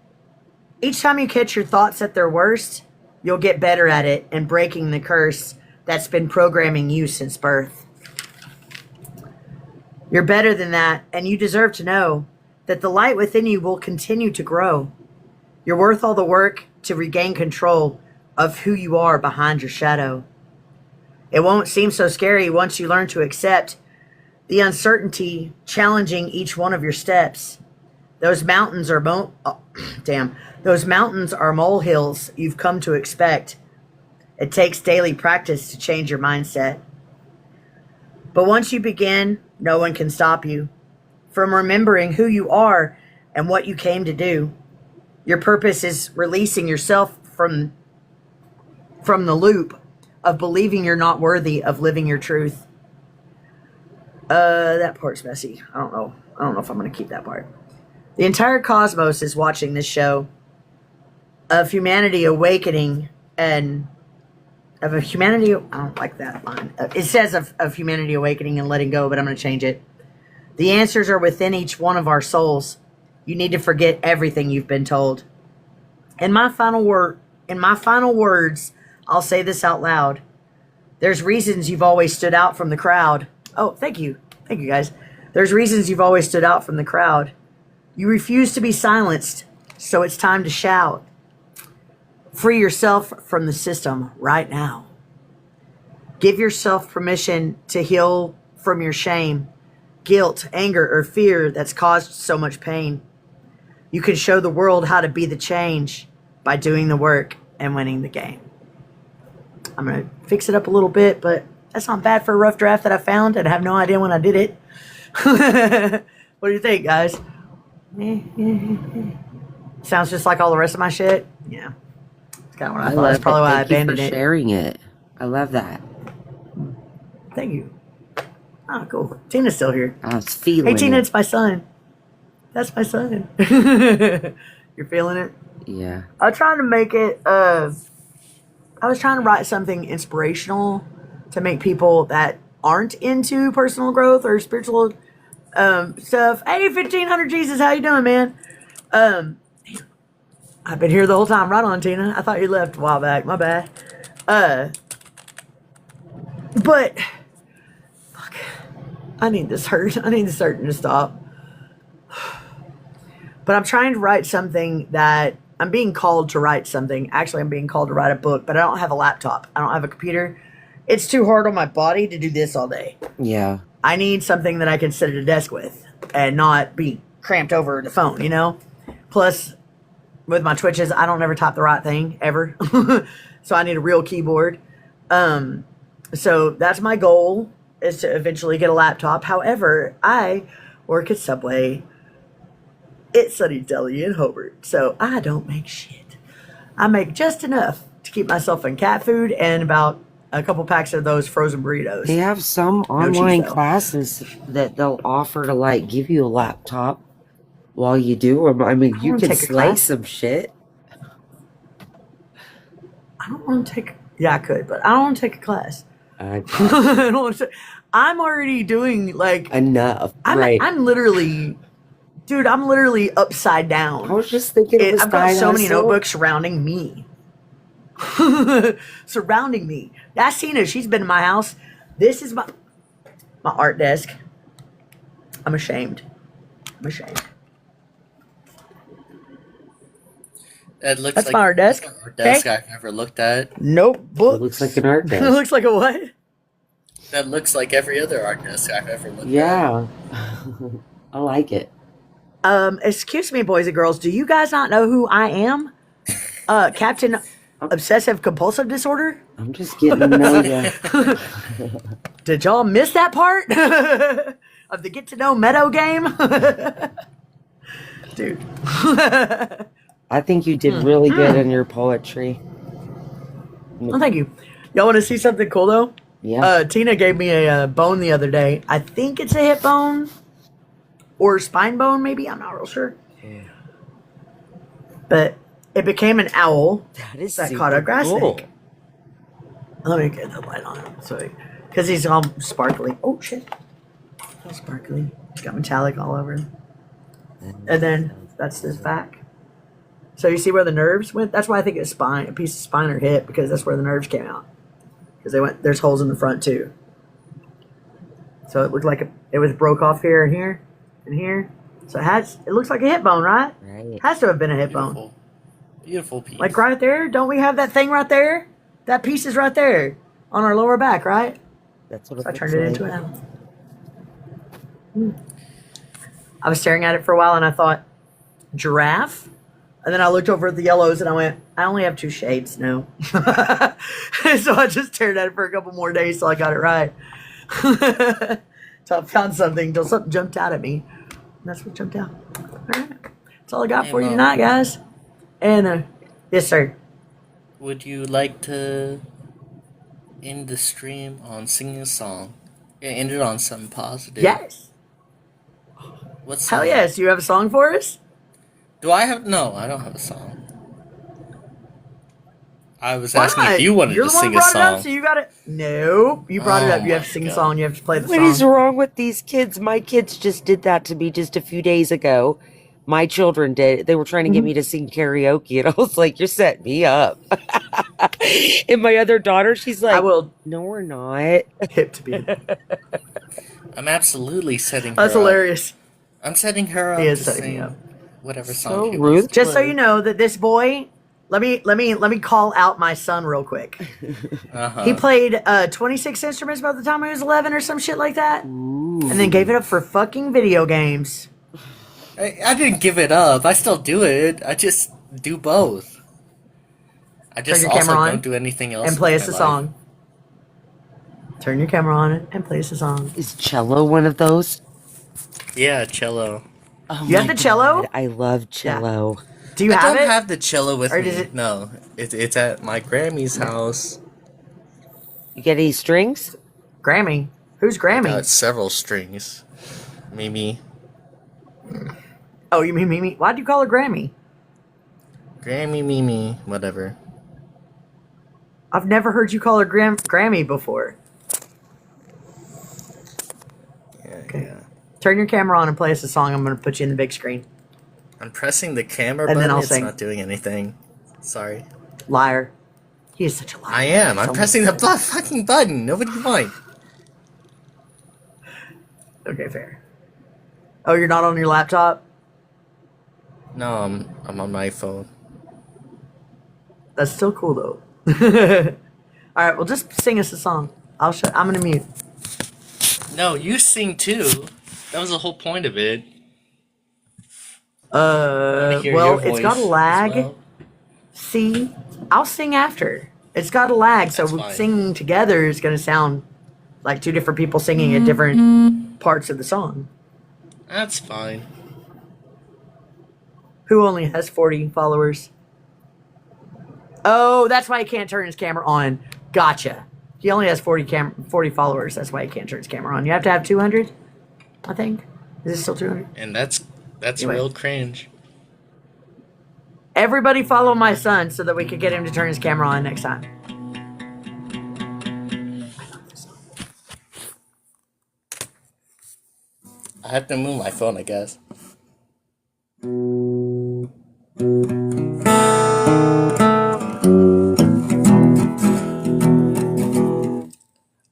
your thoughts at their worst, you'll get better at it and breaking the curse that's been programming you since birth. You're better than that, and you deserve to know that the light within you will continue to grow. You're worth all the work to regain control of who you are behind your shadow. It won't seem so scary once you learn to accept the uncertainty challenging each one of your steps. Those mountains are molehills you've come to expect. It takes daily practice to change your mindset. But once you begin, no one can stop you from remembering who you are and what you came to do. Your purpose is releasing yourself from the loop of believing you're not worthy of living your truth. That part's messy. I don't know if I'm going to keep that part. The entire cosmos is watching this show of humanity awakening I don't like that line. It says of humanity awakening and letting go, but I'm going to change it. The answers are within each one of our souls. You need to forget everything you've been told. In my final words, I'll say this out loud. There's reasons you've always stood out from the crowd. Oh, thank you. Thank you, guys. There's reasons you've always stood out from the crowd. You refuse to be silenced, so it's time to shout. Free yourself from the system right now. Give yourself permission to heal from your shame, guilt, anger, or fear that's caused so much pain. You can show the world how to be the change by doing the work and winning the game. I'm going to fix it up a little bit, but that's not bad for a rough draft that I found and I have no idea when I did it. What do you think, guys? Sounds just like all the rest of my shit? Yeah. It's kind of what I thought. That's probably why I abandoned it. Thank you for sharing it. I love that. Thank you. Oh, cool. Tina's still here. I was feeling Hey, Tina, it. it's my son. That's my son. You're feeling it? Yeah. I was trying to make it, I was trying to write something inspirational to make people that aren't into personal growth or spiritual stuff. Hey, 1500 Jesus, how you doing, man? I've been here the whole time. Right on, Tina. I thought you left a while back. My bad. But fuck, I need this hurt. I need this hurting to stop. But I'm trying to write something that I'm being called to write something. Actually, I'm being called to write a book, but I don't have a laptop. I don't have a computer. It's too hard on my body to do this all day. Yeah. I need something that I can sit at a desk with and not be cramped over the phone, you know? Plus, with my twitches, I don't ever type the right thing, ever. So I need a real keyboard. So that's my goal, is to eventually get a laptop. However, I work at Subway. It's Sunny Deli in Hobart, so I don't make shit. I make just enough to keep myself in cat food and about a couple packs of those frozen burritos. They have some online classes that they'll offer to like give you a laptop while you do them. I mean, you can slice some shit. I don't want to take. Yeah, I could, but I don't want to take a class. I don't want to. I'm already doing like enough. I'm literally. Dude, I'm literally upside down. I was just thinking it was I've got so many notebooks surrounding me. Surrounding me. That's Tina. She's been in my house. This is my art desk. I'm ashamed. That looks That's like my art desk. an art desk I've ever looked at. Notebook. It looks like an art desk. It looks like a what? That looks like every other art desk I've ever looked at. Yeah. I like it. Excuse me, boys and girls. Do you guys not know who I am? Captain Obsessive Compulsive Disorder? I'm just getting to know you. Did y'all miss that part of the get to know Meadow game? Dude. I think you did really good in your poetry. Well, thank you. Y'all want to see something cool though? Yeah. Tina gave me a bone the other day. I think it's a hip bone or spine bone, maybe. I'm not real sure. Yeah. But it became an owl that caught a grass cool. snake. Let me get the light on him, because he's all sparkly. Oh shit! All sparkly. He's got metallic all over him. And then that's his back. So you see where the nerves went? That's why I think it's spine, a piece of spine or hip, because that's where the nerves came out. Because they went. There's holes in the front too. So it looked like it was broke off here and here and here. So it looks like a hip bone, right? Right. Has to have been a hip bone. Beautiful piece. Like right there. Don't we have that thing right there? That piece is right there on our lower back, right? That's what So I turned it into an owl. I was staring at it for a while and I thought, giraffe? And then I looked over at the yellows and I went, I only have 2 shades, no. So I just stared at it for a couple more days till I got it right. So I found something till something jumped out at me. And that's what jumped out. All right. That's all I got for you tonight, guys. And, yes, sir. Would you like to end the stream on singing a song? End it on something positive. Yes. What song? Hell yes. Do you have a song for us? Do I have? No, I don't have a song. I was asking if you wanted to sing a song. It up, so you got it. No, you brought it up. You have to sing a song. You have to play the song. What is wrong with these kids? My kids just did that to me just a few days ago. My children did. They were trying to get me to sing karaoke, and I was like, "You're setting me up." And my other daughter, she's like, "I will." No, we're not. Hip to be. I'm absolutely setting her That's up. hilarious. I'm setting her up He is to setting sing me up. whatever So song. rude. Just so you know that this boy let me call out my son real quick. Uh-huh. He played 26 instruments by the time he was 11 or some shit like that, and then gave it up for fucking video games. I didn't give it up. I still do it. I just do both. I Turn just your also camera on don't do anything else and play with us a my life. song. Turn your camera on and play us a song. Is cello one of those? Yeah, cello. Oh You have my the cello? God, I love cello. Do you I have don't it? have the cello with Or me. does it? No, it's at my Grammy's house. You get any strings? Grammy. Who's I Grammy? got several strings. Mimi. Oh, you mean Mimi? Why'd you call her Grammy? Grammy, Mimi, whatever. I've never heard you call her Grammy before. Yeah, Okay. yeah. Turn your camera on and play us a song. I'm going to put you in the big screen. I'm pressing the camera And then button. I'll It's sing. not doing anything. Sorry. Liar. He is such a liar. I am. I'm So pressing the fucking button. Nobody mind. Okay, fair. Oh, you're not on your laptop? No, I'm on my phone. That's still cool, though. All right, well, just sing us a song. I'm going to mute. No, you sing too. That was the whole point of it. Hear Well, your it's got a voice as lag. well. See, I'll sing after. It's got a lag, so That's fine. singing together is going to sound like two different people singing at different parts of the song. That's fine. Who only has 40 followers? Oh, that's why he can't turn his camera on. Gotcha. He only has 40 followers. That's why he can't turn his camera on. You have to have 200, I think. Is it still 200? And that's Anyway. real cringe. Everybody follow my son so that we could get him to turn his camera on next time. I have to move my phone, I guess.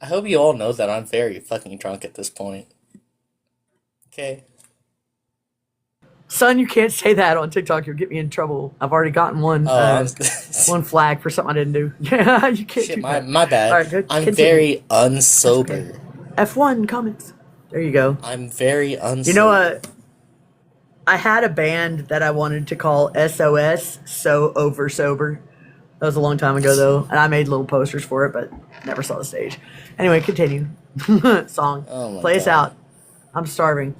I hope you all know that I'm very fucking drunk at this point. Okay. Son, you can't say that on TikTok. You'll get me in trouble. I've already gotten one one flag for something I didn't do. Yeah, you can't Shit, do that. my bad. All right, good. I'm Continue. very unsober. F1 comments. There you go. I'm very unsober. You know what? I had a band that I wanted to call SOS, So Over Sober. That was a long time ago, though, and I made little posters for it, but never saw the stage. Anyway, continue. Song. Oh my Play us God. out. I'm starving.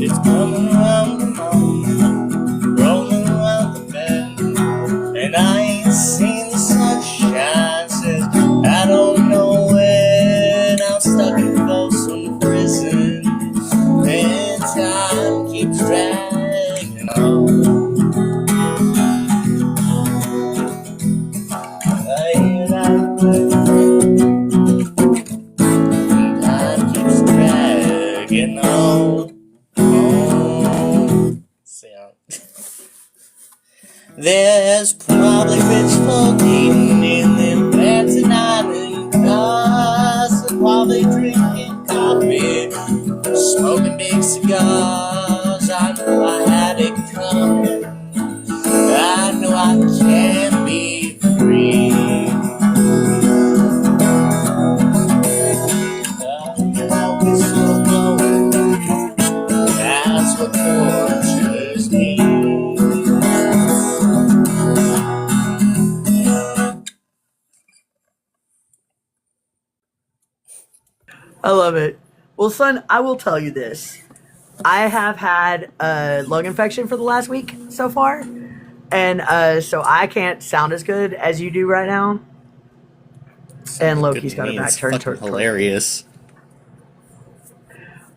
It's coming around the mountain, rolling around the bend, and I ain't seen the sunshine since I don't know when. I'm stuck in Folsom Prison, and time keeps dragging on. I hear that and time keeps dragging on. There's probably rich folk eating in them beds tonight in cars. They're probably drinking coffee, smoking big cigars. I know I had it coming. I know I can be free. I whistle blowing. That's what tortures me. I love it. Well, son, I will tell you this. I have had a lung infection for the last week so far. And so I can't sound as good as you do right now. And Loki's got her back turned toward hilarious.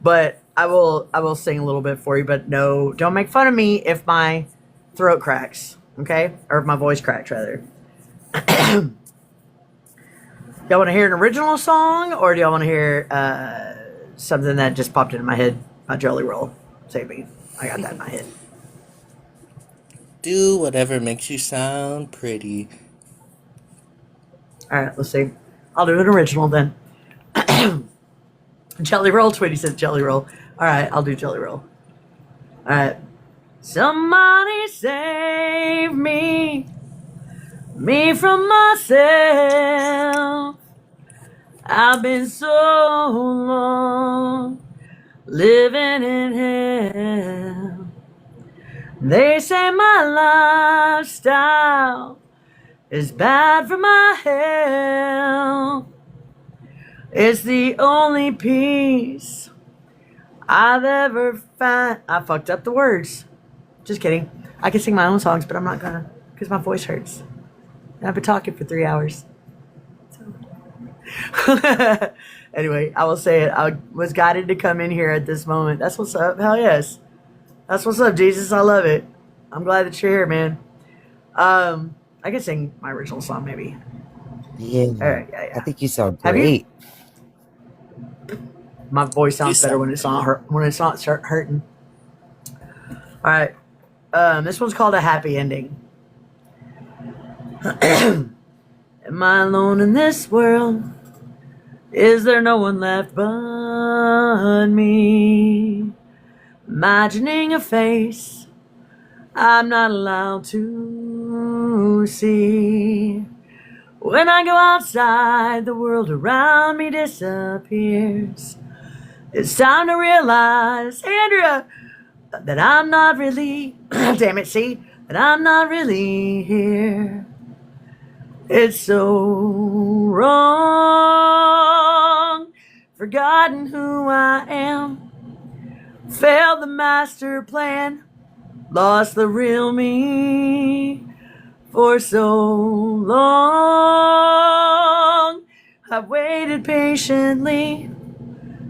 But I will sing a little bit for you, but no, don't make fun of me if my throat cracks, okay? Or if my voice cracks, rather. Y'all want to hear an original song, or do y'all want to hear something that just popped into my head by Jelly Roll? Save me. I got that in my head. Do whatever makes you sound pretty. All right, let's see. I'll do an original then. Jelly roll. Tweety says jelly roll. All right, I'll do jelly roll. All right. Somebody save me from myself. I've been so long living in hell. They say my lifestyle is bad for my health. It's the only peace I've ever found. I fucked up the words. Just kidding. I can sing my own songs, but I'm not gonna because my voice hurts. And I've been talking for 3 hours. Anyway, I will say it. I was guided to come in here at this moment. That's what's up. Hell yes. That's what's up, Jesus. I love it. I'm glad that you're here, man. I can sing my original song, maybe. Yeah. All right, yeah. I think you sound Have you? great. My voice sounds better when it's not hurting. All right. This one's called A Happy Ending. Am I alone in this world? Is there no one left but me? Imagining a face I'm not allowed to see. When I go outside, the world around me disappears. It's time to realize, Andrea, that I'm not really, damn it, see, that I'm not really here. It's so wrong, forgotten who I am, failed the master plan, lost the real me for so long. I've waited patiently,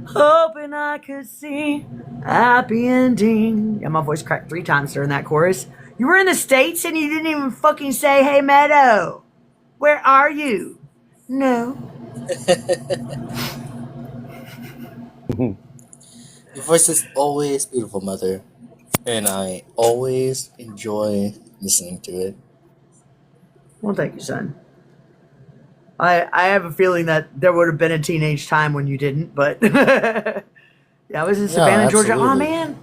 hoping I could see a happy ending. Yeah, my voice cracked 3 times during that chorus. You were in the States and you didn't even fucking say, hey, Meadow, where are you? No. Your voice is always beautiful, Mother, and I always enjoy listening to it. Well, thank you, son. I have a feeling that there would have been a teenage time when you didn't, but yeah, I was in Savannah, Georgia. Oh, man.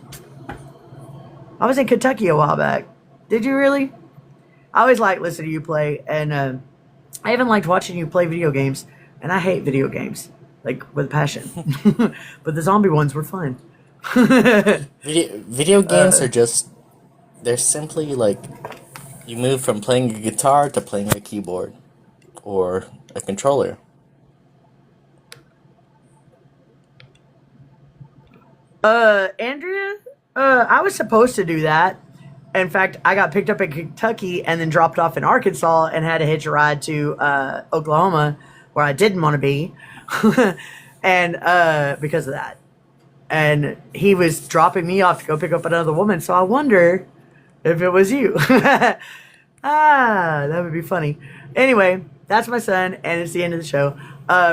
I was in Kentucky a while back. Did you really? I always like listening to you play, and I even liked watching you play video games, and I hate video games, like, with a passion. But the zombie ones were fun. Video games are just, they're simply like, you move from playing a guitar to playing a keyboard, or a controller. Andrea, I was supposed to do that. In fact, I got picked up in Kentucky and then dropped off in Arkansas and had to hitch a ride to Oklahoma, where I didn't want to be, and because of that. And he was dropping me off to go pick up another woman, so I wonder if it was you. That would be funny. Anyway, that's my son, and it's the end of the show.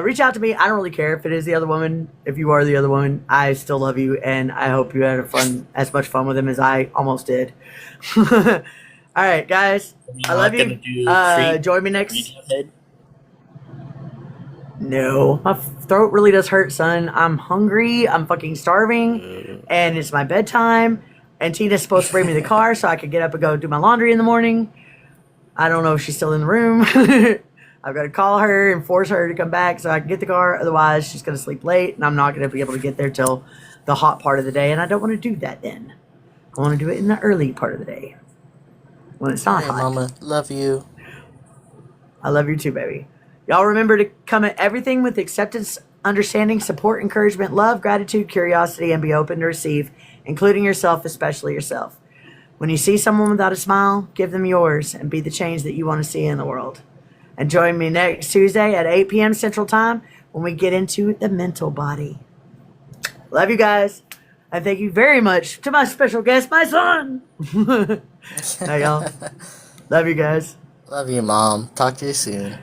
Reach out to me. I don't really care if it is the other woman. If you are the other woman, I still love you, and I hope you had as much fun with him as I almost did. All right, guys. I love you. Join me next. No, my throat really does hurt, son. I'm hungry. I'm fucking starving, and it's my bedtime. And Tina's supposed to bring me the car so I could get up and go do my laundry in the morning. I don't know if she's still in the room. I've got to call her and force her to come back so I can get the car. Otherwise, she's going to sleep late, and I'm not going to be able to get there till the hot part of the day. And I don't want to do that then. I want to do it in the early part of the day when it's not hot. Mama, love you. I love you too, baby. Y'all remember to come at everything with acceptance, understanding, support, encouragement, love, gratitude, curiosity, and be open to receive, including yourself, especially yourself. When you see someone without a smile, give them yours and be the change that you want to see in the world. And join me next Tuesday at 8 p.m. Central Time when we get into the mental body. Love you guys. And thank you very much to my special guest, my son. Hey, y'all. Love you guys. Love you, Mom. Talk to you soon.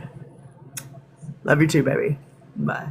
Love you too, baby. Bye.